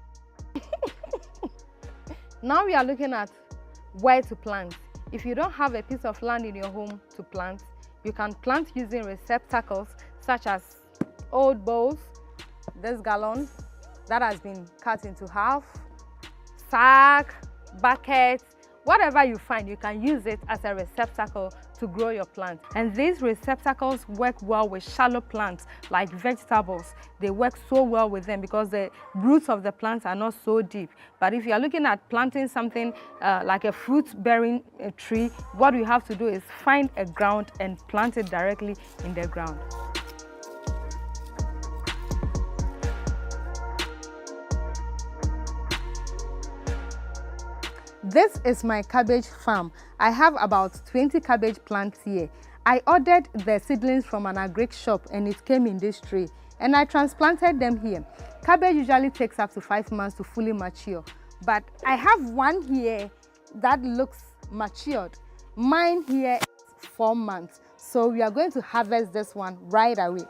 Now we are looking at where to plant. If you don't have a piece of land in your home to plant, you can plant using receptacles such as old bowls, this gallon that has been cut into half, sack, bucket, whatever you find, you can use it as a receptacle to grow your plant. And these receptacles work well with shallow plants like vegetables. They work so well with them because the roots of the plants are not so deep. But if you are looking at planting something like a fruit-bearing tree, what you have to do is find a ground and plant it directly in the ground. This is my cabbage farm. I have about 20 cabbage plants here. I ordered the seedlings from an agric shop and it came in this tray. And I transplanted them here. Cabbage usually takes up to 5 months to fully mature. But I have one here that looks matured. Mine here is 4 months. So we are going to harvest this one right away.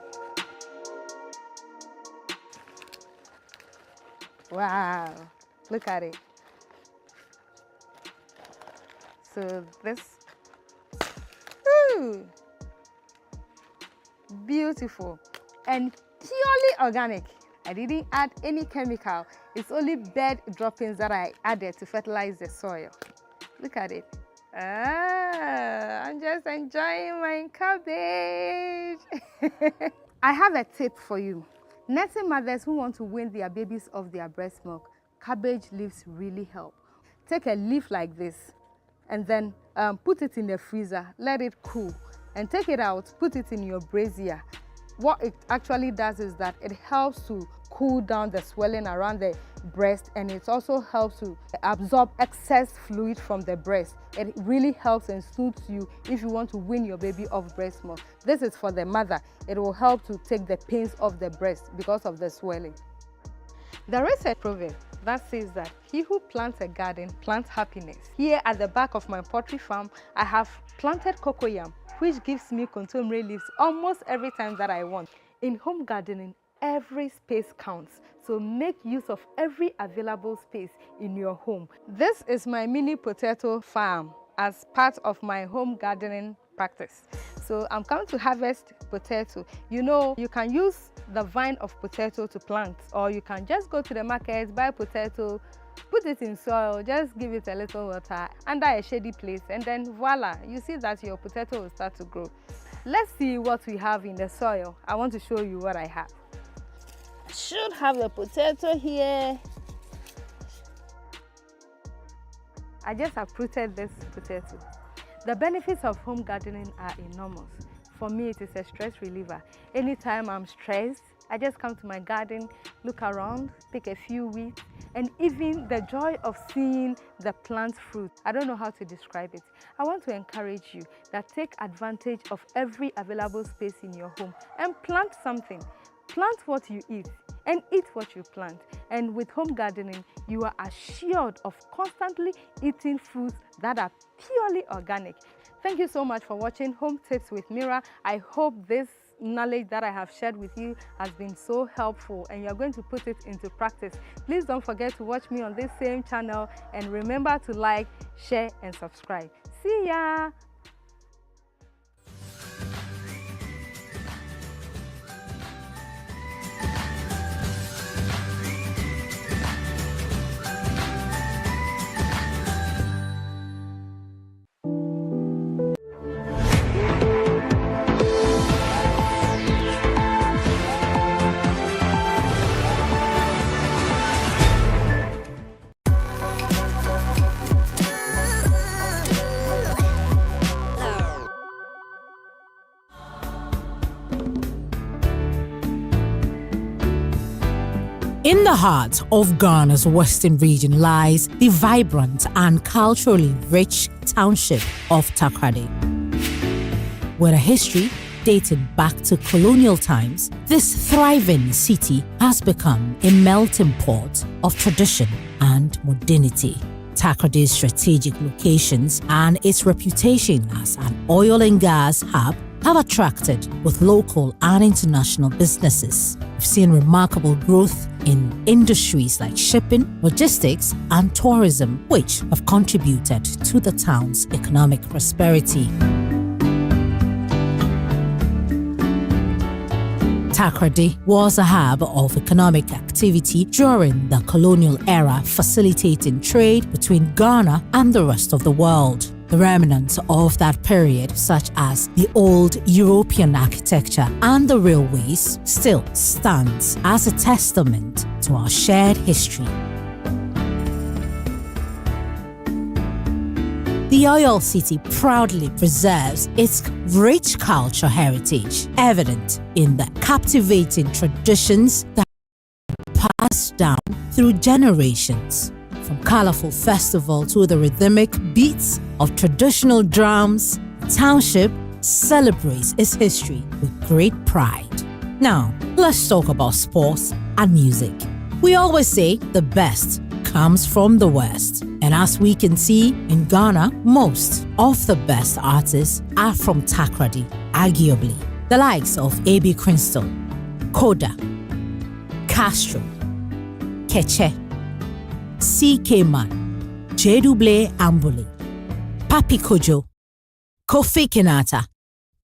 Wow, look at it. So this, beautiful and purely organic. I didn't add any chemical. It's only bird droppings that I added to fertilize the soil. Look at it. I'm just enjoying my cabbage. I have a tip for you. Nursing mothers who want to wean their babies off their breast milk, cabbage leaves really help. Take a leaf like this and then put it in the freezer, let it cool, and take it out, put it in your brazier. What it actually does is that it helps to cool down the swelling around the breast, and it also helps to absorb excess fluid from the breast. It really helps and suits you if you want to wean your baby off breast milk. This is for the mother. It will help to take the pains off the breast because of the swelling. There is a proverb that says that he who plants a garden plants happiness. Here at the back of my poultry farm, I have planted cocoyam, which gives me contemporary leaves almost every time that I want. In home gardening, every space counts, so make use of every available space in your home. This is my mini potato farm as part of my home gardening practice. So I'm coming to harvest potato. You can use the vine of potato to plant, or you can just go to the market, buy potato, put it in soil, just give it a little water under a shady place, and then voila, you see that your potato will start to grow. Let's see what we have in the soil. I want to show you what I have. I should have a potato here. I just uprooted this potato. The benefits of home gardening are enormous. For me, it is a stress reliever. Anytime I'm stressed, I just come to my garden, look around, pick a few weeds, and even the joy of seeing the plant fruit. I don't know how to describe it. I want to encourage you that take advantage of every available space in your home and plant something. Plant what you eat and eat what you plant. And with home gardening, you are assured of constantly eating foods that are purely organic. Thank you so much for watching Home Tips with Mira. I hope this knowledge that I have shared with you has been so helpful and you're going to put it into practice. Please don't forget to watch me on this same channel and remember to like, share and subscribe. See ya! In the heart of Ghana's western region lies the vibrant and culturally rich township of Takoradi. With a history dating back to colonial times, this thriving city has become a melting pot of tradition and modernity. Takoradi's strategic locations and its reputation as an oil and gas hub have attracted both local and international businesses. We've seen remarkable growth in industries like shipping, logistics, and tourism, which have contributed to the town's economic prosperity. Takoradi was a hub of economic activity during the colonial era, facilitating trade between Ghana and the rest of the world. The remnants of that period, such as the old European architecture and the railways, still stands as a testament to our shared history. The Oil City proudly preserves its rich cultural heritage, evident in the captivating traditions that are passed down through generations. From colorful festival to the rhythmic beats of traditional drums, the township celebrates its history with great pride. Now, let's talk about sports and music. We always say the best comes from the West. And as we can see in Ghana, most of the best artists are from Takoradi, arguably. The likes of A.B. Crystal, Koda, Castro, Keche, C.K. Man, J.W. Ambule, Papi Kojo, Kofi Kinata,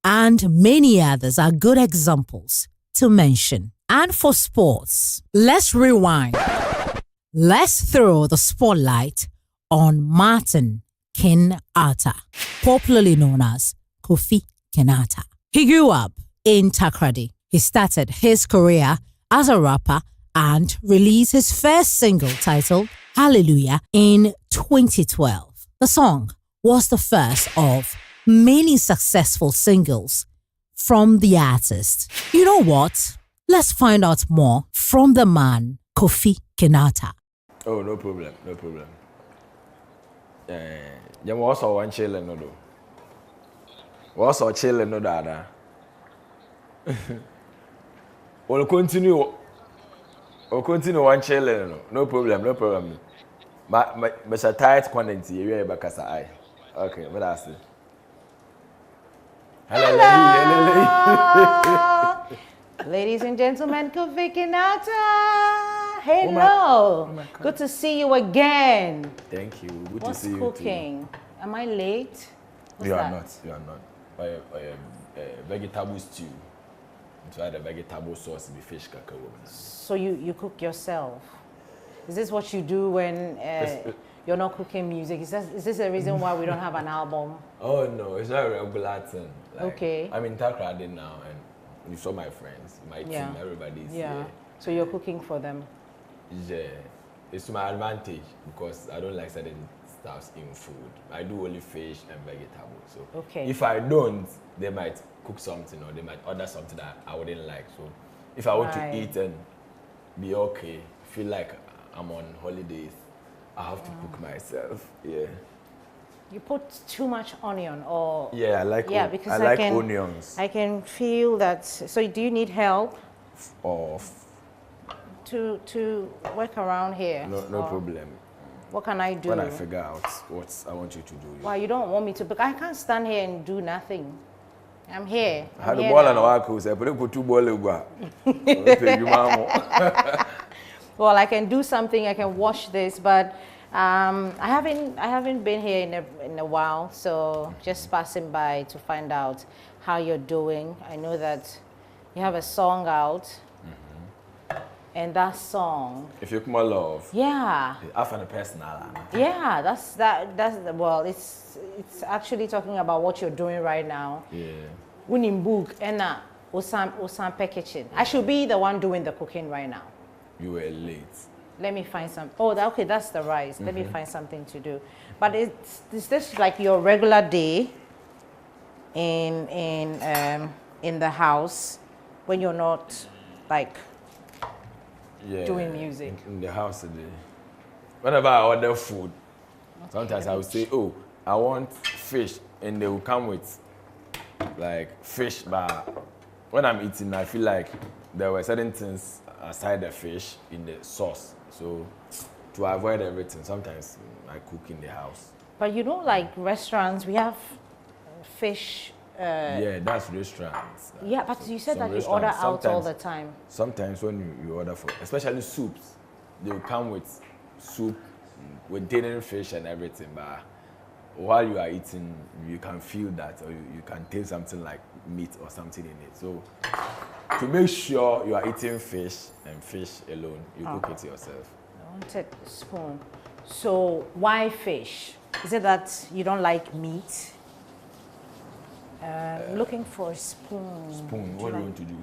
and many others are good examples to mention. And for sports, let's rewind. Let's throw the spotlight on Martin Kinata, popularly known as Kofi Kinata. He grew up in Takoradi. He started his career as a rapper and released his first single titled Hallelujah in 2012. The song was the first of many successful singles from the artist. You know what? Let's find out more from the man, Kofi Kinata. Oh, no problem, no problem. You also want chilling, no do. Also chilling, no dada. We'll continue one chilling, no problem, no problem. But a tight quantity, you're back as I. Okay, what I say? Hello. Ladies and gentlemen, Kofi Kinata. Hello. Oh, good to see you again. Thank you. Good What's to see cooking? You too. Am I late? What's you are that? not. You are not. Vegetable stew. To add a vegetable sauce, the fish kaka. So you cook yourself? Is this what you do when you're not cooking music? Is this the reason why we don't have an album? Oh no, it's not a regular thing. Like, okay. I'm in Takoradi now, and you saw my friends, my team, everybody's here. So you're cooking for them? Yeah, it's to my advantage because I don't like certain stuffs in food. I do only fish and vegetables. So if I don't, they might cook something or they might order something that I wouldn't like. So if I want to eat and be okay, feel like I'm on holidays, I have to cook myself. Yeah. You put too much onion or? Yeah, I like because I like onions. I can feel that. So do you need help? To work around here? No problem. What can I do? When I figure out what I want you to do. Why you don't want me to? Because I can't stand here and do nothing. I'm here. I had a ball and a walk. I put 2 balls. Well, I can do something. I can wash this, but I haven't been here in a while. So just passing by to find out how you're doing. I know that you have a song out. And that song. If you come love. Yeah. I find a personal. Yeah, that's well, it's actually talking about what you're doing right now. Yeah. Winning book and Osam packaging. I should be the one doing the cooking right now. You were late. Let me find some. Oh, okay, that's the rice. Let me find something to do. But is this like your regular day in the house when you're not like doing music? In the house today. Whenever I order food, sometimes I will say, oh, I want fish, and they will come with like fish, but when I'm eating, I feel like there were certain things aside the fish in the sauce. So to avoid everything, sometimes I cook in the house. But you know, like restaurants, we have fish. Yeah, that's restaurants. Yeah, but you said that you order out all the time. Sometimes when you order for, especially soups, they will come with soup containing fish and everything. But while you are eating, you can feel that, or you can taste something like meat or something in it. So to make sure you are eating fish and fish alone, you cook it yourself. I wanted a spoon. So why fish? Is it that you don't like meat? Looking for a spoon. Spoon, what do you want to do?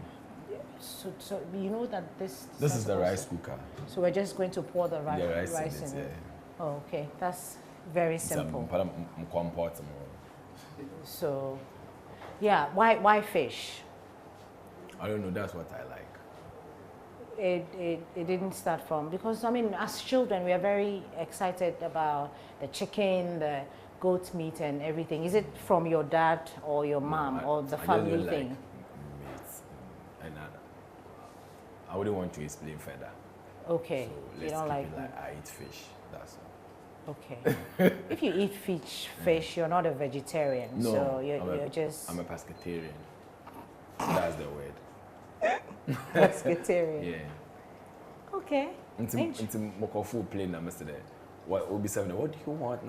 So you know that this is the rice cooker. So we're just going to pour the rice in it. Yeah. Oh, okay. That's very simple. So, yeah, why fish? I don't know, that's what I like. It didn't start from, because I mean, as children, we are very excited about the chicken, the goat meat and everything. Is it from your dad or your mom or the family thing? Like meat. And I wouldn't want to explain further. Okay, so you don't like I eat fish, that's all. Okay. If you eat fish, you're not a vegetarian. No, so you're just... I'm a pescatarian. That's the word. Pescatarian. Yeah. Okay. Into Mokofu plane, I'm yesterday. What will be 7? What do you want?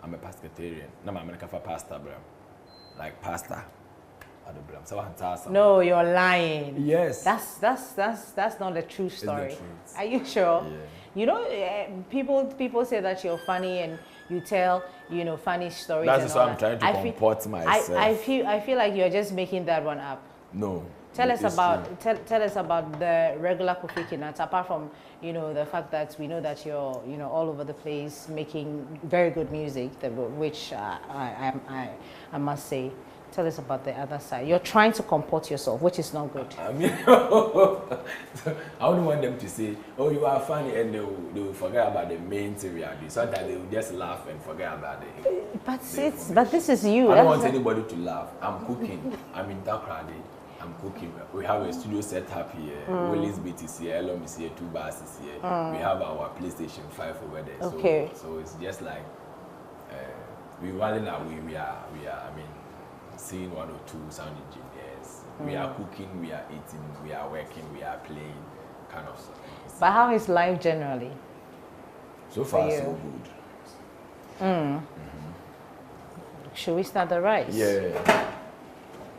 I'm a pescatarian. I'm American for pasta, bro. Like pasta. No, you're lying. Yes. That's not the true story. Are you sure? Yeah. You know, people say that you're funny and you tell, you know, funny stories. That's why I'm trying to comport myself. I feel like you're just making that one up. No. Tell us about the regular Kofi Kinata, apart from, you know, the fact that we know that you're, you know, all over the place making very good music, which I must say. Tell us about the other side. You're trying to comport yourself, which is not good. I mean, I wouldn't want them to say, "Oh, you are funny," and they will forget about the main thing we are doing. Sometimes they will just laugh and forget about it. But this is you. I don't want anybody to laugh. I'm cooking. I'm in Takrade. I'm cooking. We have a studio set up here. Willie's beat is here. Elom is here. 2 bars is here. We have our PlayStation 5 over there. Okay. So it's just like we running away. We are. I mean, seeing 1 or 2 sound engineers. We are cooking, we are eating, we are working, we are playing, kind of stuff. But how is life generally? So far, so good. Should we start the rice? Yeah.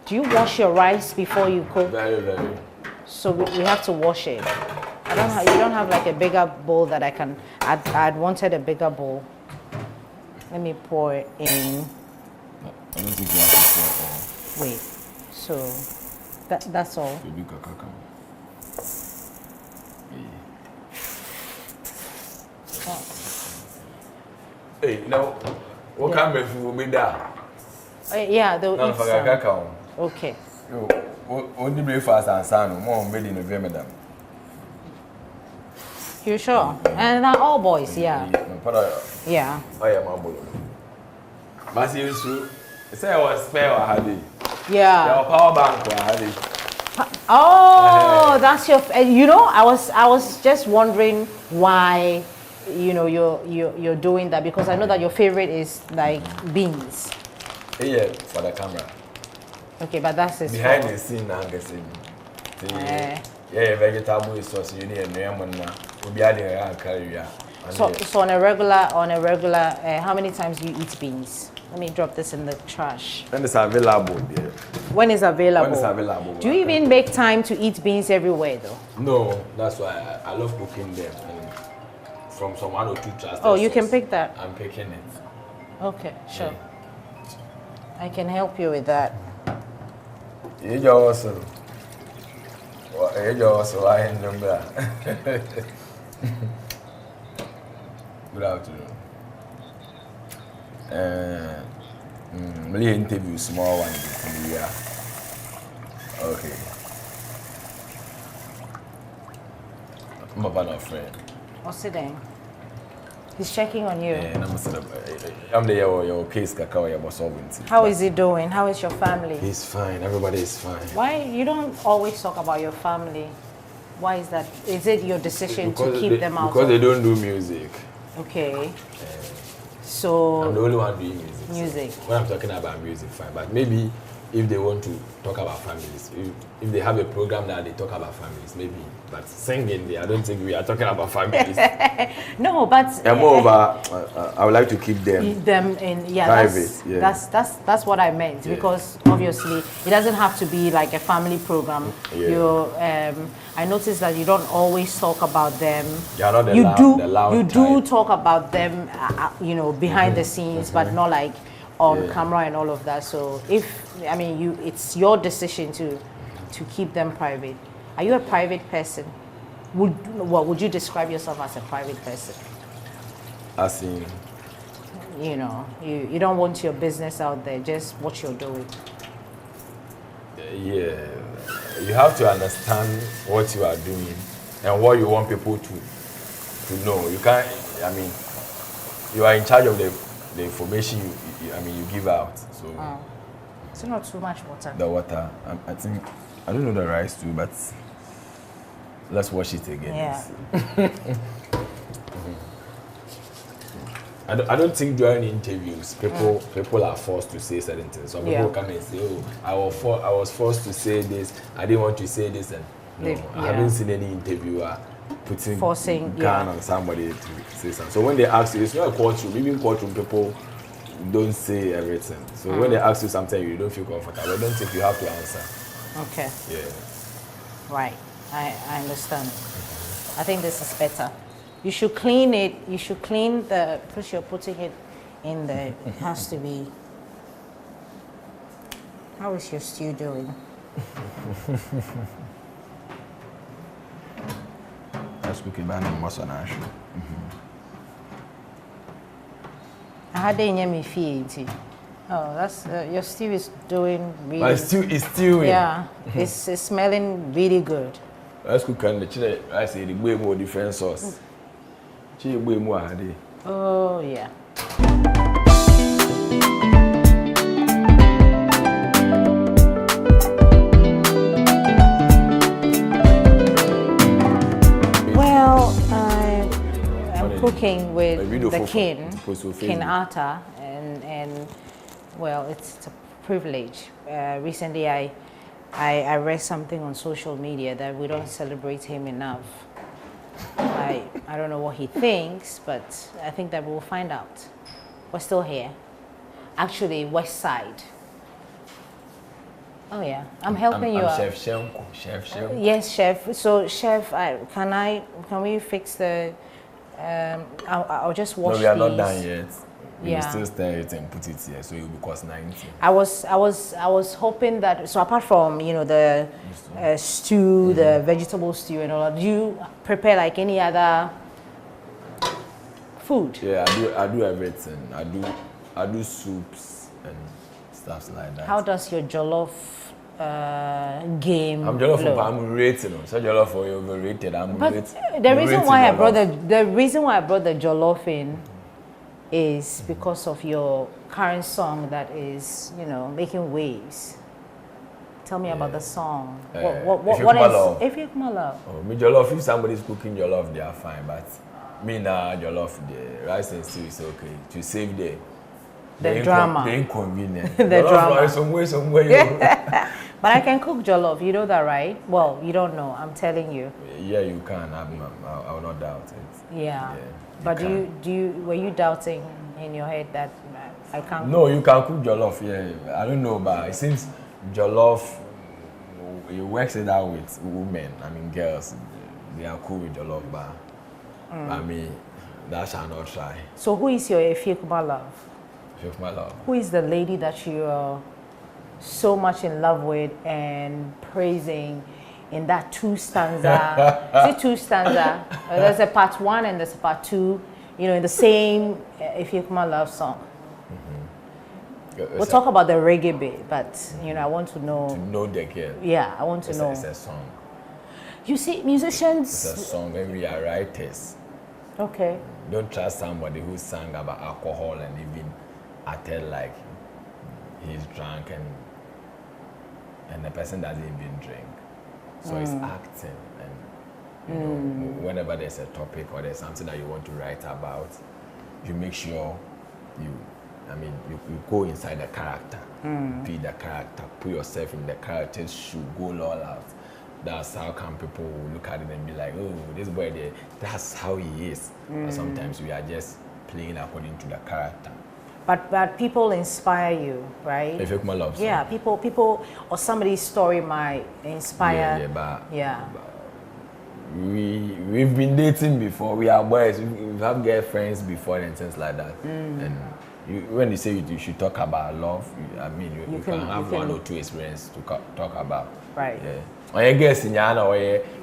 Do you wash your rice before you cook? Very, very. So we have to wash it. You don't have like a bigger bowl that I can. I'd wanted a bigger bowl. Let me pour it in. I don't think you have to pour all. Wait, so that's all. Baby kakaka. Hey, now, what kind of food will be there? Yeah, they'll eat some. Okay. Only breakfast and son, more made in November, madam. You sure? And they're all boys, yeah. Yeah. I am a boy. But see, it's true. Say I was spare or had it. Yeah. Your power bank or had it. Oh, that's your. You know, I was just wondering why, you know, you're doing that, because I know that your favorite is like beans. Yeah, for the camera. Okay, but that's his behind fault. the scene, I'm guessing. Yeah, vegetable is sauce. You need a new one. We'll be adding a career. So on a regular, how many times do you eat beans? Let me drop this in the trash. When it's available, yeah. When it's available. When it's available. Do you even make time to eat beans everywhere, though? No, that's why I love cooking them. And from some 1 or 2 trusted. Oh, you can pick that. I'm picking it. Okay, sure. Yeah. I can help you with that. You also. You also. I enjoy that. Good afternoon. Really interview small one in the okay. I'm a friend. What's it then? He's checking on you. And I'm the your case kakao your solving. How is he doing? How is your family? He's fine. Everybody is fine. Why you don't always talk about your family? Why is that? Is it your decision to keep them out? Because they don't do music. Okay. So I'm the only one doing music. Music. So when I'm talking about music, fine. But maybe if they want to talk about families, if they have a program that they talk about families, maybe. But singing, I don't think we are talking about families. No, but moreover, I would like to keep them in private. That's what I meant, because obviously it doesn't have to be like a family program. Yeah. I noticed that you don't always talk about them. You're not the loud do talk about them, you know, behind the scenes, but not like on camera and all of that. So it's your decision to keep them private. Are you a private person? Would you describe yourself as a private person? As in? You know, you don't want your business out there, just what you're doing. Yeah. You have to understand what you are doing and what you want people to know. You can't, you are in charge of the information you give out. So it's not too much water. The water, I think, I don't know the rice too, but let's wash it again. Yeah. I don't think during interviews people are forced to say certain things. Some people come and say, "Oh, I was forced to say this. I didn't want to say this," and I haven't seen any interviewer putting gun on somebody to say something. So when they ask you, it's not a courtroom. Even courtroom people don't say everything. So when they ask you something you don't feel comfortable, I don't think you have to answer. Okay. Yeah. Right. I understand. I think this is better. You should clean it. You should clean because you're putting it in there. It has to be. How is your stew doing? That's cooking man and masana. I had a feet. Oh, that's your stew is doing really. My stew is stewing. Yeah, it's smelling really good. Let's cook and the chili. I say the way more different sauce. Chili way more. Oh yeah. Well, I'm cooking with the Kinata, and well, it's a privilege. Recently, I read something on social media that we don't celebrate him enough. I don't know what he thinks, but I think that we'll find out. We're still here. Actually, West Side. Oh yeah, I'm helping you out. Chef Shenko. Yes, chef. So chef, can we fix the? I'll just wash these. No, we are not done yet. We Yeah. still stir it and put it here, so it will be cost 90. I was hoping that, so apart from the stew, the vegetable stew and all that, do you prepare like any other food? Yeah, I do everything. I do soups and stuff like that. How does your jollof game? I'm jollof, I'm rated. So jollof for you overrated. But the reason why I brought the jollof in is because of your current song that is, making waves. Tell me about the song. What is If You My Love? Oh, me jollof, if somebody's cooking jollof, they are fine. But me now, jollof, the rice and stew is okay. To save the drama. The inconvenience. The drama. Somewhere. But I can cook jollof. You know that, right? Well, you don't know. I'm telling you. Yeah, you can. I will not doubt it. Yeah. But were you doubting in your head that I can't? No, you can cook jollof. Yeah, I don't know, but it seems jollof. You work it out with women. Girls, they are cool with jollof, but that shall not try. So who is your If You My Love? If You My Love. Who is the lady that you are so much in love with and praising in that 2 stanza? Is it 2 stanza? There's a part 1 and there's a part 2, in the same If You My Love song. We'll talk about the reggae bit, but I want to know. To know the girl. Yeah, I want to know. It's a song. You see, musicians. It's a song when we are writers. Okay. don't trust somebody who sang about alcohol and even acted like he's drunk and the person doesn't even drink. So it's acting, and you know, whenever there's a topic or there's something that you want to write about, you make sure you go inside the character, be the character, put yourself in the character's shoe, go all out. That's how come people will look at it and be like, oh, this boy there, that's how he is. But sometimes we are just playing according to the character. But people inspire you, right? If my love. Yeah, people or somebody's story might inspire. We've been dating before. We are boys. We have girlfriends before and things like that. And when you say you should talk about love, you can have one or two experiences to talk about. Right. Yeah. Or you guess in Yana or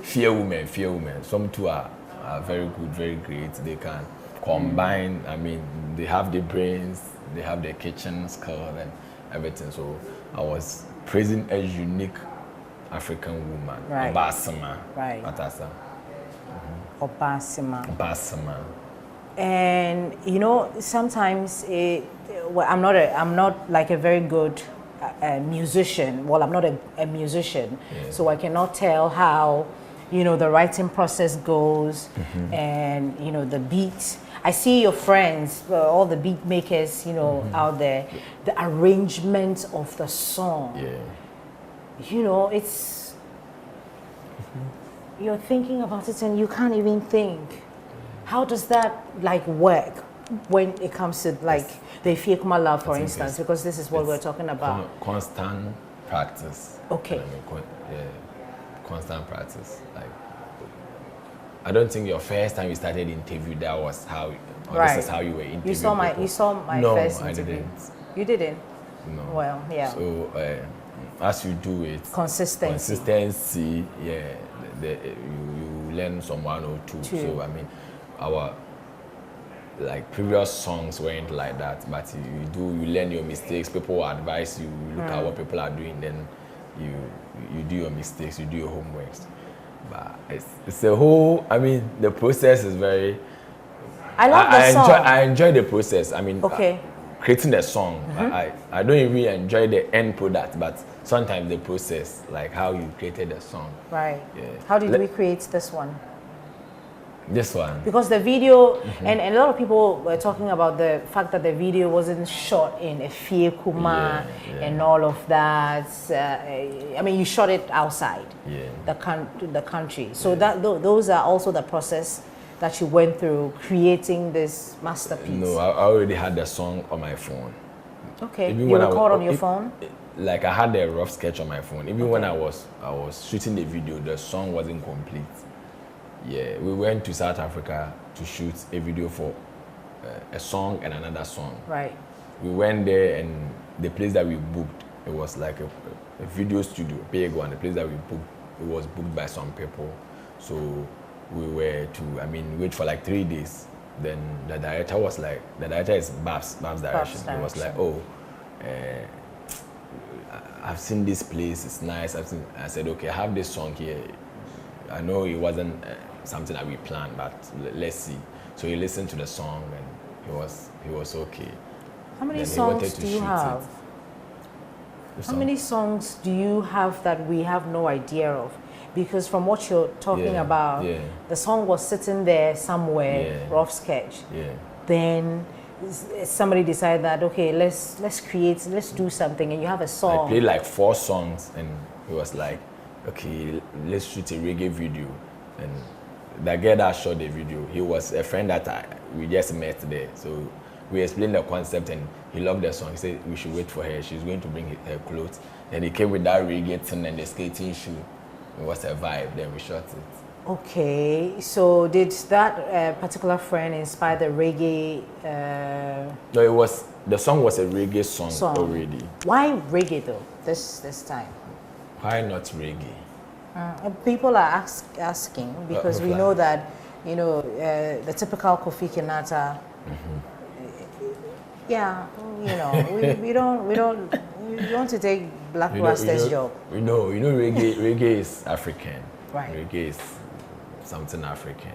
fear women. Some two are very good, very great. They can combine. They have the brains, they have the kitchen skill and everything. So I was praising a unique African woman, right. Obasama. Right. Atasa. Obasama. And you know, sometimes I'm not like a very good musician. Well, I'm not a musician, so I cannot tell how, you know, the writing process goes, and you know, the beats. I see your friends, all the beat makers, you know, out there, the arrangement of the song. You know, it's you're thinking about it and you can't even think. How does that like work when it comes to like the Fiekuma love, for instance, because this is what we're talking about? Constant practice. Okay. Constant practice. Like, I don't think your first time you started interview that was how. This is how you were interviewing. You saw my first interview. No, I didn't. You didn't. No. Well, yeah. So as you do it, consistency. Yeah. You learn some one or two. So our like previous songs weren't like that, but you learn your mistakes. People advise you, you look at what people are doing, then you do your mistakes, you do your homeworks. But it's a whole. The process is very. I love the song. I enjoy the process. Creating the song. I don't even enjoy the end product, but sometimes the process, like how you created the song. Right. Yeah. How did we create this one? This one. Because the video, and a lot of people were talking about the fact that the video wasn't shot in a Fiekuma and all of that. You shot it outside the country. So those are also the process that you went through creating this masterpiece. No, I already had the song on my phone. Okay. You record on your phone? Like I had a rough sketch on my phone. Even when I was shooting the video, the song wasn't complete. Yeah, we went to South Africa to shoot a video for a song and another song. Right. We went there, and the place that we booked, it was like a video studio, big one. The place that we booked, it was booked by some people. So we were to, wait for like 3 days. Then the director was like, the director is Babs direction. He was like, I've seen this place, it's nice. I said, okay, I have this song here. I know it wasn't something that we planned, but let's see. So he listened to the song and he was okay. How many songs do you have? How many songs do you have that we have no idea of? Because from what you're talking about, the song was sitting there somewhere, rough sketch. Then somebody decided that, okay, let's do something, and you have a song. I played like 4 songs, and it was like, okay, let's shoot a reggae video. And the guy that shot the video, he was a friend that we just met there. So we explained the concept, and he loved the song. He said we should wait for her. She's going to bring her clothes. Then he came with that reggae thing and the skating shoe. It was a vibe. Then we shot it. Okay, so did that particular friend inspire the reggae? No, the song was a reggae song already. Why reggae though? This time. Why not reggae? People are asking because we know that, the typical Kofi Kinata. We want to take Black Rasta's job. Reggae is African. Right. Reggae is something African,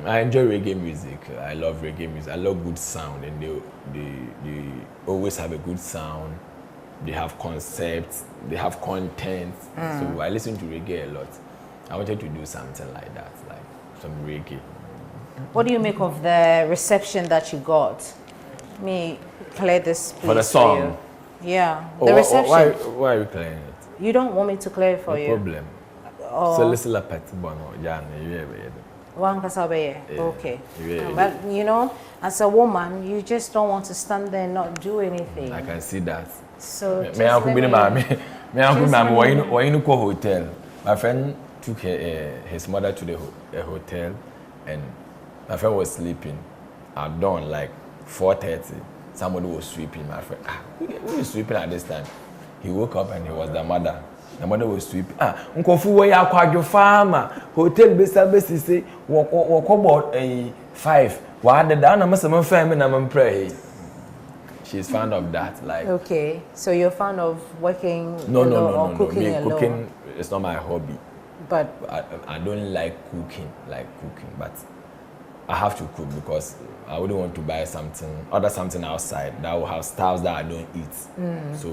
I enjoy reggae music. I love reggae music. I love good sound, and they always have a good sound. They have concepts, they have content. So I listen to reggae a lot. I wanted to do something like that, like some reggae. What do you make of the reception that you got? Let me clear this please for the song. For you. Yeah, the reception. Why are you clearing it? You don't want me to clear it for you? No problem. So listen to Petit Bono, Okay. But you know, as a woman, you just don't want to stand there and not do anything. I can see that. So me uncle hotel. My friend took his mother to the hotel, and my friend was sleeping at dawn, like 4:30. Somebody was sweeping. My friend, who is sweeping at this time? He woke up and he was the mother. The mother was sweeping. Uncle we are quite farmer. Hotel besi say walk about 5. Why the down? I'm a family. I'm pray. She's fond of that. Like okay, so you're fond of working no, cooking me, alone? Cooking is not my hobby. But I don't like cooking, but I have to cook because I wouldn't want to buy something outside that will have stuff that I don't eat. So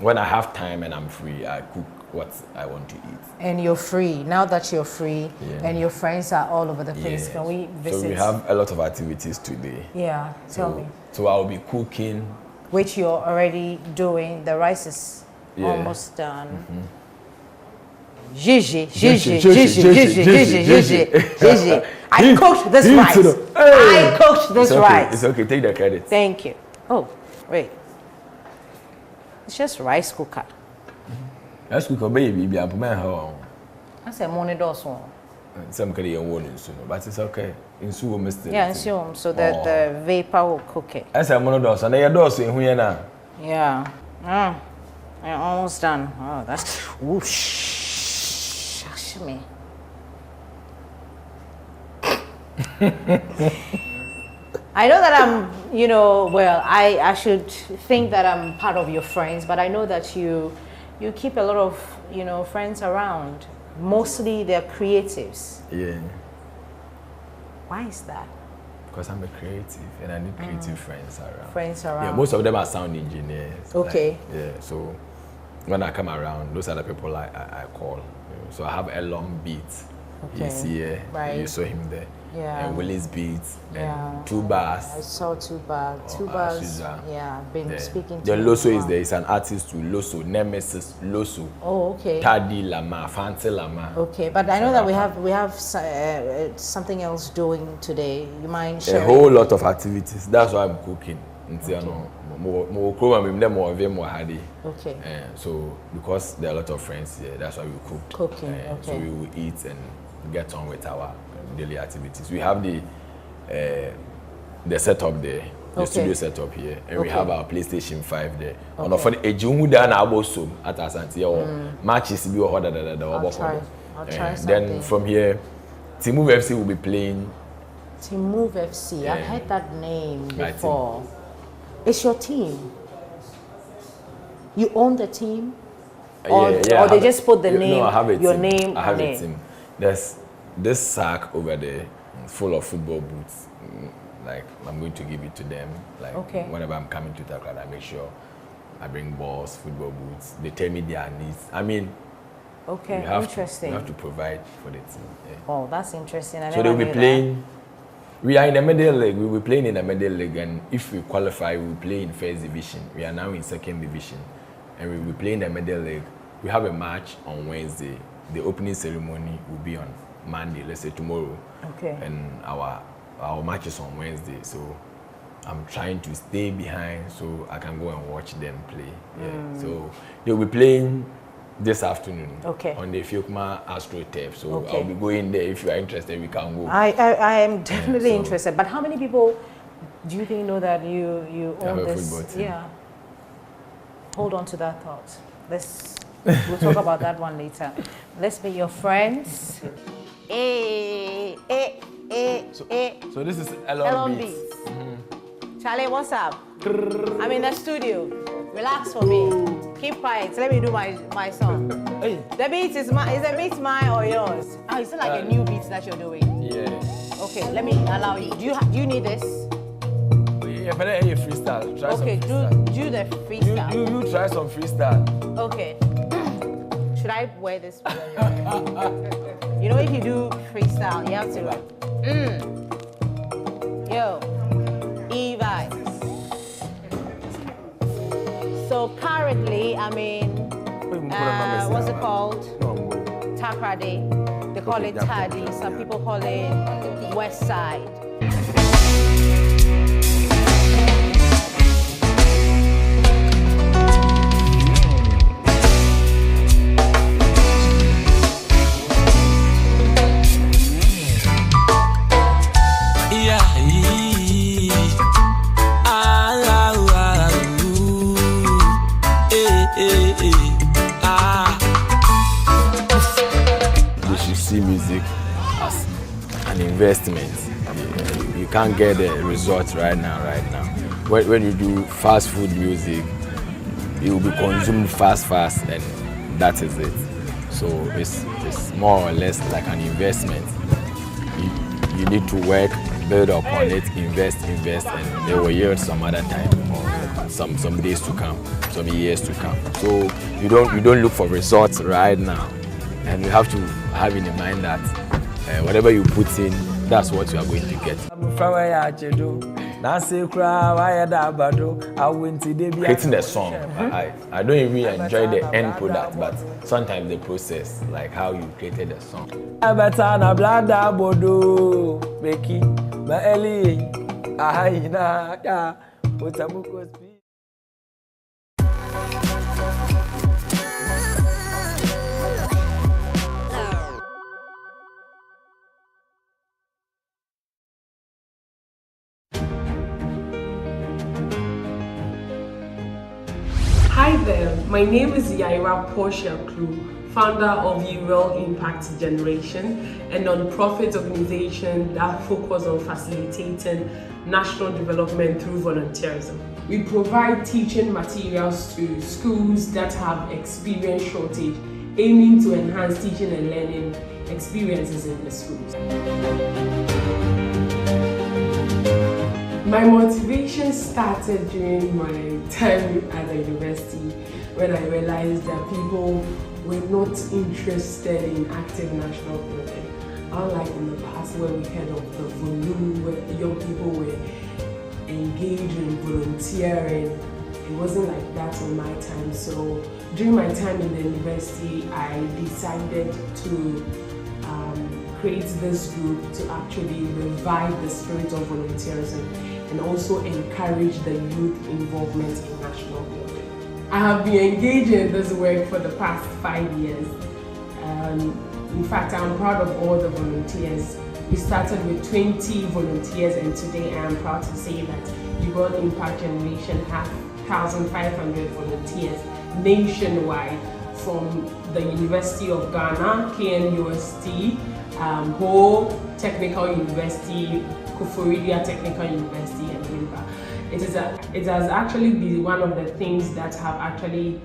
when I have time and I'm free, I cook what I want to eat. And you're free. Now that you're free and your friends are all over the place, can we visit? So we have a lot of activities today. Yeah, tell me. So I'll be cooking. Which you're already doing. The rice is almost done. Gigi. I cooked this rice. I cooked this rice. It's okay. Take the credit. Thank you. Oh, wait. It's just rice cooker. Rice cooker, baby. I'm putting her. I said morning also. Some kind of one in soon, but it's okay. In soon, Mr. Yeah, so that the vapor will cook it. I said monodos, and they are those in here now. Yeah. I'm almost done. Oh, that's whoosh. Me. I know that I'm, I should think that I'm part of your friends, but I know that you keep a lot of, friends around. Mostly they're creatives. Yeah. Why is that? Because I'm a creative and I need creative friends around. Yeah, most of them are sound engineers. Okay. So when I come around, those are the people I call. So I have a long beat. Okay. You see here, you saw him there. Yeah. And Willie's beats and 2 bars. I saw 2 bars. 2 bars. Yeah, been speaking to the Loso is there. He's an artist to Loso, Nemesis Loso. Oh, okay. Tadi Lama, Fancy Lama. Okay, but I know that we have something else doing today. You mind sharing? A whole lot of activities. That's why I'm cooking. Okay. Okay. So because there are a lot of friends here, that's why we cook. Cooking. Okay. So we will eat and get on with our daily activities. We have the setup there, the studio setup here, and we have our PlayStation 5 there. And for the at Asante or matches be or I'll try then from here, Timove FC will be playing. Timove FC. I've heard that name before. It's your team. You own the team, or they just put the name, your name. I have a team. There's this sack over there, full of football boots. Like I'm going to give it to them. Like whenever I'm coming to Takrada, I make sure I bring balls, football boots. They tell me their needs. I mean, interesting. You have to provide for the team. Yeah. Oh, that's interesting. So they'll be playing. We are in the middle league. We will be playing in the middle league, and if we qualify, we will play in first division. We are now in second division, and we will be playing the middle league. We have a match on Wednesday. The opening ceremony will be on Monday. Let's say tomorrow. Okay. And our match is on Wednesday, so I'm trying to stay behind so I can go and watch them play. Yeah. So they'll be playing this afternoon on the Fiokma Astro Turf. So I'll be going there. If you are interested, we can go. I am definitely interested. But how many people do you think know that you own this? Yeah. Hold on to that thought. We'll talk about that one later. Let's be your friends. So this is Elon Beats. Charlie, what's up? I'm in the studio. Relax for me. Keep quiet. Let me do my song. The beat is the beat mine or yours? Oh, it's like a new beat that you're doing. Yeah. Okay, let me allow you. Do you need this? Yeah, but I freestyle. Try okay, some freestyle. do the freestyle. You try some freestyle. Okay. Should I wear this? You know, if you do freestyle, you have to. Yo, Eva. So currently, I mean, what's it called? Takrade. They call it Taddy. Some people call it West Side. You should see music as an investment. You can't get the results right now. When you do fast food music, it will be consumed fast, and that is it. So it's more or less like an investment. You need to work, build upon it, invest, and they will yield some other time or some days to come, some years to come. So you don't look for results right now, and you have to have in mind that whatever you put in, that's what you are going to get. Creating the song, I don't even enjoy the end product, but sometimes the process, like how you created the song. Hi there, my name is Yaira Portia Klu, founder of Real Impact Generation, a non-profit organization that focuses on facilitating national development through volunteerism. We provide teaching materials to schools that have experience shortage, aiming to enhance teaching and learning experiences in the schools. My motivation started during my time at the university when I realized that people were not interested in active national building. Unlike in the past where we heard of the VOLU, where young people were engaged in volunteering, it wasn't like that on my time. So during my time in the university, I decided to create this group to actually revive the spirit of volunteerism and also encourage the youth involvement in national building. I have been engaged in this work for the past 5 years. In fact, I'm proud of all the volunteers. We started with 20 volunteers, and today I am proud to say that Real Impact Generation has 1,500 volunteers nationwide from the University of Ghana, KNUST, Ho Technical University, Kufuridia Technical University, and Limba. It has actually been one of the things that have actually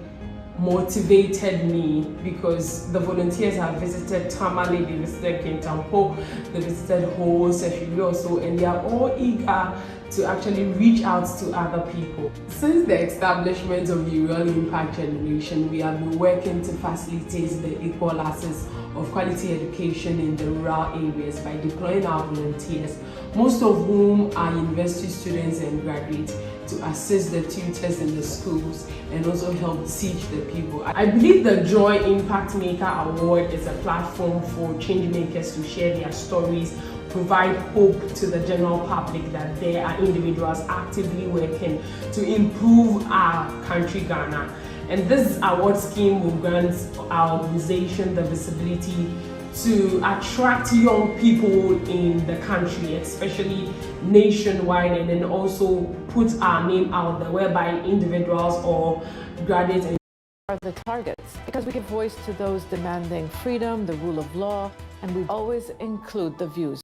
motivated me, because the volunteers have visited Tamale, they visited Kintampo, they visited Ho, Sefili also, and they are all eager to actually reach out to other people. Since the establishment of the Real Impact Generation, we have been working to facilitate the equal access of quality education in the rural areas by deploying our volunteers, most of whom are university students and graduates, to assist the tutors in the schools and also help teach the people. I believe the Joy Impact Maker Award is a platform for change makers to share their stories, provide hope to the general public that there are individuals actively working to improve our country, Ghana. And this award scheme will grant our organization the visibility to attract young people in the country, especially nationwide, and then also put our name out there whereby individuals or graduates are the targets, because we give voice to those demanding freedom, the rule of law, and we always include the views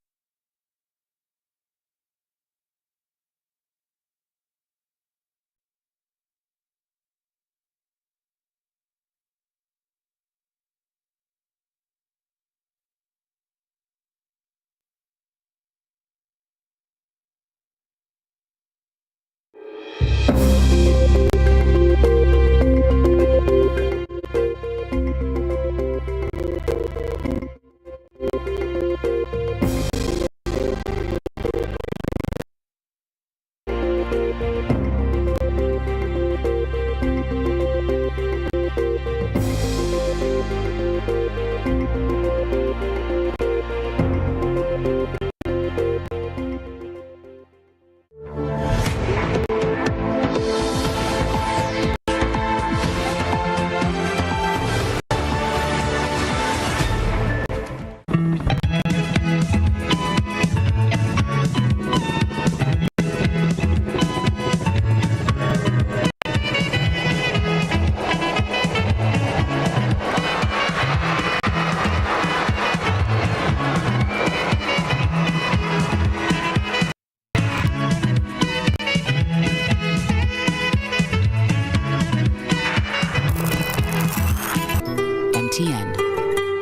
MTN.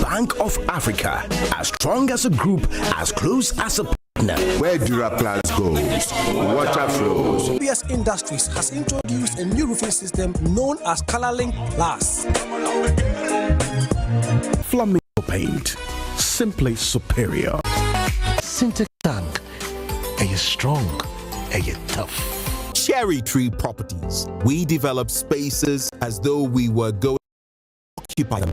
Bank of Africa, as strong as a group, as close as a partner. Where Duraplans goes, water flows. PS Industries has introduced a new roofing system known as ColorLink Plus. Flamingo paint, simply superior. Syntax tank, are you strong? Are you tough? Cherry Tree Properties. We develop spaces as though we were going to occupy them.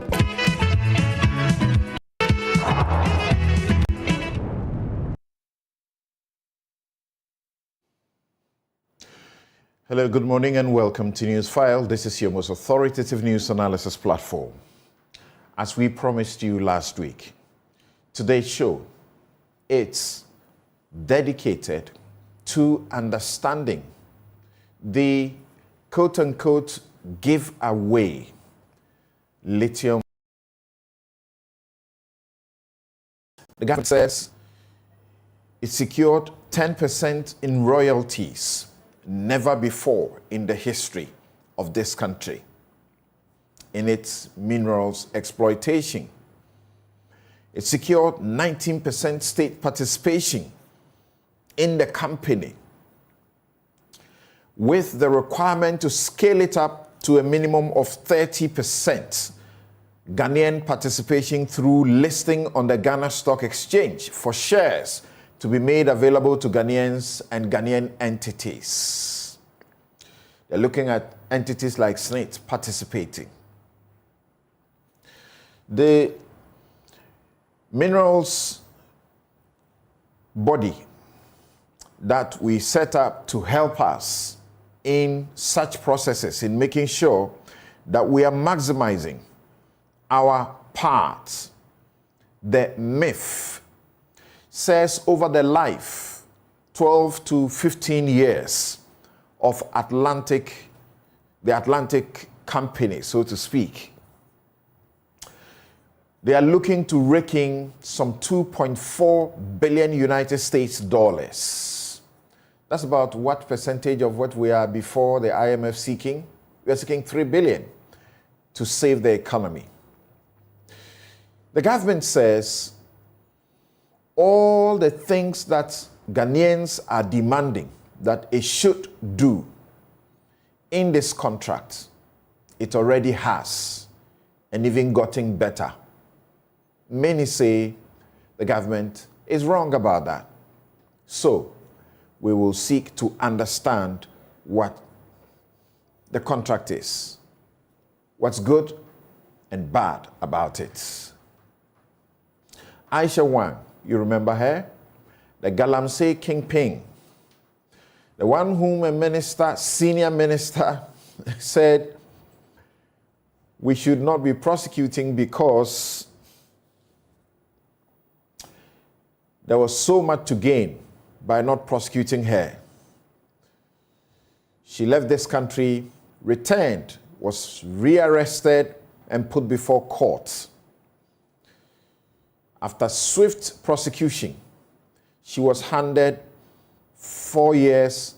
Hello, good morning and welcome to News File. This is your most authoritative news analysis platform. As we promised you last week, today's show, it's dedicated to understanding the quote-unquote giveaway lithium. The government says it secured 10% in royalties, never before in the history of this country, in its minerals exploitation. It secured 19% state participation in the company, with the requirement to scale it up to a minimum of 30% Ghanaian participation through listing on the Ghana Stock Exchange for shares to be made available to Ghanaians and Ghanaian entities. They're looking at entities like SNIT participating. The minerals body that we set up to help us in such processes, in making sure that we are maximizing our part, the MIF, says over the life, 12 to 15 years of the Atlantic company, so to speak, they are looking to rake in some 2.4 billion United States dollars. That's about what percentage of what we are before the IMF seeking? We are seeking 3 billion to save the economy. The government says all the things that Ghanaians are demanding that it should do in this contract, it already has, and even gotten better. Many say the government is wrong about that. So we will seek to understand what the contract is, what's good and bad about it. Aisha Wang, you remember her? The Galamsey Kingpin, the one whom a minister, senior minister, said we should not be prosecuting because there was so much to gain by not prosecuting her. She left this country, returned, was rearrested and put before court. After swift prosecution, she was handed 4 years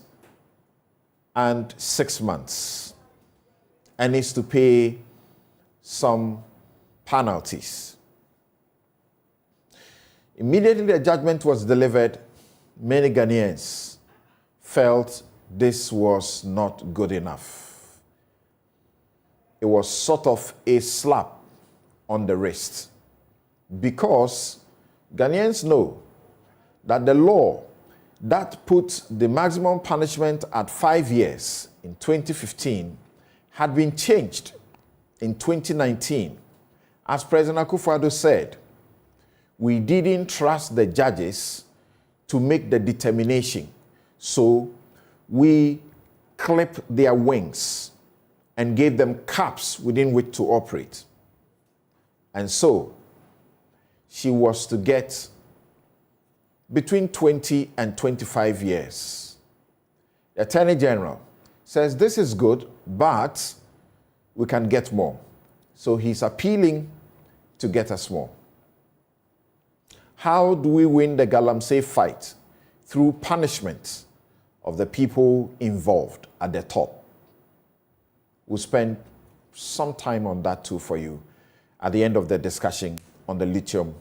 and 6 months and needs to pay some penalties. Immediately the judgment was delivered, many Ghanaians felt this was not good enough. It was sort of a slap on the wrist, because Ghanaians know that the law that put the maximum punishment at 5 years in 2015 had been changed in 2019. As President Akufo-Addo said, we didn't trust the judges to make the determination, so we clipped their wings and gave them caps within which to operate. And so she was to get between 20 and 25 years. The Attorney General says this is good, but we can get more. So he's appealing to get us more. How do we win the Galamsey fight? Through punishment of the people involved at the top. We'll spend some time on that too for you at the end of the discussion on the lithium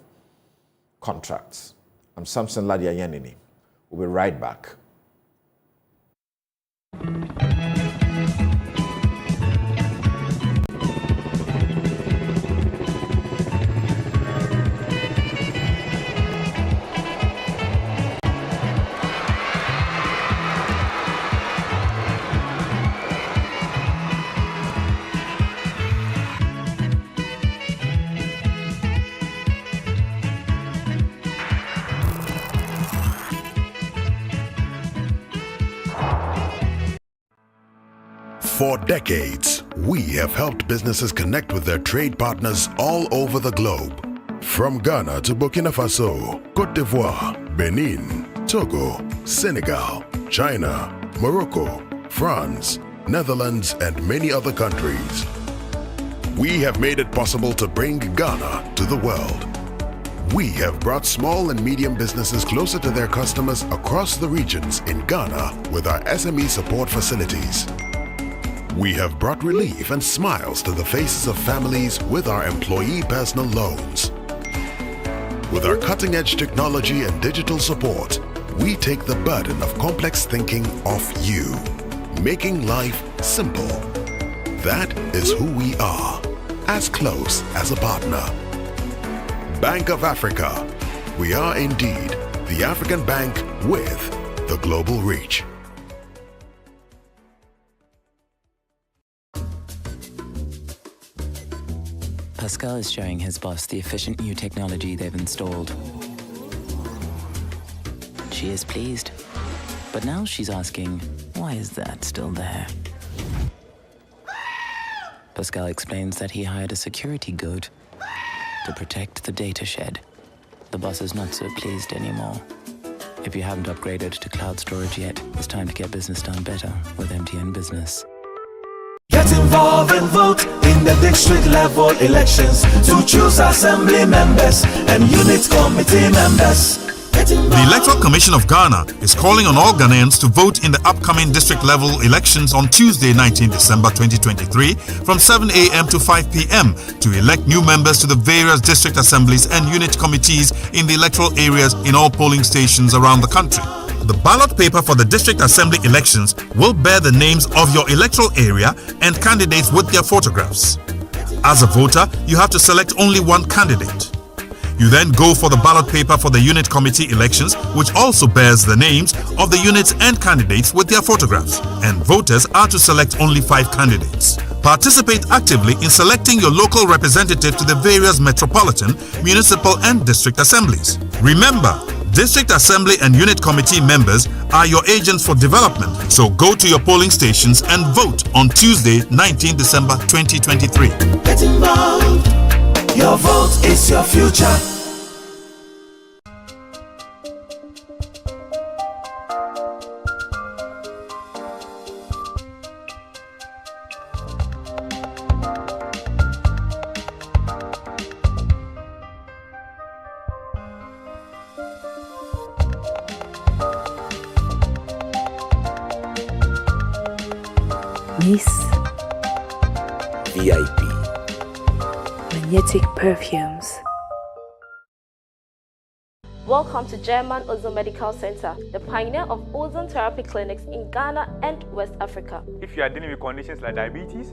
contracts. I'm Samson Ladia Yanini. We'll be right back. For decades, we have helped businesses connect with their trade partners all over the globe. From Ghana to Burkina Faso, Côte d'Ivoire, Benin, Togo, Senegal, China, Morocco, France, Netherlands, and many other countries. We have made it possible to bring Ghana to the world. We have brought small and medium businesses closer to their customers across the regions in Ghana with our SME support facilities. We have brought relief and smiles to the faces of families with our employee personal loans. With our cutting-edge technology and digital support, we take the burden of complex thinking off you, making life simple. That is who we are, as close as a partner. Bank of Africa. We are indeed the African bank with the global reach. Pascal is showing his boss the efficient new technology they've installed. She is pleased, but now she's asking, why is that still there? Pascal explains that he hired a security guard to protect the data shed. The boss is not so pleased anymore. If you haven't upgraded to cloud storage yet, it's time to get business done better with MTN Business. Get involved and vote in the district level elections to choose assembly members and unit committee members. The Electoral Commission of Ghana is calling on all Ghanaians to vote in the upcoming district-level elections on Tuesday, 19 December 2023 from 7 a.m. to 5 p.m. to elect new members to the various district assemblies and unit committees in the electoral areas in all polling stations around the country. The ballot paper for the district assembly elections will bear the names of your electoral area and candidates with their photographs. As a voter, you have to select only one candidate. You then go for the ballot paper for the unit committee elections, which also bears the names of the units and candidates with their photographs. And voters are to select only 5 candidates. Participate actively in selecting your local representative to the various metropolitan, municipal, and district assemblies. Remember, District Assembly and Unit Committee members are your agents for development, so go to your polling stations and vote on Tuesday, 19 December 2023. Get involved. Your vote is your future. Miss VIP Magnetic Perfumes. Welcome to German Ozone Medical Center, the pioneer of ozone therapy clinics in Ghana and West Africa. If you are dealing with conditions like diabetes,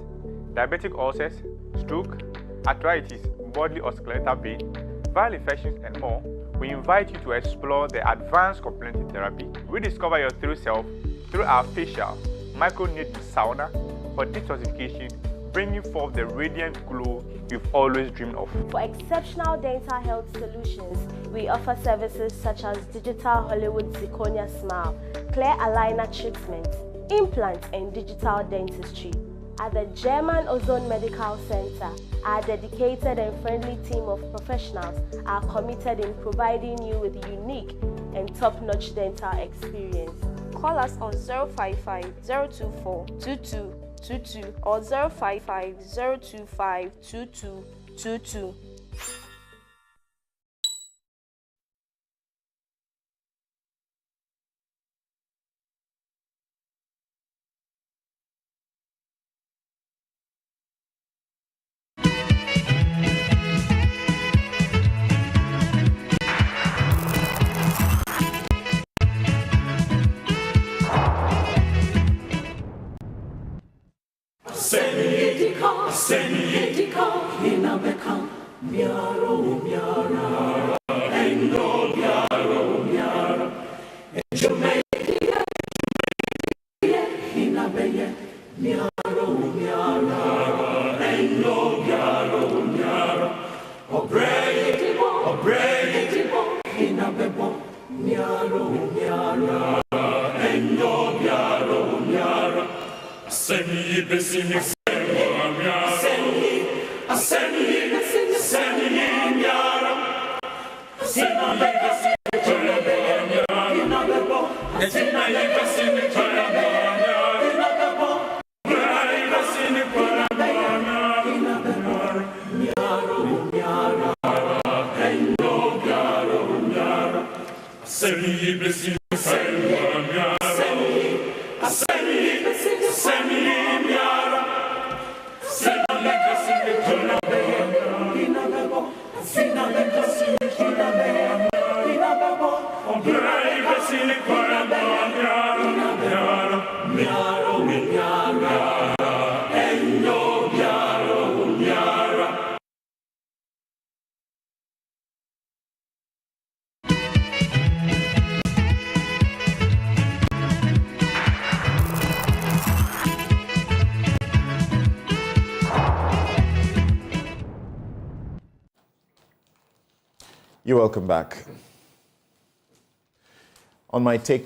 diabetic ulcers, stroke, arthritis, bodily or skeletal pain, viral infections, and more, we invite you to explore the advanced complementary therapy. Rediscover your true self through our facial micro-needle sauna for detoxification, bringing forth the radiant glow you've always dreamed of. For exceptional dental health solutions, we offer services such as digital Hollywood zirconia smile, clear aligner treatment, implant, and digital dentistry. At the German Ozone Medical Center, our dedicated and friendly team of professionals are committed in providing you with a unique and top-notch dental experience. Call us on 055-024-2222 or 055-025-2222. You're welcome back. On my take